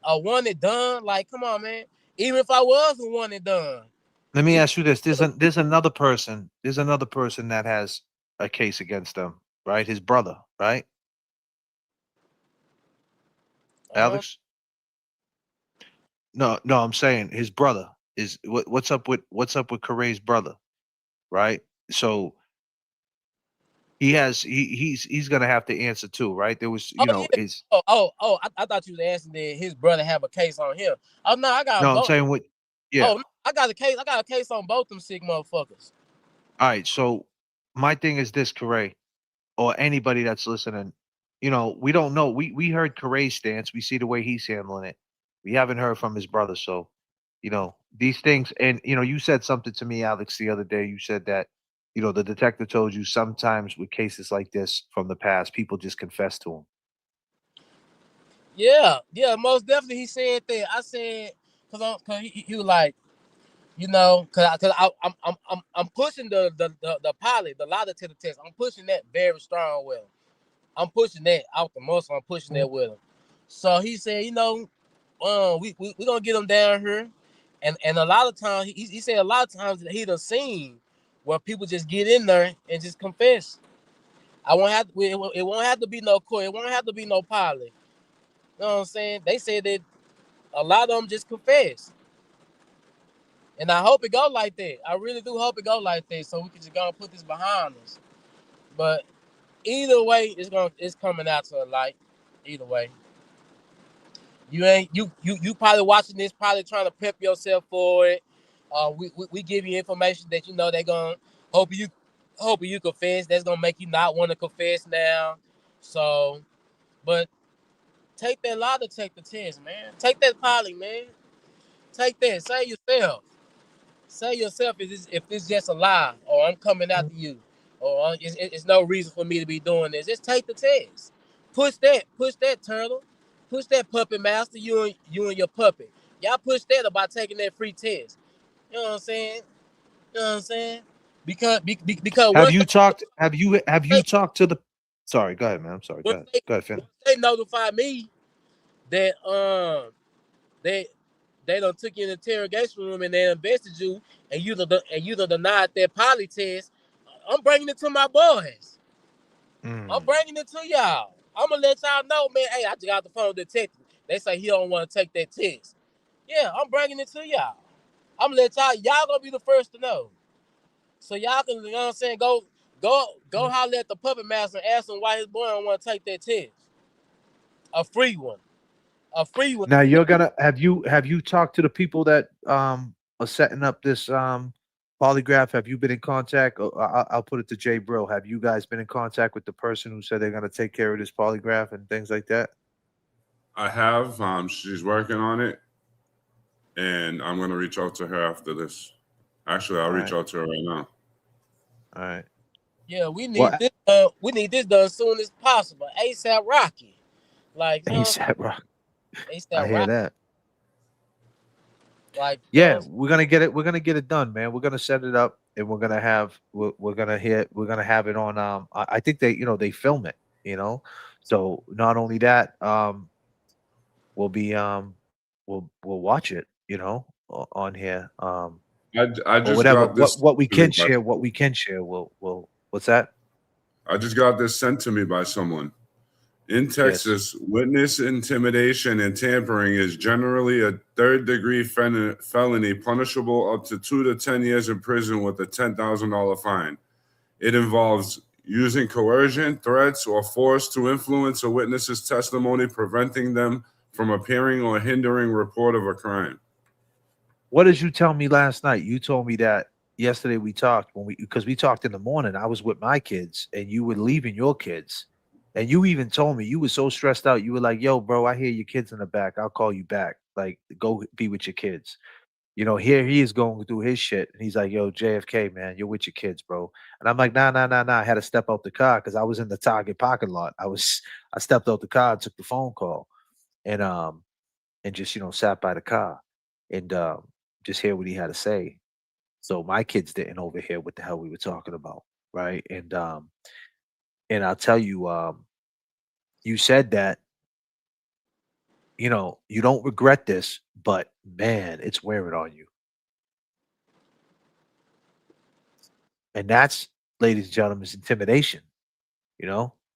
a one and done? Like, come on, man. Even if I was a one and done, Let me he ask you this: there's another person. There's another person that has a case against him, right? His brother, right? uh, Alex? No, no, I'm saying his brother is what's up with Corey's brother, right? So he's gonna have to answer too, right? There was, oh yeah. his I thought you was asking that his brother have a case on him. Oh no, I got no, I'm both. saying what yeah. Oh, no, I got a case. I got a case on both them sick motherfuckers. All right, so my thing is this, Corey, or anybody that's listening, we don't know. We heard Corey's stance. We see the way he's handling it. We haven't heard from his brother. So, these things, and you said something to me, Alex, the other day. You said that, the detective told you sometimes with cases like this from the past, people just confess to him. Yeah, most definitely. He said that. I said cause he was like, I'm pushing the pilot, the lie detector test. I'm pushing that very strong with him. I'm pushing that out the muscle. I'm pushing that with him. So he said, we gonna get him down here, and a lot of times he said a lot of times that he done seen where people just get in there and just confess. I won't have to, it won't have to be no court. It won't have to be no pilot. You know what I'm saying? They said that a lot of them just confess. And I hope it go like that. I really do hope it go like that, so we can just go and put this behind us. But either way, it's coming out to a light. Either way, you ain't you probably watching this, probably trying to prep yourself for it. We give you information that they're gonna hope you confess. That's gonna make you not want to confess now. So, but take that lie detector test, man. Take that poly, man. Take that. Say yourself. Say yourself if this just a lie, or I'm coming after you, or it's no reason for me to be doing this. Just take the test. Push that turtle, push that puppet master. You and your puppet. Y'all push that about taking that free test. You know what I'm saying? You know what I'm saying? Because Have once you talked? Have you talked to the? Sorry, go ahead, man. I'm sorry. Go ahead. Go ahead, finish. They notify me that they done took you in the interrogation room and they invested you and you done denied that poly test. I'm bringing it to my boys. I'm bringing it to y'all. I'm gonna let y'all know, man. Hey, I just got the phone with the detective. They say he don't want to take that test. Yeah, I'm bringing it to y'all. I'm gonna let y'all gonna be the first to know. So y'all can, you know what I'm saying, go holler at the puppet master and ask him why his boy don't want to take that test. A free one. A free one. Now you're gonna have you talked to the people that are setting up this polygraph? Have you been in contact? I'll put it to Jay Brill. Have you guys been in contact with the person who said they're gonna take care of this polygraph and things like that? I have. She's working on it, and I'm gonna reach out to her after this. Actually, I'll reach out to her right now. All right. Yeah, we need Well, this. We need this done as soon as possible. ASAP Rocky. Like, you know, ASAP Rock. I ASAP hear Rocky. that. Like, Yeah, we're gonna get it. We're gonna get it done, man. We're gonna set it up, and we're gonna have we're gonna hit. We're gonna have it on. I think they film it. So not only that, we'll be we'll watch it. On here. I Or just whatever. got this What we to me can share. What we can share. We'll. What's that? I just got this sent to me by someone. In Yes. Texas, witness intimidation and tampering is generally a third-degree felony punishable up to 2 to 10 years in prison with a $10,000 fine. It involves using coercion, threats, or force to influence a witness's testimony, preventing them from appearing or hindering report of a crime. What did you tell me last night? You told me that yesterday we talked because we talked in the morning. I was with my kids and you were leaving your kids. And you even told me you were so stressed out. You were like, yo, bro, I hear your kids in the back. I'll call you back. Like, go be with your kids. Here he is going through his shit. And he's like, yo, J.F.K, man, you're with your kids, bro. And I'm like, nah. I had to step out the car because I was in the Target parking lot. I stepped out the car and took the phone call and just, sat by the car and just hear what he had to say. So my kids didn't overhear what the hell we were talking about. Right. And I'll tell you, you said that, you don't regret this, but man, it's wearing on you. And that's, ladies and gentlemen, is intimidation.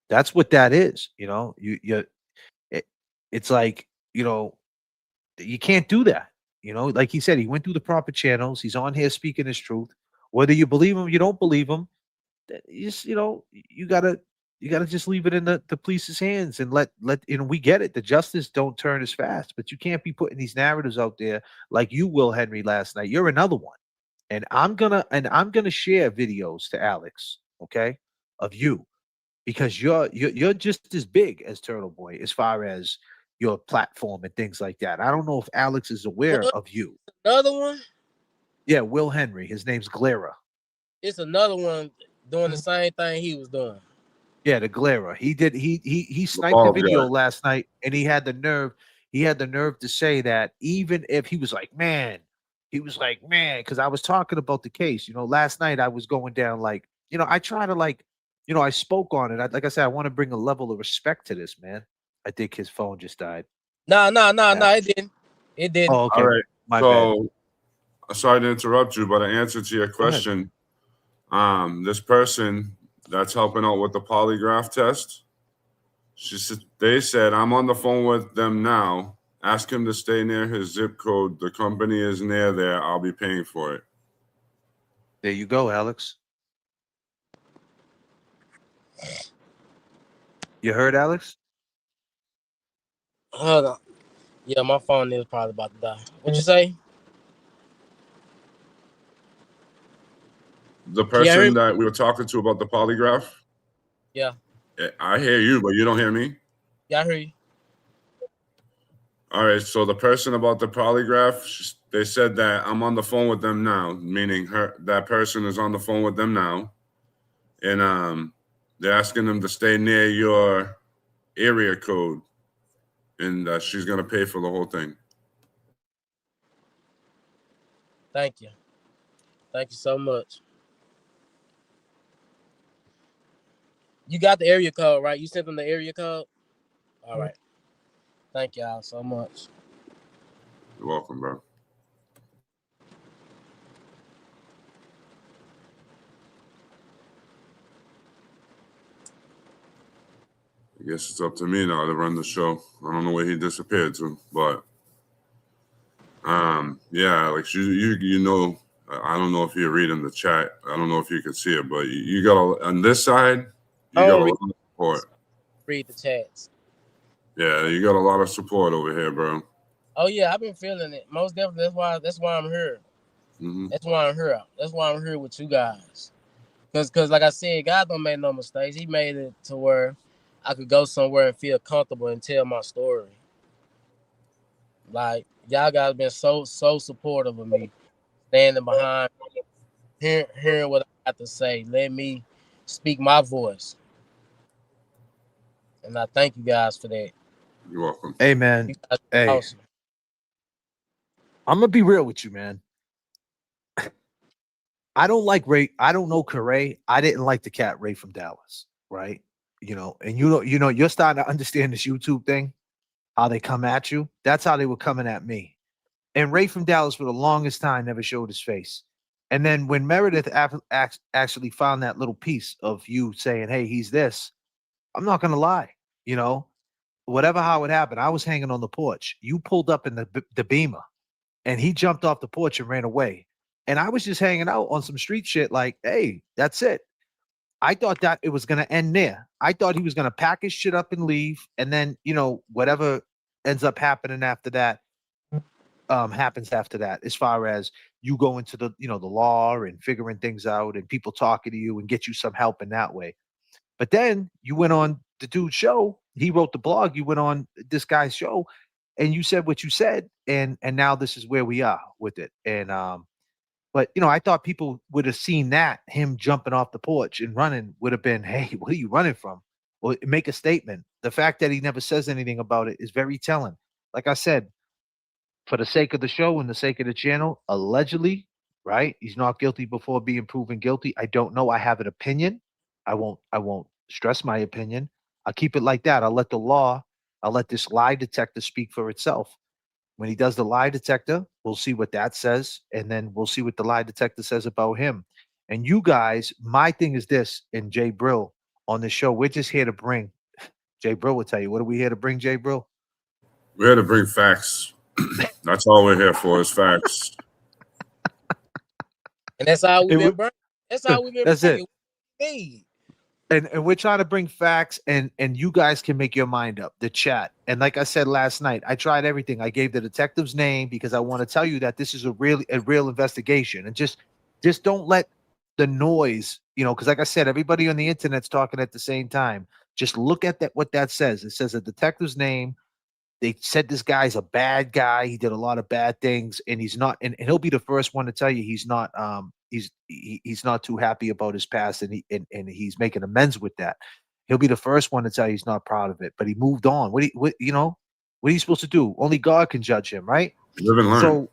That's what that is. It, it's like, you can't do that. Like he said, he went through the proper channels. He's on here speaking his truth. Whether you believe him, you don't believe him, you gotta just leave it in the police's hands and let we get it. The justice don't turn as fast, but you can't be putting these narratives out there like you will, Henry, last night. You're another one. And I'm gonna share videos to Alex, okay, of you because you're just as big as Turtle Boy as far as your platform and things like that. I don't know if Alex is aware what? of you. Another one? Yeah, Will Henry. His name's Glera. It's another one doing the same thing he was doing. Yeah, the Glera. He The sniped the bald video guy. last night, and he had the nerve to say that even if he was like, man, because I was talking about the case. Last night I was going down like, I try to like, I spoke on it. Like I said, I want to bring a level of respect to this, man. I think his phone just died. Nah, Yeah. it didn't. It didn't. Oh, All okay. right. My bad. So, sorry to interrupt you, but in answer to your Go ahead. question, this person that's helping out with the polygraph test, they said, I'm on the phone with them now. Ask him to stay near his zip code. The company is near there. I'll be paying for it. There you go, Alex. You heard, Alex? Hold on. Yeah, my phone is probably about to die. What you say? The Can you hear person me? that we were talking to about the polygraph, Yeah. I hear you, but you don't hear me. Yeah, I hear you. All right. So the person about the polygraph, they said that I'm on the phone with them now, meaning that person is on the phone with them now. And they're asking them to stay near your area code, and she's going to pay for the whole thing. Thank you. Thank you so much. You got the area code, right? You sent them the area code? All right. Thank y'all so much. You're welcome, bro. I guess it's up to me now to run the show. I don't know where he disappeared to, but yeah, like you know, I don't know if you're reading the chat. I don't know if you can see it, but you got on this side, you got a lot of support. Read the chats. Yeah, you got a lot of support over here, bro. Oh yeah, I've been feeling it. Most definitely. That's why I'm here. Mm-hmm. That's why I'm here. That's why I'm here with you guys. Cause like I said, God don't make no mistakes. He made it to where I could go somewhere and feel comfortable and tell my story. Like y'all guys been so supportive of me, standing behind, hearing what I have to say. Let me speak my voice, and I thank you guys for that. You're welcome. Hey, man. You guys are Hey, awesome. I'm gonna be real with you, man. I don't like Ray. I don't know Corey. I didn't like the cat Ray from Dallas, right? And you're starting to understand this YouTube thing, how they come at you. That's how they were coming at me. And Ray from Dallas for the longest time never showed his face. And then when Meredith actually found that little piece of you saying, "Hey, he's this," I'm not gonna lie, whatever how it happened, I was hanging on the porch. You pulled up in the Beamer, and he jumped off the porch and ran away. And I was just hanging out on some street shit, like, hey, that's it. I thought that it was gonna end there. I thought he was gonna pack his shit up and leave, and then whatever ends up happening after that happens after that. As far as you go into the the law and figuring things out, and people talking to you and get you some help in that way. But then you went on the dude's show. He wrote the blog. You went on this guy's show, and you said what you said, and now this is where we are with it. And but I thought people would have seen that him jumping off the porch and running would have been, hey, what are you running from? Or make a statement. The fact that he never says anything about it is very telling. Like I said, for the sake of the show and the sake of the channel, allegedly, right? He's not guilty before being proven guilty. I don't know. I have an opinion. I won't stress my opinion. I'll keep it like that. I'll let this lie detector speak for itself. When he does the lie detector, we'll see what that says, and then we'll see what the lie detector says about him. And you guys, my thing is this, and Jay Brill on the show, we're just here to bring. Jay Brill will tell you, what are we here to bring, Jay Brill? We're here to bring facts. That's all we're here for is facts. And that's all we've been bringing. That's all we've been That's bringing. it. And we're trying to bring facts, and you guys can make your mind up. The chat, and like I said last night, I tried everything. I gave the detective's name because I want to tell you that this is a real investigation, and just don't let the noise, because like I said, everybody on the internet's talking at the same time. Just look at what that says. It says a detective's name. They said this guy's a bad guy. He did a lot of bad things, and he's not. And he'll be the first one to tell you he's not. He's not too happy about his past, and he's making amends with that. He'll be the first one to tell you he's not proud of it, but he moved on. What are you supposed to do? Only God can judge him, right? Live and learn. So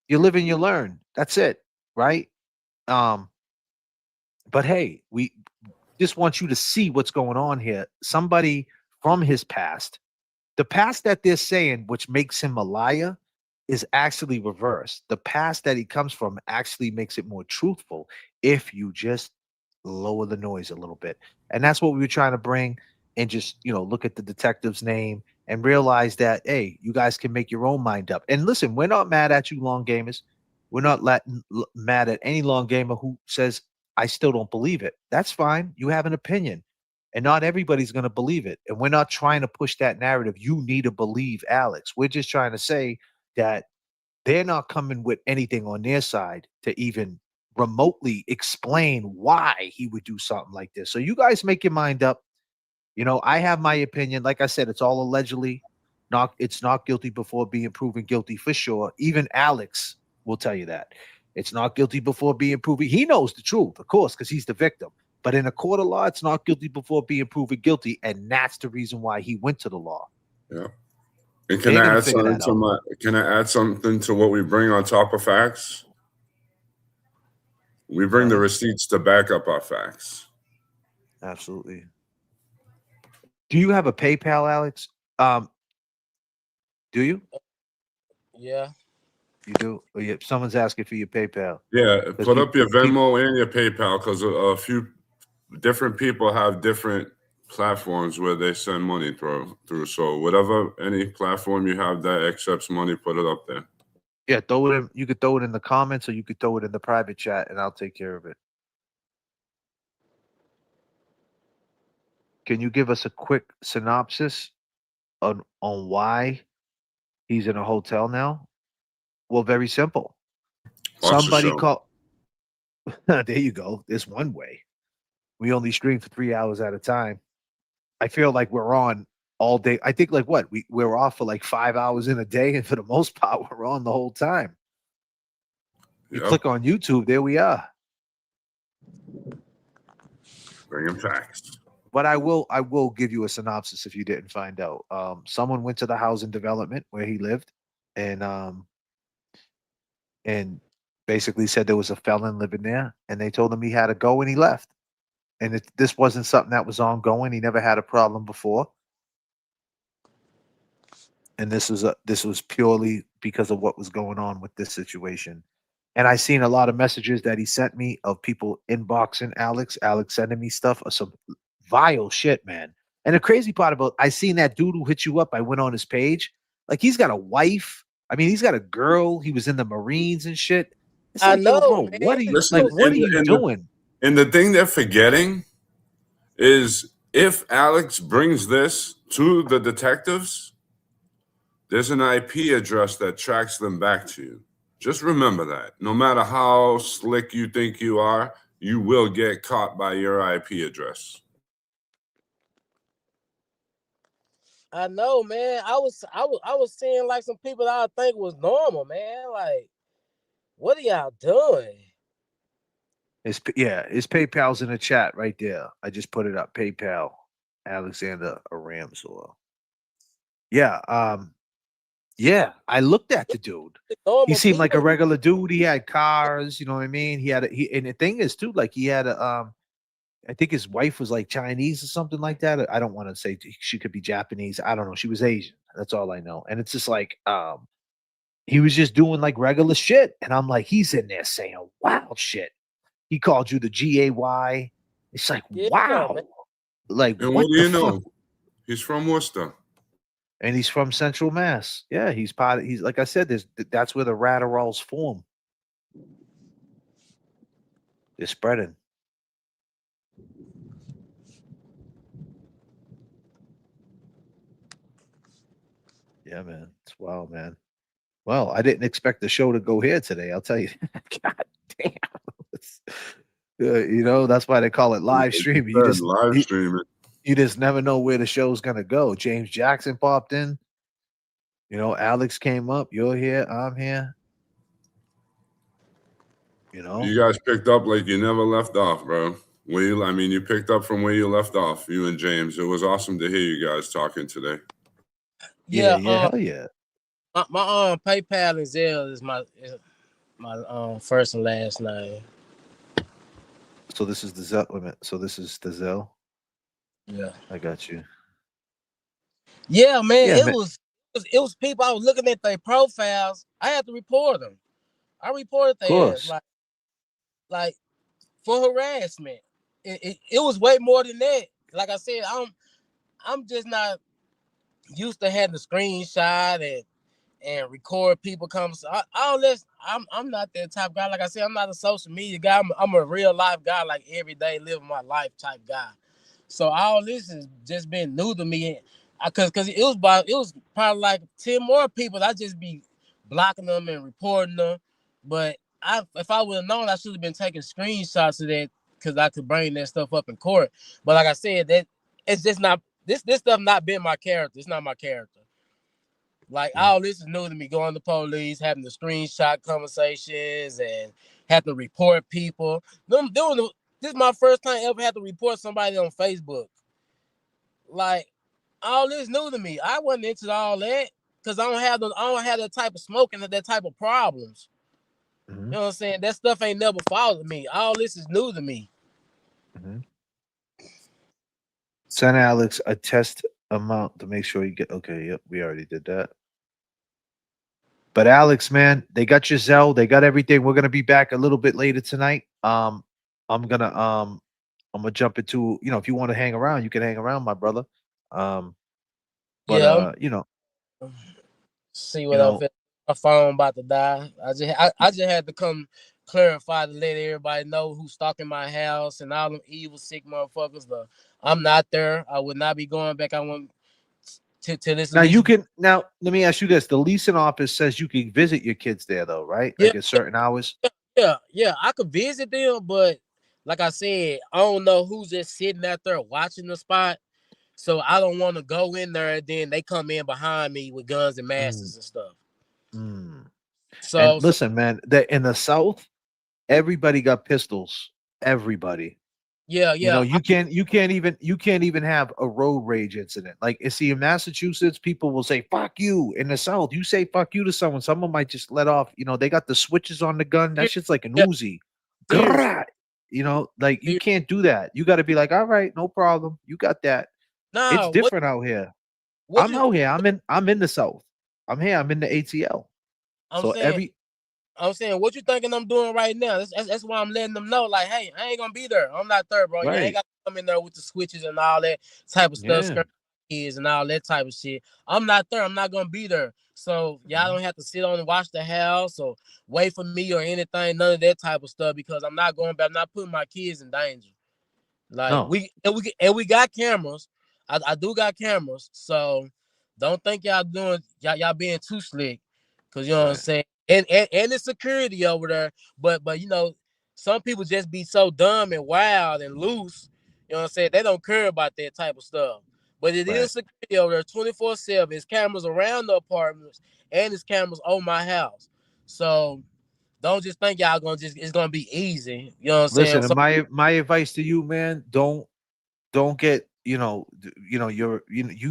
you live and you learn. That's it, right? But hey, we just want you to see what's going on here. Somebody from his past. The past that they're saying, which makes him a liar, is actually reversed. The past that he comes from actually makes it more truthful if you just lower the noise a little bit. And that's what we were trying to bring, and just, look at the detective's name and realize that, hey, you guys can make your own mind up. And listen, we're not mad at you, long gamers. We're not mad at any long gamer who says, I still don't believe it. That's fine. You have an opinion. And not everybody's going to believe it. And we're not trying to push that narrative. You need to believe Alex. We're just trying to say that they're not coming with anything on their side to even remotely explain why he would do something like this. So you guys make your mind up. I have my opinion. Like I said, it's all allegedly. It's not guilty before being proven guilty for sure. Even Alex will tell you that. It's not guilty before being proven. He knows the truth, of course, because he's the victim. But in a court of law, it's not guilty before being proven guilty, and that's the reason why he went to the law. Yeah. And can I add something to what we bring on top of facts? We bring the receipts to back up our facts. Absolutely. Do you have a PayPal, Alex? Do you? Yeah. You do? Or someone's asking for your PayPal. Yeah, Because put up your people, Venmo and your PayPal because a few different people have different platforms where they send money through. So whatever any platform you have that accepts money, put it up there. yeah, throw it in. You could throw it in the comments, or you could throw it in the private chat, and I'll take care of it. Can you give us a quick synopsis on why he's in a hotel now? Well, very simple. Watch the Somebody show. called. There you go. There's one way. We only stream for 3 hours at a time. I feel like we're on all day. I think like what we're off for like 5 hours in a day, and for the most part, we're on the whole time. You Yep. click on YouTube, there we are. Bringing facts. But I will give you a synopsis if you didn't find out. Someone went to the housing development where he lived, and basically said there was a felon living there, and they told him he had to go, and he left. And this wasn't something that was ongoing. He never had a problem before, and this was purely because of what was going on with this situation. And I seen a lot of messages that he sent me of people inboxing Alex sending me stuff of some vile shit, man. And the crazy part about I seen that dude who hit you up. I went on his page, like he's got a wife. I mean, he's got a girl. He was in the Marines and shit. It's I like, yo, know, bro, man. Listen, what are you doing? and the thing they're forgetting is if Alex brings this to the detectives, there's an IP address that tracks them back to you. Just remember that. No matter how slick you think you are, you will get caught by your IP address. I know, man. I was seeing like some people that I think was normal, man. Like, what are y'all doing? His PayPal's in the chat right there. I just put it up. PayPal, Alexander Aramsor. Yeah, yeah. I looked at the dude. He Normal seemed like a people. regular dude. He had cars, you know what I mean. And the thing is too, like he had a I think his wife was like Chinese or something like that. I don't want to say she could be Japanese. I don't know. She was Asian. That's all I know. And it's just like he was just doing like regular shit, and I'm like, he's in there saying wild shit. He called you the GAY. It's like, Yeah, wow. man. Like, And what what do the you fuck? know? He's from Worcester. And he's from Central Mass. Yeah, he's like I said, that's where the Radderalls form. They're spreading. Yeah, man. It's wild, man. Well, I didn't expect the show to go here today. I'll tell you. God damn. That's why they call it live streaming. Live streaming. You just never know where the show's gonna go. James Jackson popped in. Alex came up. You're here. I'm here. You guys picked up like you never left off, bro. You picked up from where you left off, you and James. It was awesome to hear you guys talking today. Yeah, Yeah, hell yeah. my PayPal and Zelle is my first and last name. So this is the Zell. Wait a minute. So this is the Zell. Yeah. I got you. Yeah, man. Yeah, It man. was people. I was looking at their profiles. I had to report them. I reported Of their ass course. like for harassment. It was way more than that. Like I said, I'm just not used to having a screenshot and record people come. All this, I'm not that type of guy. Like I said, I'm not a social media guy. I'm a real life guy, like every day living my life type guy. So all this has just been new to me. Cause it was probably like 10 more people. I just be blocking them and reporting them. But if I would have known, I should have been taking screenshots of that because I could bring that stuff up in court. But like I said, that it's just not this stuff not been my character. It's not my character. Like all this is new to me. Going to police, having the screenshot conversations, and have to report people. This is my first time ever had to report somebody on Facebook. Like all this new to me. I wasn't into all that because I don't have that type of smoking and that type of problems. Mm-hmm. You know what I'm saying? That stuff ain't never followed me. All this is new to me. Mm-hmm. Send Alex a test amount to make sure you get. Okay, yep, we already did that. But Alex, man, they got your Zelle, they got everything. We're gonna be back a little bit later tonight. I'm gonna I'm gonna jump into, if you want to hang around, you can hang around, my brother. Um, but Yeah, see you what I'm know, feeling. My phone about to die. I just had to come clarify to let everybody know who's stalking my house and all them evil sick motherfuckers. I'm not there. I would not be going back. I want to this now lease. you can now let me ask you this. The leasing office says you can visit your kids there though, right? Yeah, Like at certain hours. yeah. I could visit them, but like I said, I don't know who's just sitting out there watching the spot. So I don't want to go in there and then they come in behind me with guns and Mm, masks and stuff. mm. And So listen, man, that in the South, everybody got pistols. Everybody. yeah. You can't even have a road rage incident. Like, see, in Massachusetts, people will say "fuck you." In the South, you say "fuck you" to someone might just let off. They got the switches on the gun. That shit's like an Yeah, Uzi. serious. Grrrah. Like you can't do that. You got to be like, all right, no problem. You got that. It's Nah, different out here. what I'm you out here. I'm in the South. I'm here. I'm in the ATL. I'm So saying every I'm saying what you thinking I'm doing right now. That's why I'm letting them know, like, hey, I ain't gonna be there. I'm not there, bro. You ain't right. got to come in there with the switches and all that type of stuff, Yeah. scaring kids and all that type of shit. I'm not there. I'm not gonna be there. So y'all Mhm. don't have to sit on and watch the house or wait for me or anything, none of that type of stuff, because I'm not going back. I'm not putting my kids in danger. Like No. we got cameras. I do got cameras. So don't think y'all being too slick. Cause you know what I'm Right. saying? And it's security over there. But some people just be so dumb and wild and loose. You know what I'm saying? They don't care about that type of stuff. But it Right. is security over there 24/7. It's cameras around the apartments and it's cameras on my house. So don't just think y'all gonna just it's gonna be easy. You know what I'm saying? Listen, and So my advice to you, man, don't get, you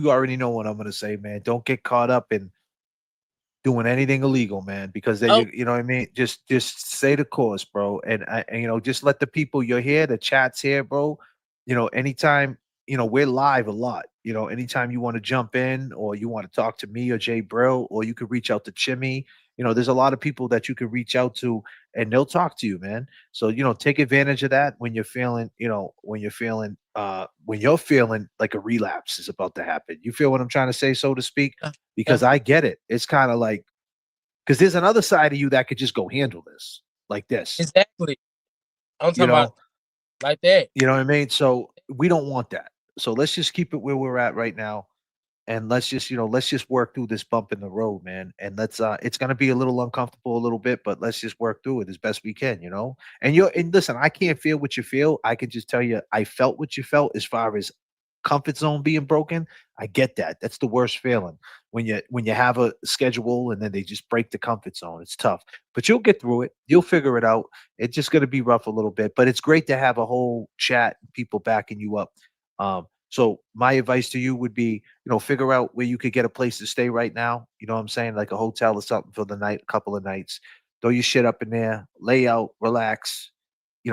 already know what I'm gonna say, man. Don't get caught up in doing anything illegal, man, because then oh you know what I mean. Just stay the course, bro, and just let the people you're here, the chats here, bro. Anytime, we're live a lot. Anytime you want to jump in or you want to talk to me or Jay Brill, or you could reach out to Chimmy. There's a lot of people that you can reach out to, and they'll talk to you, man. So take advantage of that when you're feeling, when you're feeling like a relapse is about to happen. You feel what I'm trying to say, so to speak? yeah, Because I get it. It's kind of like, because there's another side of you that could just go handle this like this, exactly. I'm you talking about know, like that. you know what I mean? So we don't want that. So let's just keep it where we're at right now. And let's just work through this bump in the road, man. And it's gonna be a little uncomfortable a little bit, but let's just work through it as best we can. And listen, I can't feel what you feel. I can just tell you I felt what you felt as far as comfort zone being broken. I get that. That's the worst feeling when you have a schedule and then they just break the comfort zone. It's tough, but you'll get through it. You'll figure it out. It's just going to be rough a little bit, but it's great to have a whole chat, people backing you up. So my advice to you would be, figure out where you could get a place to stay right now. You know what I'm saying? Like a hotel or something for the night, a couple of nights. Throw your shit up in there, lay out, relax,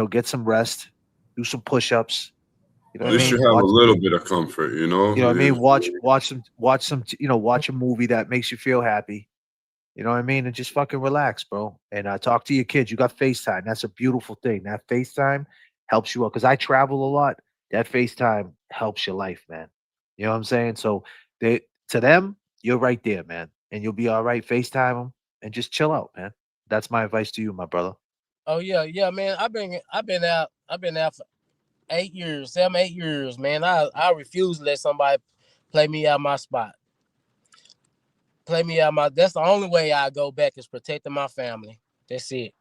get some rest, do some push-ups. You know At what I least you mean? Mm-hmm. have a Watch, little bit of comfort, you know what I mean? Watch some, watch a movie that makes you feel happy. You know what I mean? And just fucking relax, bro. And talk to your kids. You got FaceTime. That's a beautiful thing. That FaceTime helps you out. Because I travel a lot. That FaceTime helps your life, man. You know what I'm saying? So to them, you're right there, man. And you'll be all right. FaceTime them and just chill out, man. That's my advice to you, my brother. Oh yeah, man. I've been out for 8 years, 7, 8 years, man. I refuse to let somebody play me out my spot. Play me out my. That's the only way I go back is protecting my family. That's it,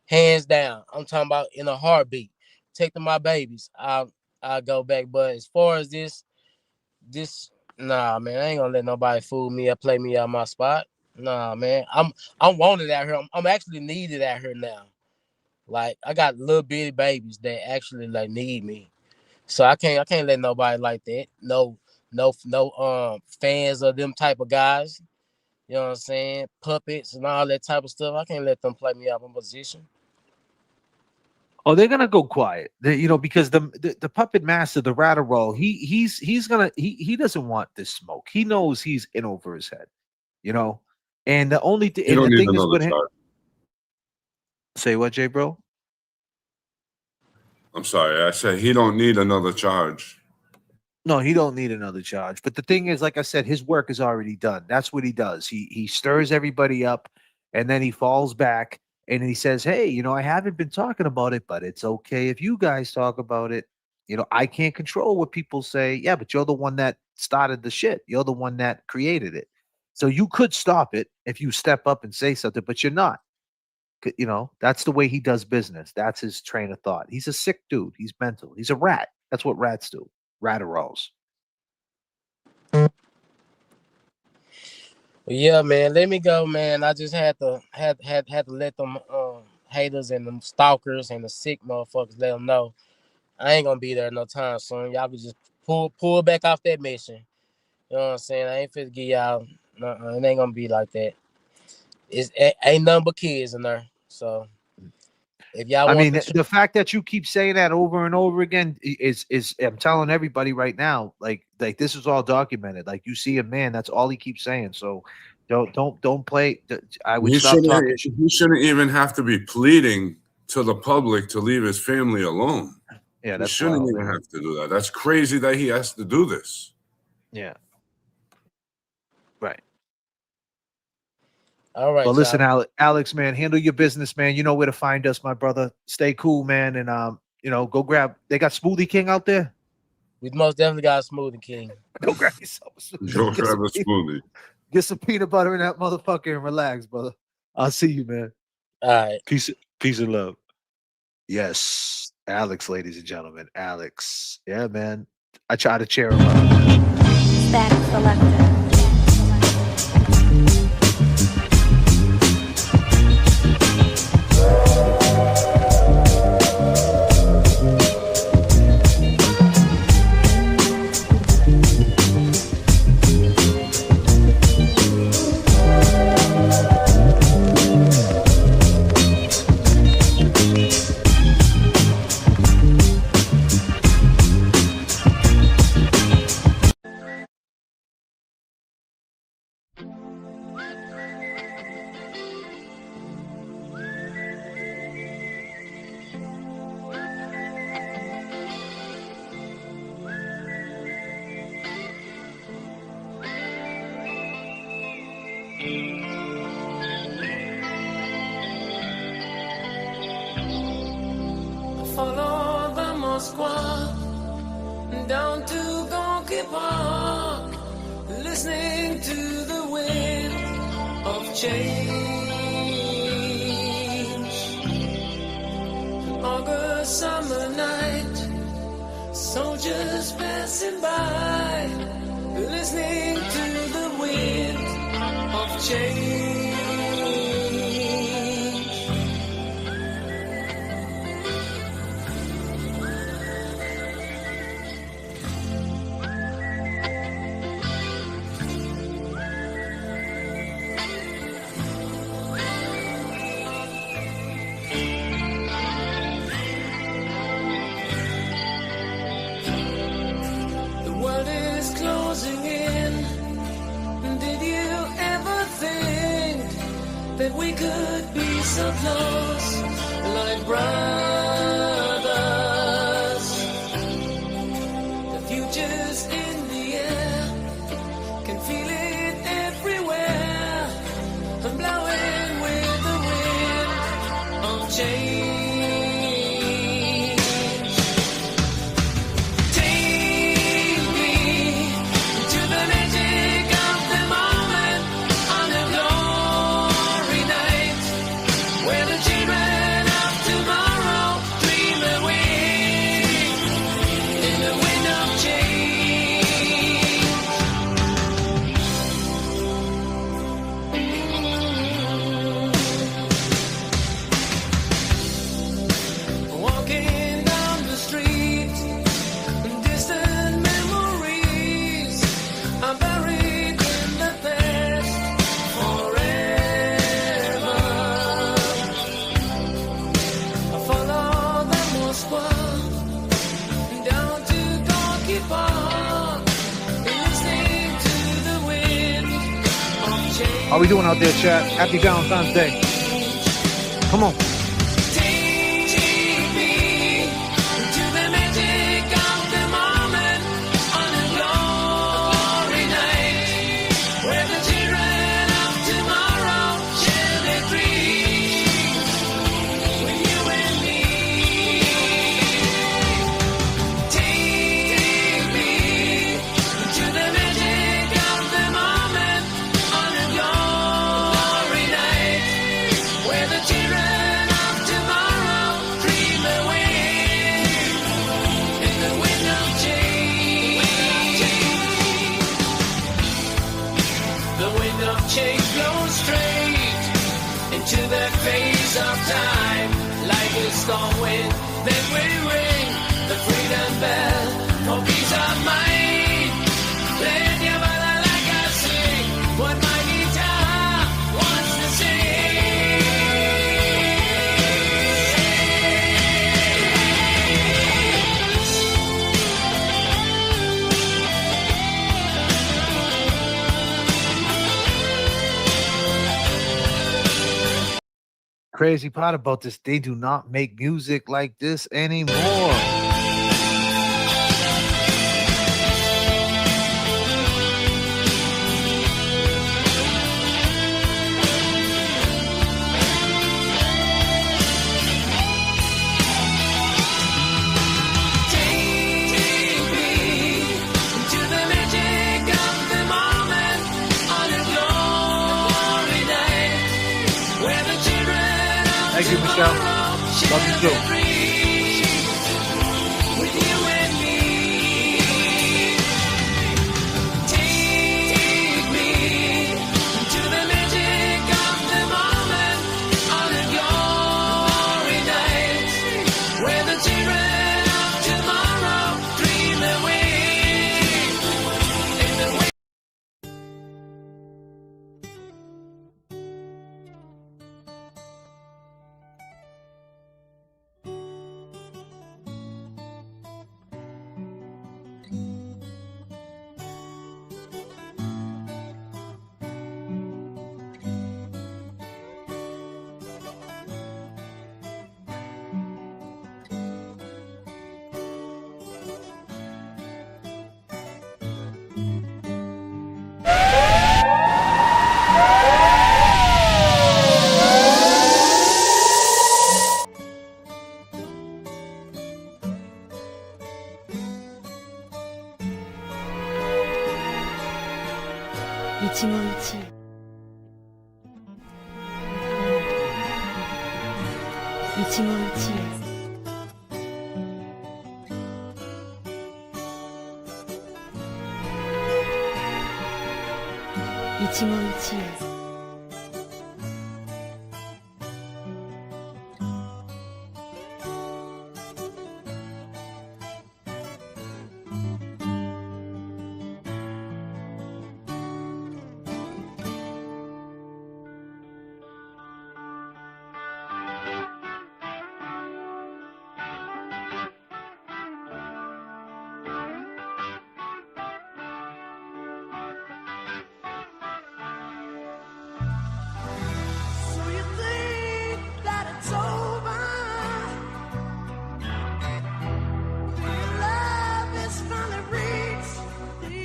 hands down. I'm talking about in a heartbeat. Protecting my babies. I go back. But as far as this, nah, man. I ain't gonna let nobody fool me or play me out my spot. Nah, man. I'm wanted out here. I'm actually needed out here now. Like I got little bitty babies that actually like need me. So I can't let nobody like that. No fans of them type of guys. You know what I'm saying? Puppets and all that type of stuff. I can't let them play me out of my position. Oh, they're gonna go quiet. Because the puppet master, the Ratterall, he doesn't want this smoke. He knows he's in over his head. And You don't the need thing is another with him. charge. Say what, Jay, bro? I'm sorry. I said he don't need another charge. No, he don't need another charge. But the thing is, like I said, his work is already done. That's what he does. He stirs everybody up, and then he falls back and he says, "Hey, I haven't been talking about it, but it's okay if you guys talk about it. I can't control what people say. Yeah, but you're the one that started the shit. You're the one that created it. So you could stop it if you step up and say something, but you're not. That's the way he does business. That's his train of thought. He's a sick dude. He's mental. He's a rat. That's what rats do. Ratteralls. Yeah, man. Let me go, man. I just had to let them haters and them stalkers and the sick motherfuckers let them know I ain't gonna be there no time soon. Y'all can just pull back off that mission. You know what I'm saying? I ain't finna give y'all. It ain't gonna be like that. Ain't nothing but kids in there. So if y'all I want mean, the fact that you keep saying that over and over again is I'm telling everybody right now, like this is all documented. Like you see a man, that's all he keeps saying. So don't play. I would stop talking. He shouldn't even have to be pleading to the public to leave his family alone. Yeah, he that's shouldn't wild, even man. have to do that. That's crazy that he has to do this. Yeah. Right. all right, But listen, y'all. Alex, man, handle your business, man. You know where to find us, my brother. Stay cool, man, and go grab. They got Smoothie King out there. We most definitely got a Smoothie King. Go grab yourself a smoothie. Go grab a smoothie. Get some peanut butter in that motherfucker and relax, brother. I'll see you, man. All right. Peace and love. Yes, Alex, ladies and gentlemen, Alex. Yeah, man. I try to cheer him up. Static selector. Follow the Moskwa down to Gonky Park, listening to the wind of change. An August summer night, soldiers passing by, listening to the wind of change. Closing in. Did you ever think that we could be so close, like brothers? The future's in the air, can feel it everywhere. I'm blowing with the wind of change. How we doing out there, chat? Happy Valentine's Day. Come on. Phase of time, like a storm wind, then we ring the freedom bell for peace of mind. Let your mother like I sing what my guitar wants to Crazy part about this, they do not make music like this anymore. Thank you, Michelle. Love you too.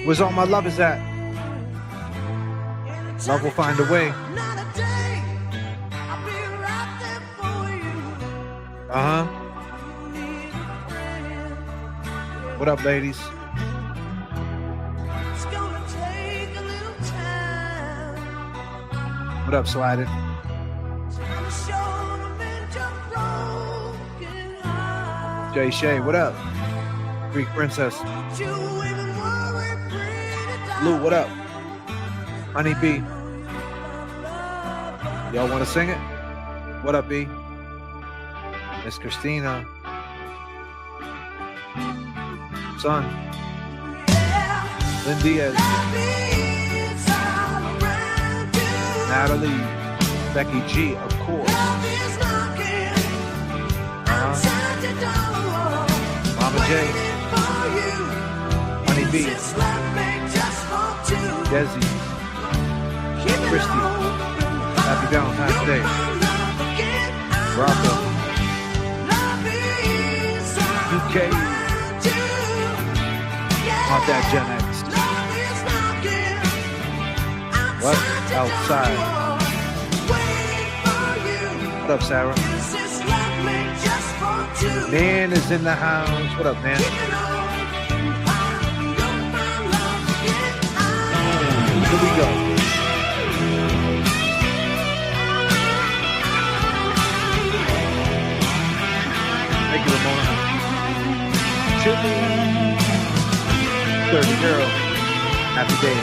Where's all my lovers at? Love will find a way. Uh-huh. What up, ladies? What up, Sliding? Jay Shay, what up? Greek Princess. Lou, what up? Honey B. Y'all want to sing it? What up, B? Miss Christina. Son. Lynn Diaz. Natalie. Becky G, of course. Mama J. Honey B. Desi. Christy, happy Valentine's Day. Rocco, UK, want that Gen X. What? Outside. What up, Sarah? Man is in the house. What up, man? Here we go. Thank you, Ramona. Sydney. 30 girl. Happy day.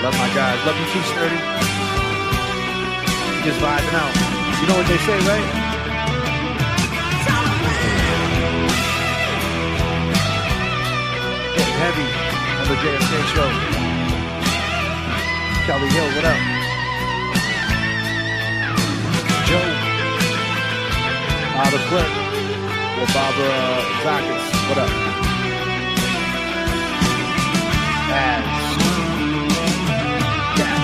Love my guys. Love you too, Sturdy. Just vibing out. You know what they say, right? Getting heavy on the J.F.K show. Kelly Hill, what up? Joe. Barbara Clerk. Or Barbara Zakis, what up? Az. Yeah.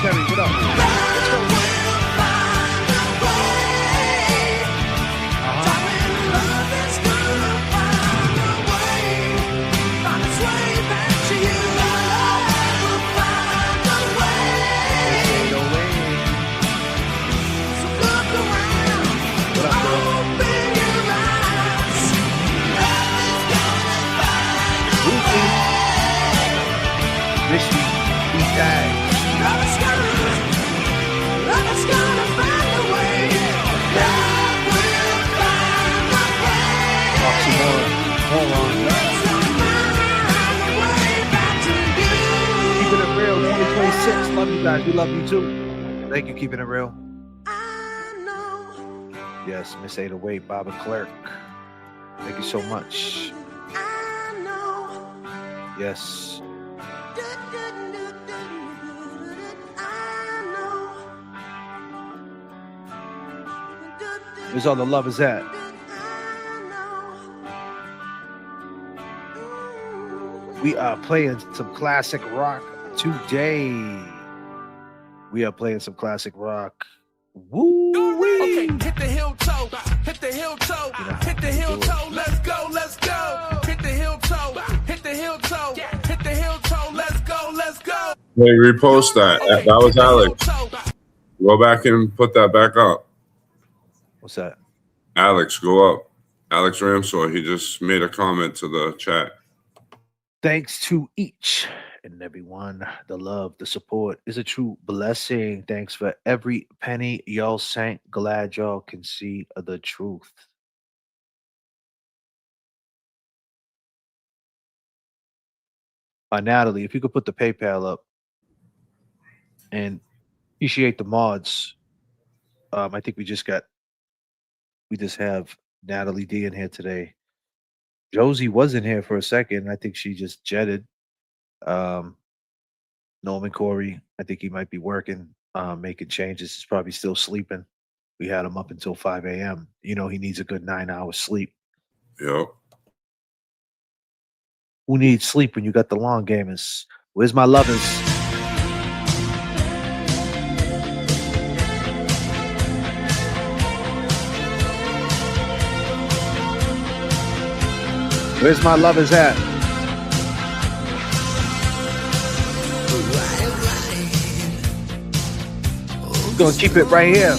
Terry, what up? Let's go. Risky, deep dive. Oxymoron. Hold on. Keeping it real, 2026. Love you guys. We love you too. Thank you, keeping it real. Yes, Miss 808, Barbara Clerk. Thank you so much. Yes. Where's all the lovers at? We are playing some classic rock today. We are playing some classic rock. Woo! Okay, hit the heel toe, hit the heel toe, hit the heel toe, let's go, let's go. Hit the heel toe, hit the heel toe, hit the heel toe, let's go, let's go. Hey, repost that. That was Alex. Go back and put that back up. What's that? Alex, go up. Alex Ramsaw, he just made a comment to the chat. Thanks to each and everyone. The love, the support is a true blessing. Thanks for every penny y'all sent. Glad y'all can see the truth. Natalie, if you could put the PayPal up and appreciate the mods. I think we just have Natalie D in here today. Josie was in here for a second. I think she just jetted. Norman Corey, I think he might be working, making changes. He's probably still sleeping. We had him up until 5 a.m. You know, he needs a good 9 hours sleep. Yep. Who needs sleep when you got the long gamers? Where's my lovers? Where's my lovers at? Gonna keep it right here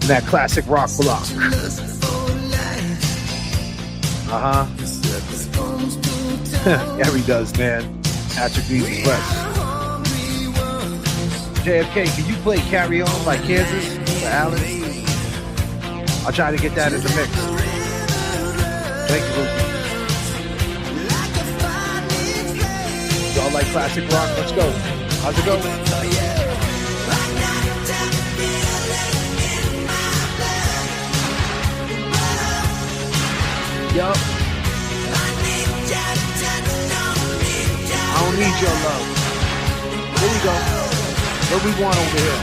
in that classic rock block. Gary does, man. Patrick Reeves is West. JFK, can you play Carry On by Kansas for Alan? I'll try to get that in the mix. Thank you. Y'all like classic rock? Let's go. How's it going? Yo. I don't need your love. Here we go. What we want over here?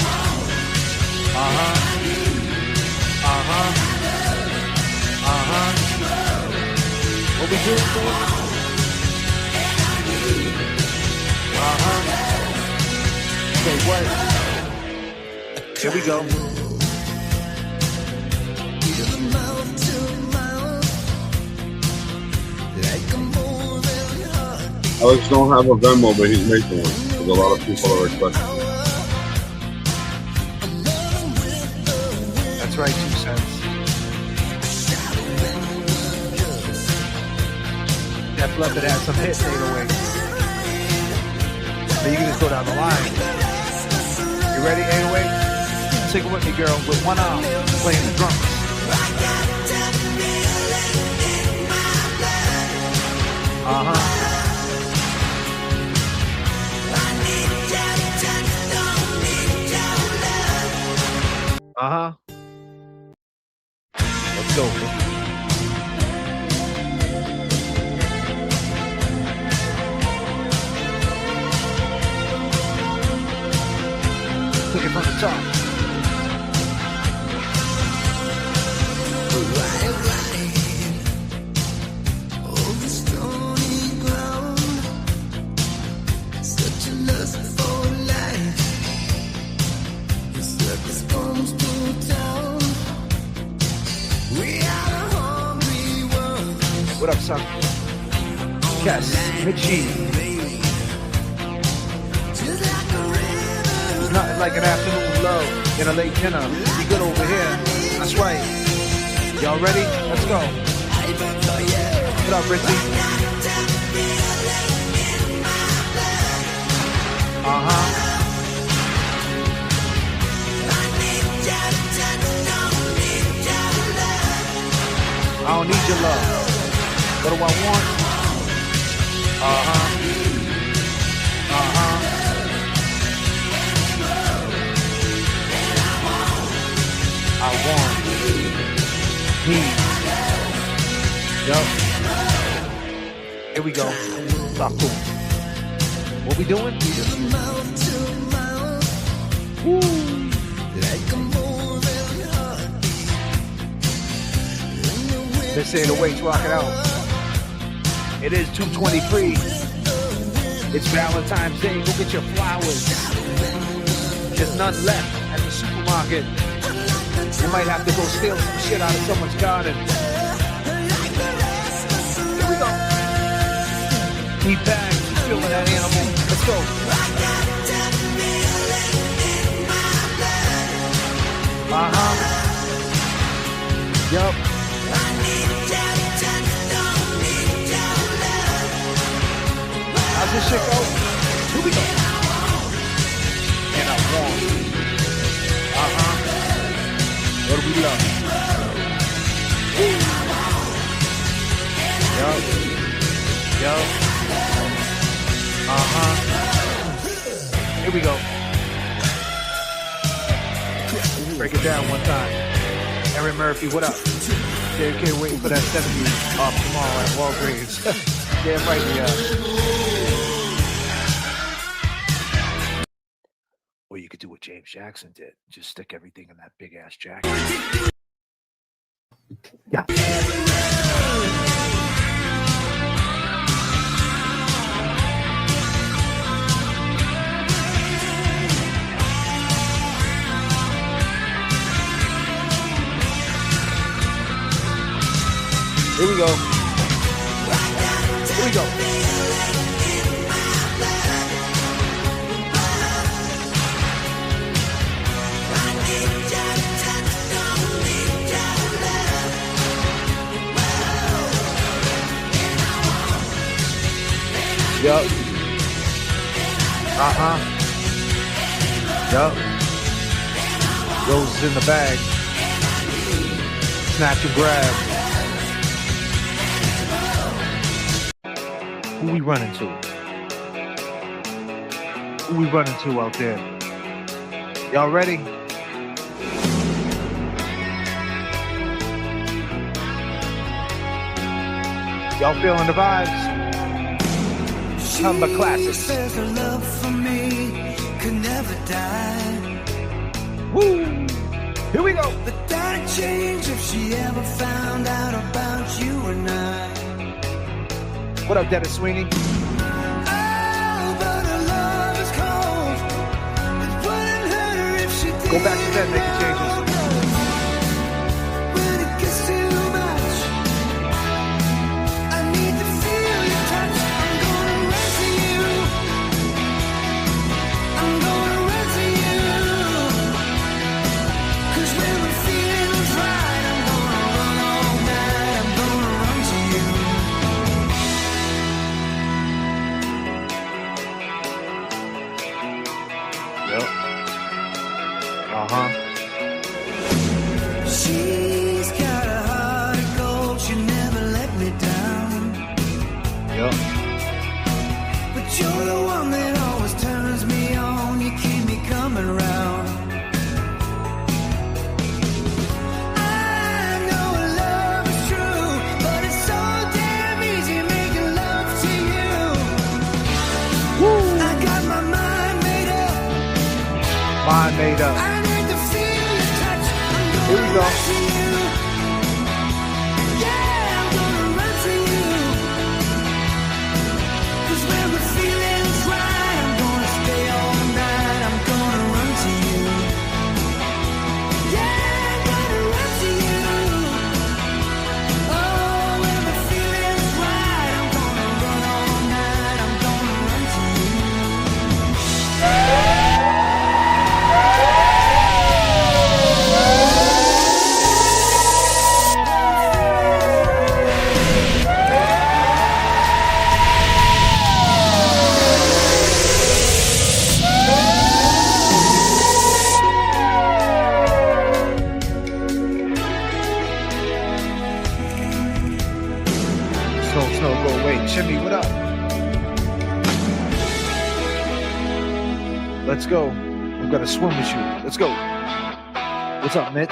What we do? Say what? Here we go. Alex don't have a Venmo, but he's making one because a lot of people are requesting it. That's right, 2 cents. That bluff that has some hits 808. So you can just go down the line. You ready, 808? Sing it with me, girl, with one arm, playing the drums. Let's go. Take it from the top. What up, son? Yes, Mitchie. It's nothing like an afternoon love and a late dinner. Be good over here. That's right. Y'all ready? Let's go. What up, Richie? I don't need your love. What do I want? I want. Need. Yup. Here we go. Talk to him. What we doing? Woo. Let's say the weights rock it out. It is 2:23. It's Valentine's Day. Go get your flowers. There's none left at the supermarket. You might have to go steal some shit out of someone's garden. Here we go. Need bags. Feeling that animal. Let's go. Yup. How's this shit go? Here we go. And I want. What do we love? Yup. Here we go. Break it down one time. Aaron Murphy, what up? J.F.K. waiting for that 70 off tomorrow at Walgreens. Damn right we are. Or you could do what James Jackson did. Just stick everything in that big ass jacket. Yeah. Here we go. Here we go. Yup. Yup. Roses in the bag. Snatch and grab. Who we running to? Who we running to out there? Y'all ready? Y'all feeling the vibes? Number classics. Says her love for me could never die. Woo! Here we go. But that'd change if she ever found out about you and I. What up, Dennis Sweeney? Oh, but her love Go back to bed, make the changes. When it gets too much, I need to feel your touch. I'm gonna run to you. I'm gonna run to you. 'Cause when the feeling's right, I'm gonna run all night. I'm gonna run to you. Yep. Uh-huh. She's got a heart of gold. She never let me down. Yep. But you're the one that always turns me on. You keep me coming around. I know love is true, but it's so damn easy making love to you. I got my mind made up. Mind made up. I need to feel your touch. I'm Here we gonna go. run to you. Yeah, I'm gonna run to you. 'Cause when the feeling's right, I'm gonna stay all night. I'm gonna run to you. Yeah, I'm gonna run to you. Oh, when the feeling's right, I'm gonna run all night. I'm gonna run to you. Snow, go away. Chimney, what up? Let's go. I'm gonna swim with you. Let's go. What's up, Mitch?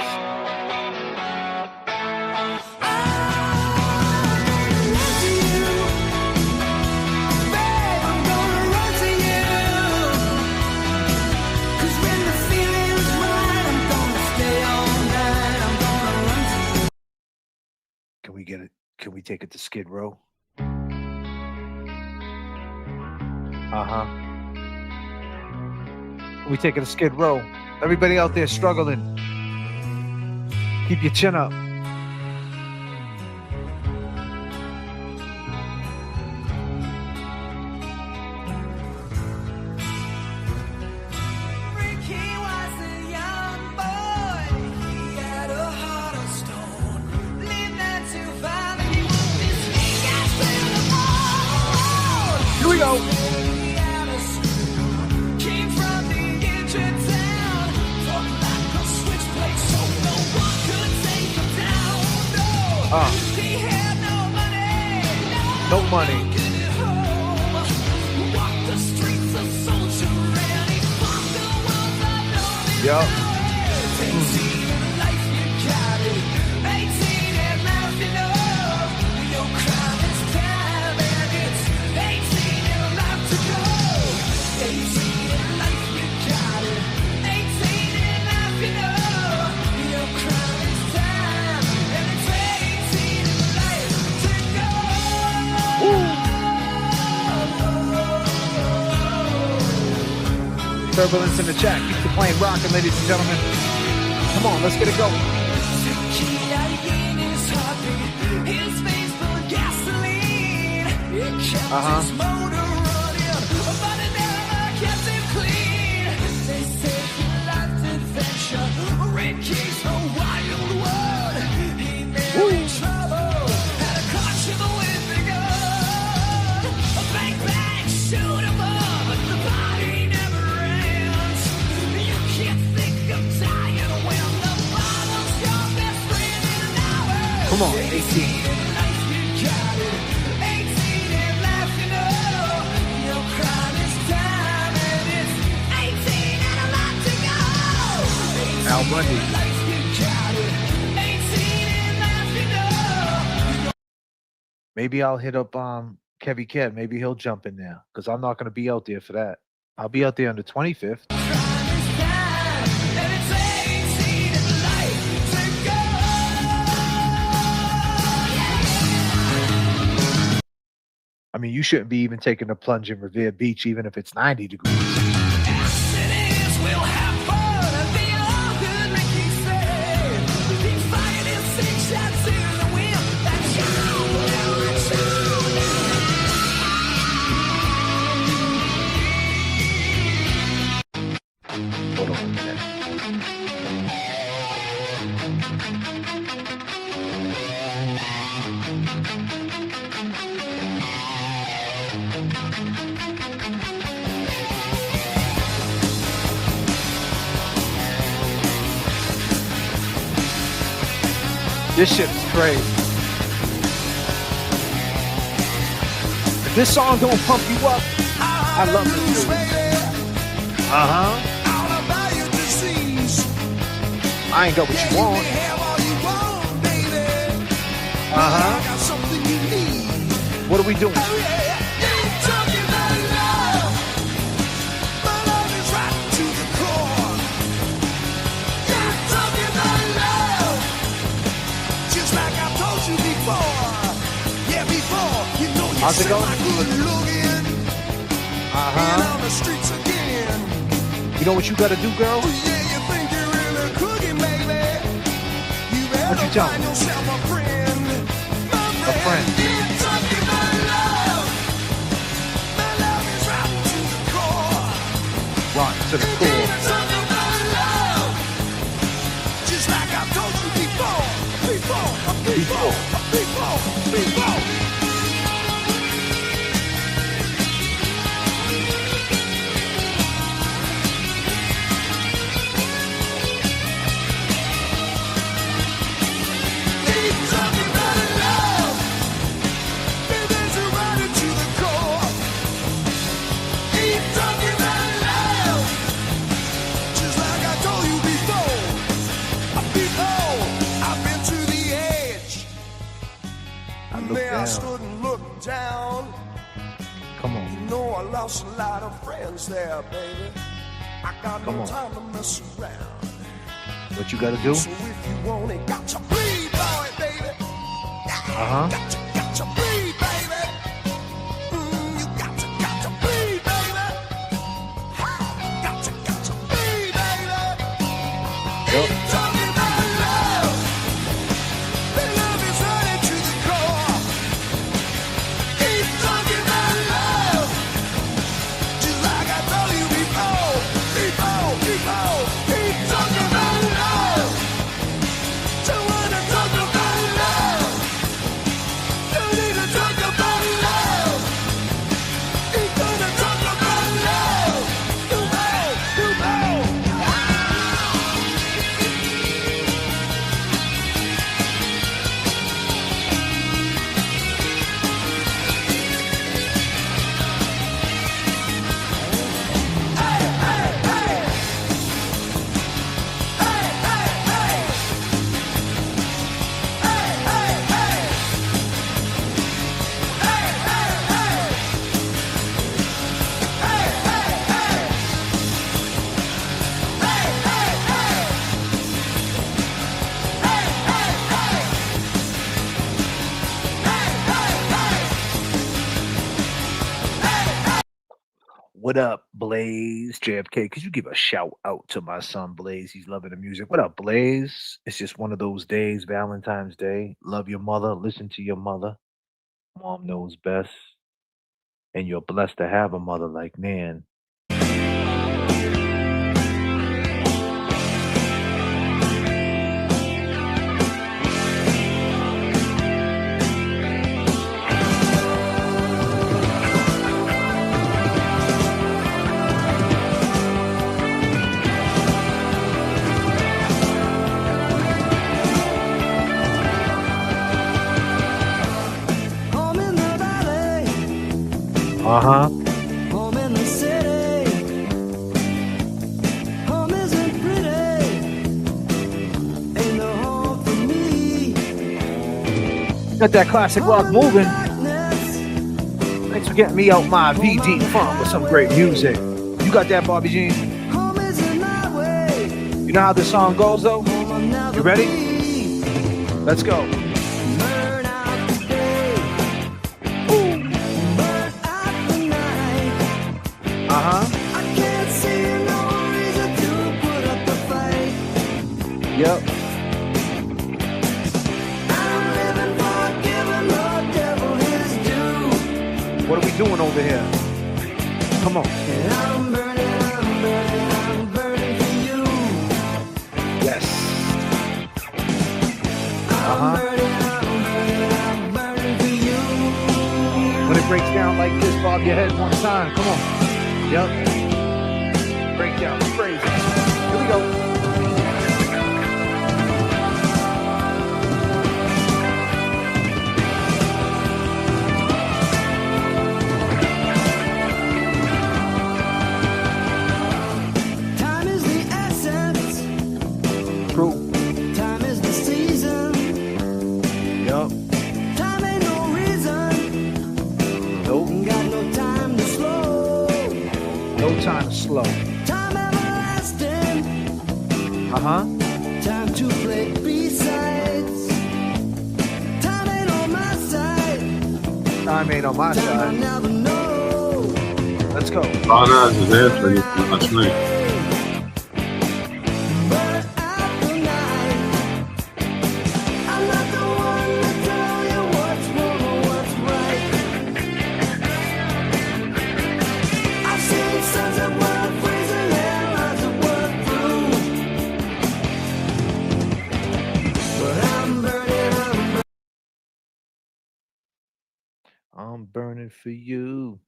Can we get it? Can we take it to Skid Row? Uh-huh. Can we take it to Skid Row? Everybody out there struggling, keep your chin up. Here we go. No money. Yup. Turbulence in the chat. Keep the plane rocking, ladies and gentlemen. Come on, let's get it going. Uh-huh. Come on, 18. Al Bundy. Maybe I'll hit up Kevy Kev. Maybe he'll jump in there because I'm not going to be out there for that. I'll be out there on the 25th. I mean, you shouldn't be even taking a plunge in Revere Beach, even if it's 90 degrees. Hold on a minute. This shit is crazy. If this song don't pump you up, I love this dude. I ain't got what you want. What are we doing? How's it going? You know what you gotta do, girl? What you telling me? A friend. Run to the core. Just like I told you before. I stood and looked down. Come on. You know I lost a lot of friends there, baby. I got no time to mess around. What you gotta do? So if you want it, got to bleed, boy, baby. Got to bleed, baby. You got to bleed, baby. Got to bleed, baby. Yep. What up, Blaze? J.F.K, could you give a shout out to my son, Blaze? He's loving the music. What up, Blaze? It's just one of those days, Valentine's Day. Love your mother. Listen to your mother. Mom knows best. And you're blessed to have a mother like Nan. Home in the city. Home isn't pretty. Ain't no home for me. Got that classic rock moving. Thanks for getting me out my VD funk with some great music. You got that, Bobby Jean? Home isn't my way. You know how this song goes, though? You ready? Let's go. Burn out the day. Burn out the night. I can't see no reason to put up a fight. Yep. I'm living for giving the devil his due. What are we doing over here? Come on. And I'm burning, I'm burning, I'm burning. Like this, bob your head one time. Come on. Yep. Breakdown. Crazy. Here we go. Time is the essence. True. Time is the season. Yup. Time ain't no reason. Nope. Got no time to slow. No time to slow. Time everlasting. Uh-huh. Time to play B-sides. Time ain't on my side. Time ain't on my Time I side. never know. Let's go. Sabotage is answering it from last night. But after night, I'm not the one to tell you what's wrong or what's right. I've seen suns that were freezing and lines that were through. But I'm burning, I'm burning for you.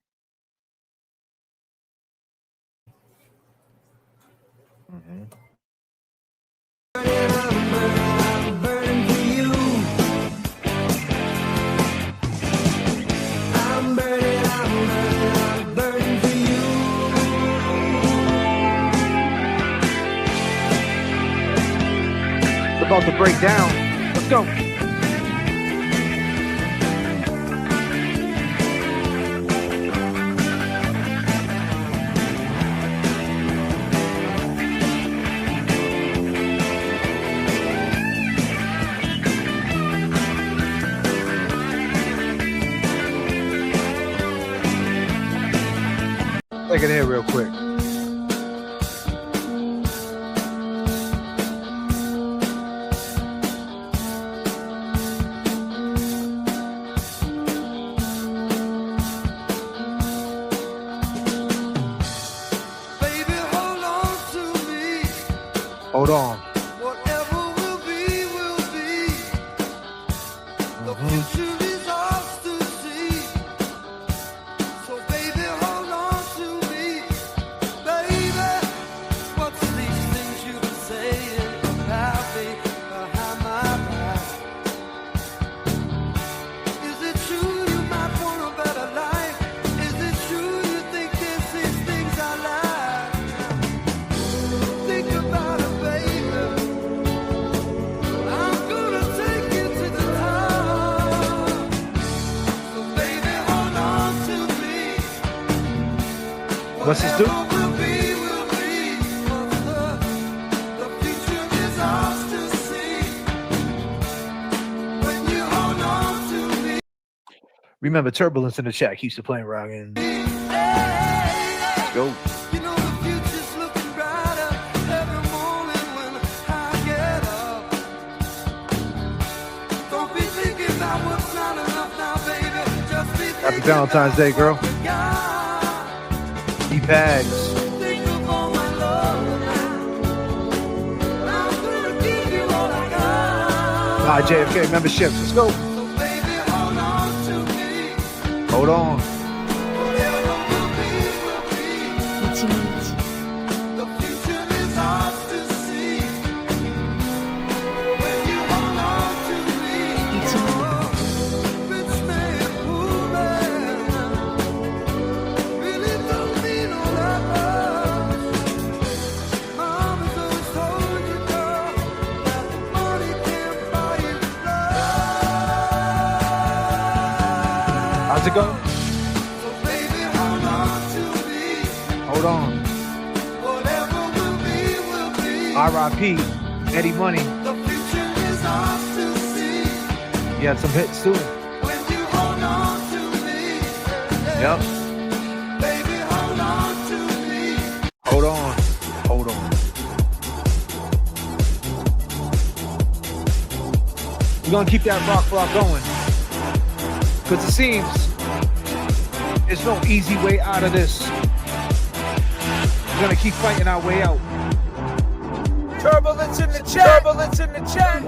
Mhm. I'm burning for you. I'm burning for you. It's about to break down. Let's go. Take it here real quick. Baby, hold on to me. Hold on. Whatever will be, will be. The future is ours to see. So baby, hold on to me. Baby, what's these things you've been saying about me behind my back? Is it true you might want a better life? Is it true you think this is things I like? Think about it, baby. I'm gonna take you to the top. So baby, hold on to me. What's this do? Whatever will be, will be. The future is ours to see. When you hold on to me. Remember, Turbulence in the chat keeps the plane rocking. Let's go. You know the future's looking brighter every morning when I get up. Don't be thinking about what's not enough now, baby. Just be Happy thinking Valentine's Day, about girl. what you got. E-Bags. Think of all my love now. I'm gonna give you all I got. J.F.K. memberships. Let's go. So baby, hold on to me. Hold on. Whatever will be, will be. The future is ours to see. When you hold on to me, rich man, poor man, really don't mean all that much. Mama's always told you, girl, that money can't buy you love. How's it going? So baby, hold on to me. Hold on. Whatever will be, will be. R.I.P. Eddie Money. The future is ours to see. You had some hits too. When you hold on to me. Yep. Baby, hold on to me. Hold on. Hold on. We're gonna keep that rock going. Because it seems there's no easy way out of this. We're gonna keep fighting our way out. Turbulence in the chat. Turbulence in the chat.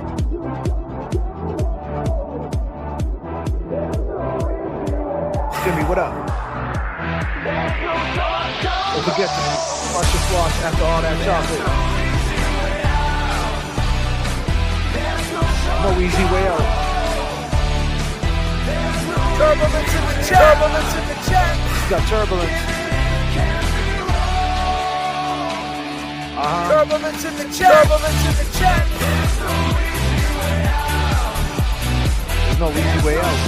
Jimmy, what up? Don't forget to flush your floss after all that chocolate. No easy way out. Turbulence in the chat. Turbulence in the chat. You got turbulence. Turbulence in the chat. Turbulence in the chat. There's no easy way out.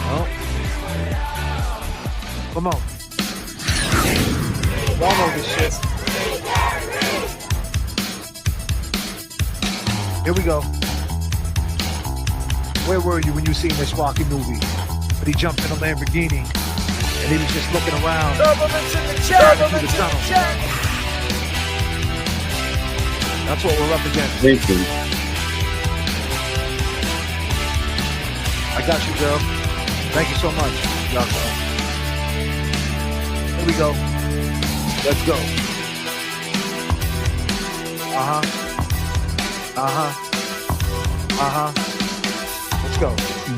No. Come on. Y'all know this shit. Here we go. Where were you when you seen this Rocky movie? But he jumped in a Lamborghini and he was just looking around. Turbulence in the chat. Turbulence in the chat. That's what we're up against. Thank you. I got you, girl. Thank you so much. Y'all go. Here we go. Let's go. Let's go.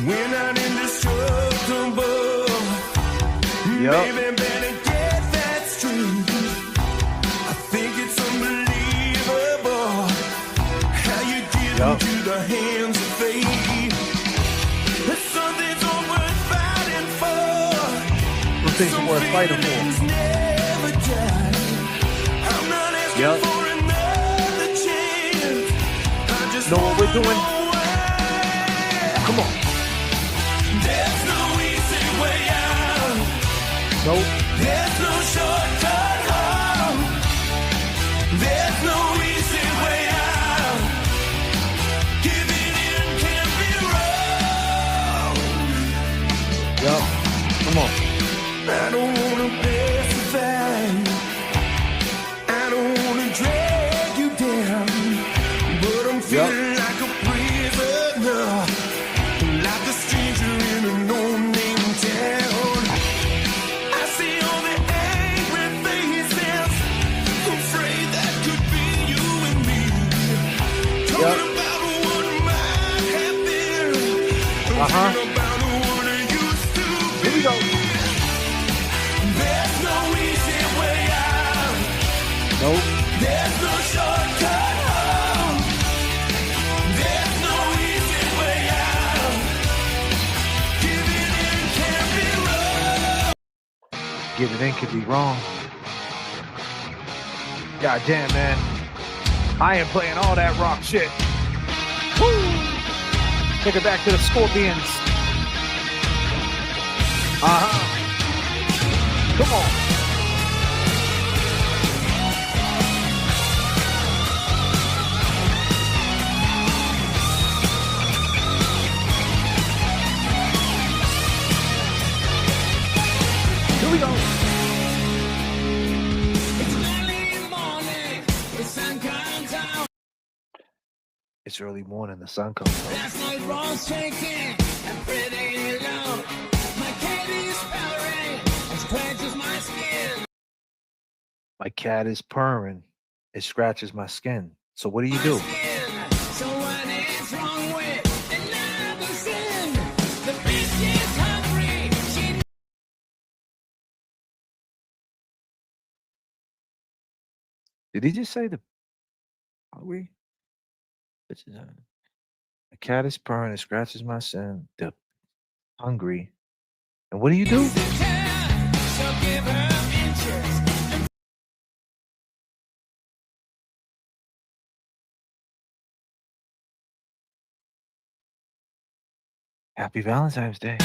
We're not indestructible. Yep. Baby, better get that straight. I think it's unbelievable how you get into the hands of fate. Something's all worth fighting for. Some things are worth fighting for. Never die. I'm not asking for another chance. I just know what we're doing? Come on. There's no easy way out. Nope. There's no shortcut home. There's no easy way out. Giving in can't be wrong. Yup. Come on. I don't wanna pacify. I don't wanna drag you down. But I'm feeling like a prisoner. Like a stranger in a no-name town. I see all the angry faces. Afraid that could be you and me. Talking about what might have been. Talking about what it used to be. Here we go. There's no easy way out. Nope. There's no shortcut home. There's no easy way out. Giving in can't be wrong. Giving in could be wrong. God damn, man. I am playing all that rock shit. Woo! Take it back to the Scorpions. Come on. Here we go. It's early morning, the sun comes out. Last night was shaking and pretty low. My cat is powering and scratches my skin. My cat is purring. It scratches my skin. So what do you do? So what is wrong with another sin? The bitch is hungry. She Did he just say the hungry? The cat is purring. It scratches my skin. The hungry. And what do you do? so give her inches. Happy Valentine's Day.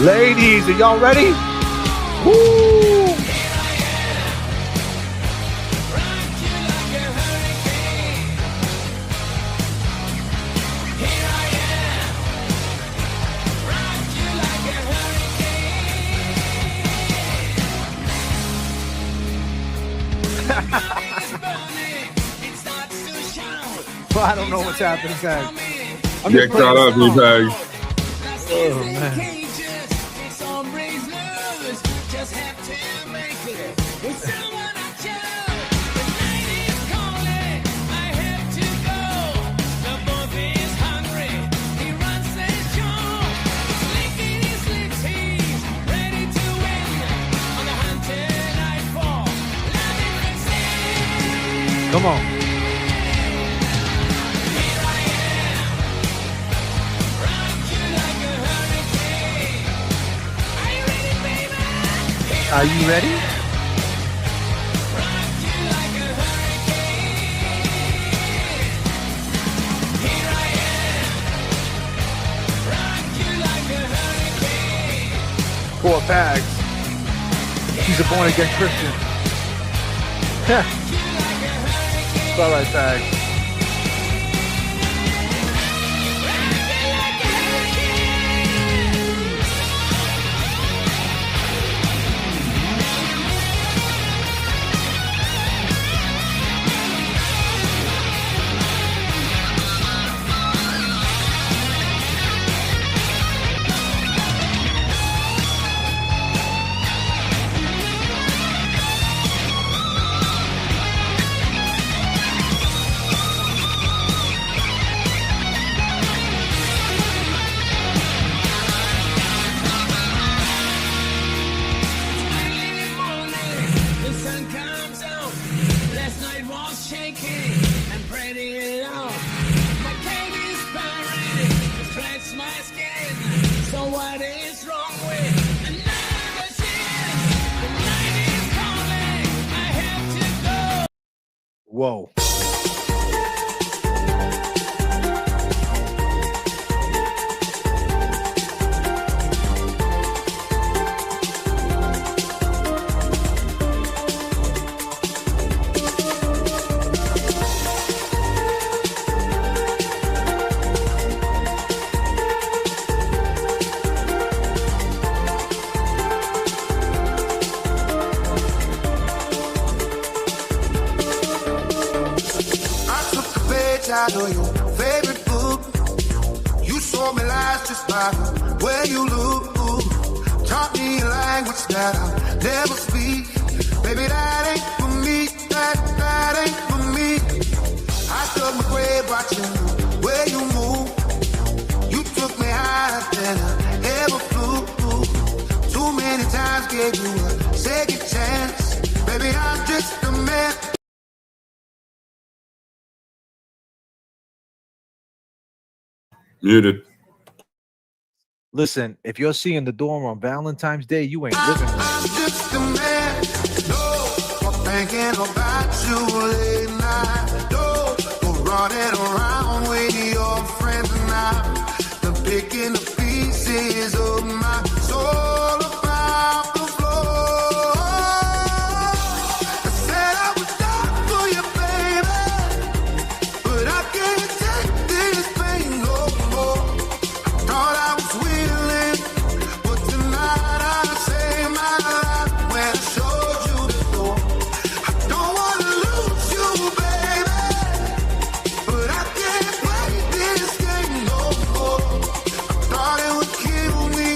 Ladies, are y'all ready? Woo! Well, I don't know what's happening, guys. I'm Get caught up, you guys. Oh, man. Come on. Are you ready? Poor Pags. He's a born-again Christian. It's all right, Pags. The sun comes out. Last night was shaking and pretty low. My baby's buried. It scratched my skin. So what is wrong with another sin? The night is calling. I have to go. Whoa. I took the page out of your favorite book. You saw me lies just by the way you look. Taught me a language that I'll never speak. Baby, that ain't for me. That ain't for me. I stuck my grave watching the way you move. You took me higher than I ever flew. Too many times gave you a second chance. Baby, I'm just a man. Muted. Listen, if you're seeing the door on Valentine's Day, you ain't living right. I'm just a man. No, I'm thinking about you late night. No, we're running around with your friends and I'm picking the pieces of my soul about the floor. I said I would die for you, baby, but I can't take this pain no more. Thought I was willing, but tonight I saved my life when I showed you the door. I don't want to lose you, baby, but I can't play this game no more. I thought it would kill me,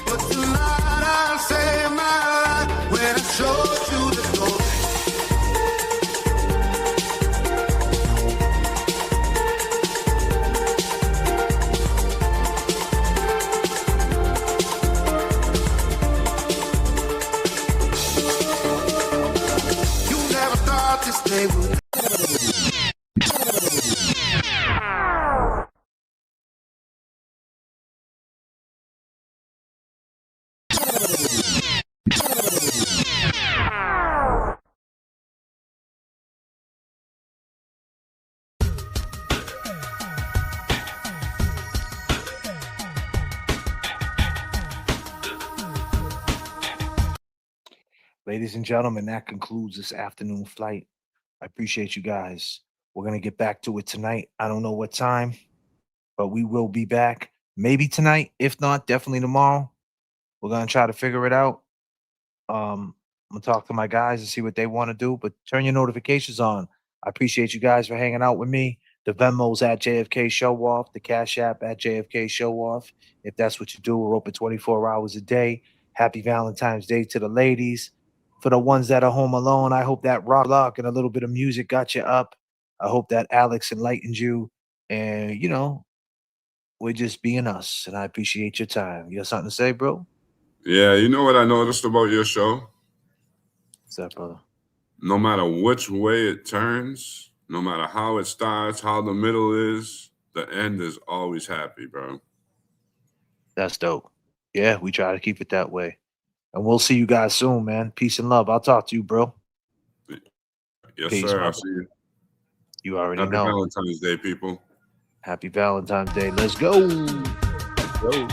but tonight I saved my life when I showed you the door. You never thought this day would. Ladies and gentlemen, that concludes this afternoon flight. I appreciate you guys. We're going to get back to it tonight. I don't know what time, but we will be back. Maybe tonight. If not, definitely tomorrow. We're going to try to figure it out. I'm going to talk to my guys and see what they want to do, but turn your notifications on. I appreciate you guys for hanging out with me. The Venmo's at J.F.K. Show Off. The Cash App at J.F.K. Show Off. If that's what you do, we're open 24 hours a day. Happy Valentine's Day to the ladies. For the ones that are home alone, I hope that rock and a little bit of music got you up. I hope that Alex enlightened you. And, you know, we're just being us. And I appreciate your time. You got something to say, bro? Yeah, you know what I noticed about your show? What's that, brother? no matter which way it turns, no matter how it starts, how the middle is, the end is always happy, bro. That's dope. Yeah, we try to keep it that way. And we'll see you guys soon, man. Peace and love. I'll talk to you, bro. Yes, Peace, sir. my I'll see you. You already Happy know. Valentine's Day, people. Happy Valentine's Day. Let's go. Let's go.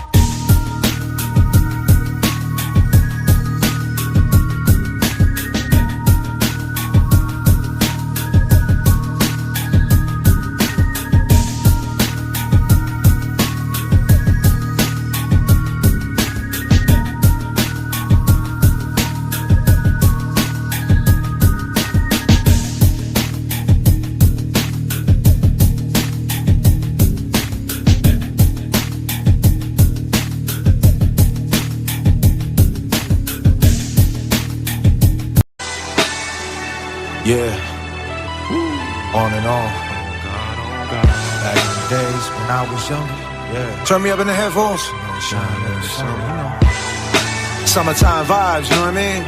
Yeah, on and on. Back in the days when I was younger. Yeah, turn me up in the headphones. Summertime vibes, you know what I mean?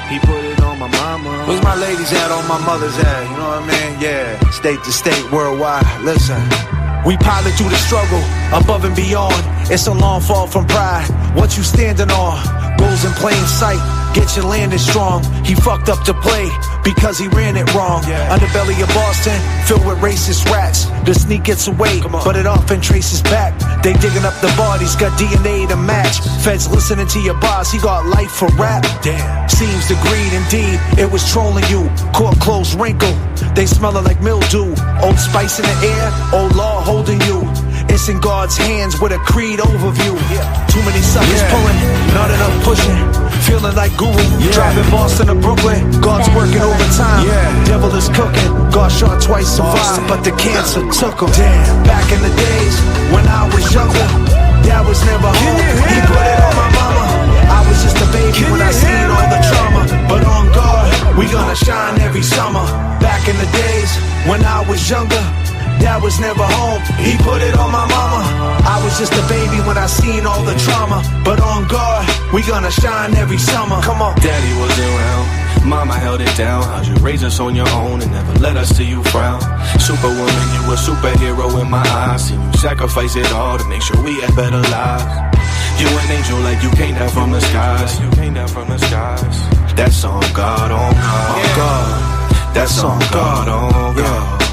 He put it on my mama. Where's my ladies at, on my mother's at? You know what I mean? Yeah, state to state, worldwide. Listen, we pilot through the struggle, above and beyond. It's a long fall from pride. What you standing on? Goals in plain sight. Get your landing strong. He fucked up the play because he ran it wrong. Underbelly of Boston, filled with racist rats. The sneak gets away, but it often traces back. They digging up the bodies, got DNA to match. Feds listening to your boss, he got life for rap. Damn. Seems the greed indeed, it was trolling you. Court clothes wrinkled, they smelling like mildew. Old Spice in the air, old law holding you. It's in God's hands with a creed overview. Too many suckers pulling, not enough pushing. Feeling like Guru, driving Boston to Brooklyn. God's working overtime, devil is cooking. God shot twice, survived, but the cancer took him. Damn. Back in the days when I was younger, dad was never home. He put it on my mama. I was just a baby when I seen all the trauma. But on God, we gonna shine every summer. Back in the days when I was younger, dad was never home. He put it on my mama. I was just a baby when I seen all the trauma. But on God, we gonna shine every summer. Come on. Daddy wasn't around, mama held it down. How'd you raise us on your own and never let us see you frown? Superwoman, you a superhero in my eyes. Seen you sacrifice it all to make sure we had better lives. You an angel like you came down from the skies. You came down from the skies. That's on God, on God, on God. That's on God, on God.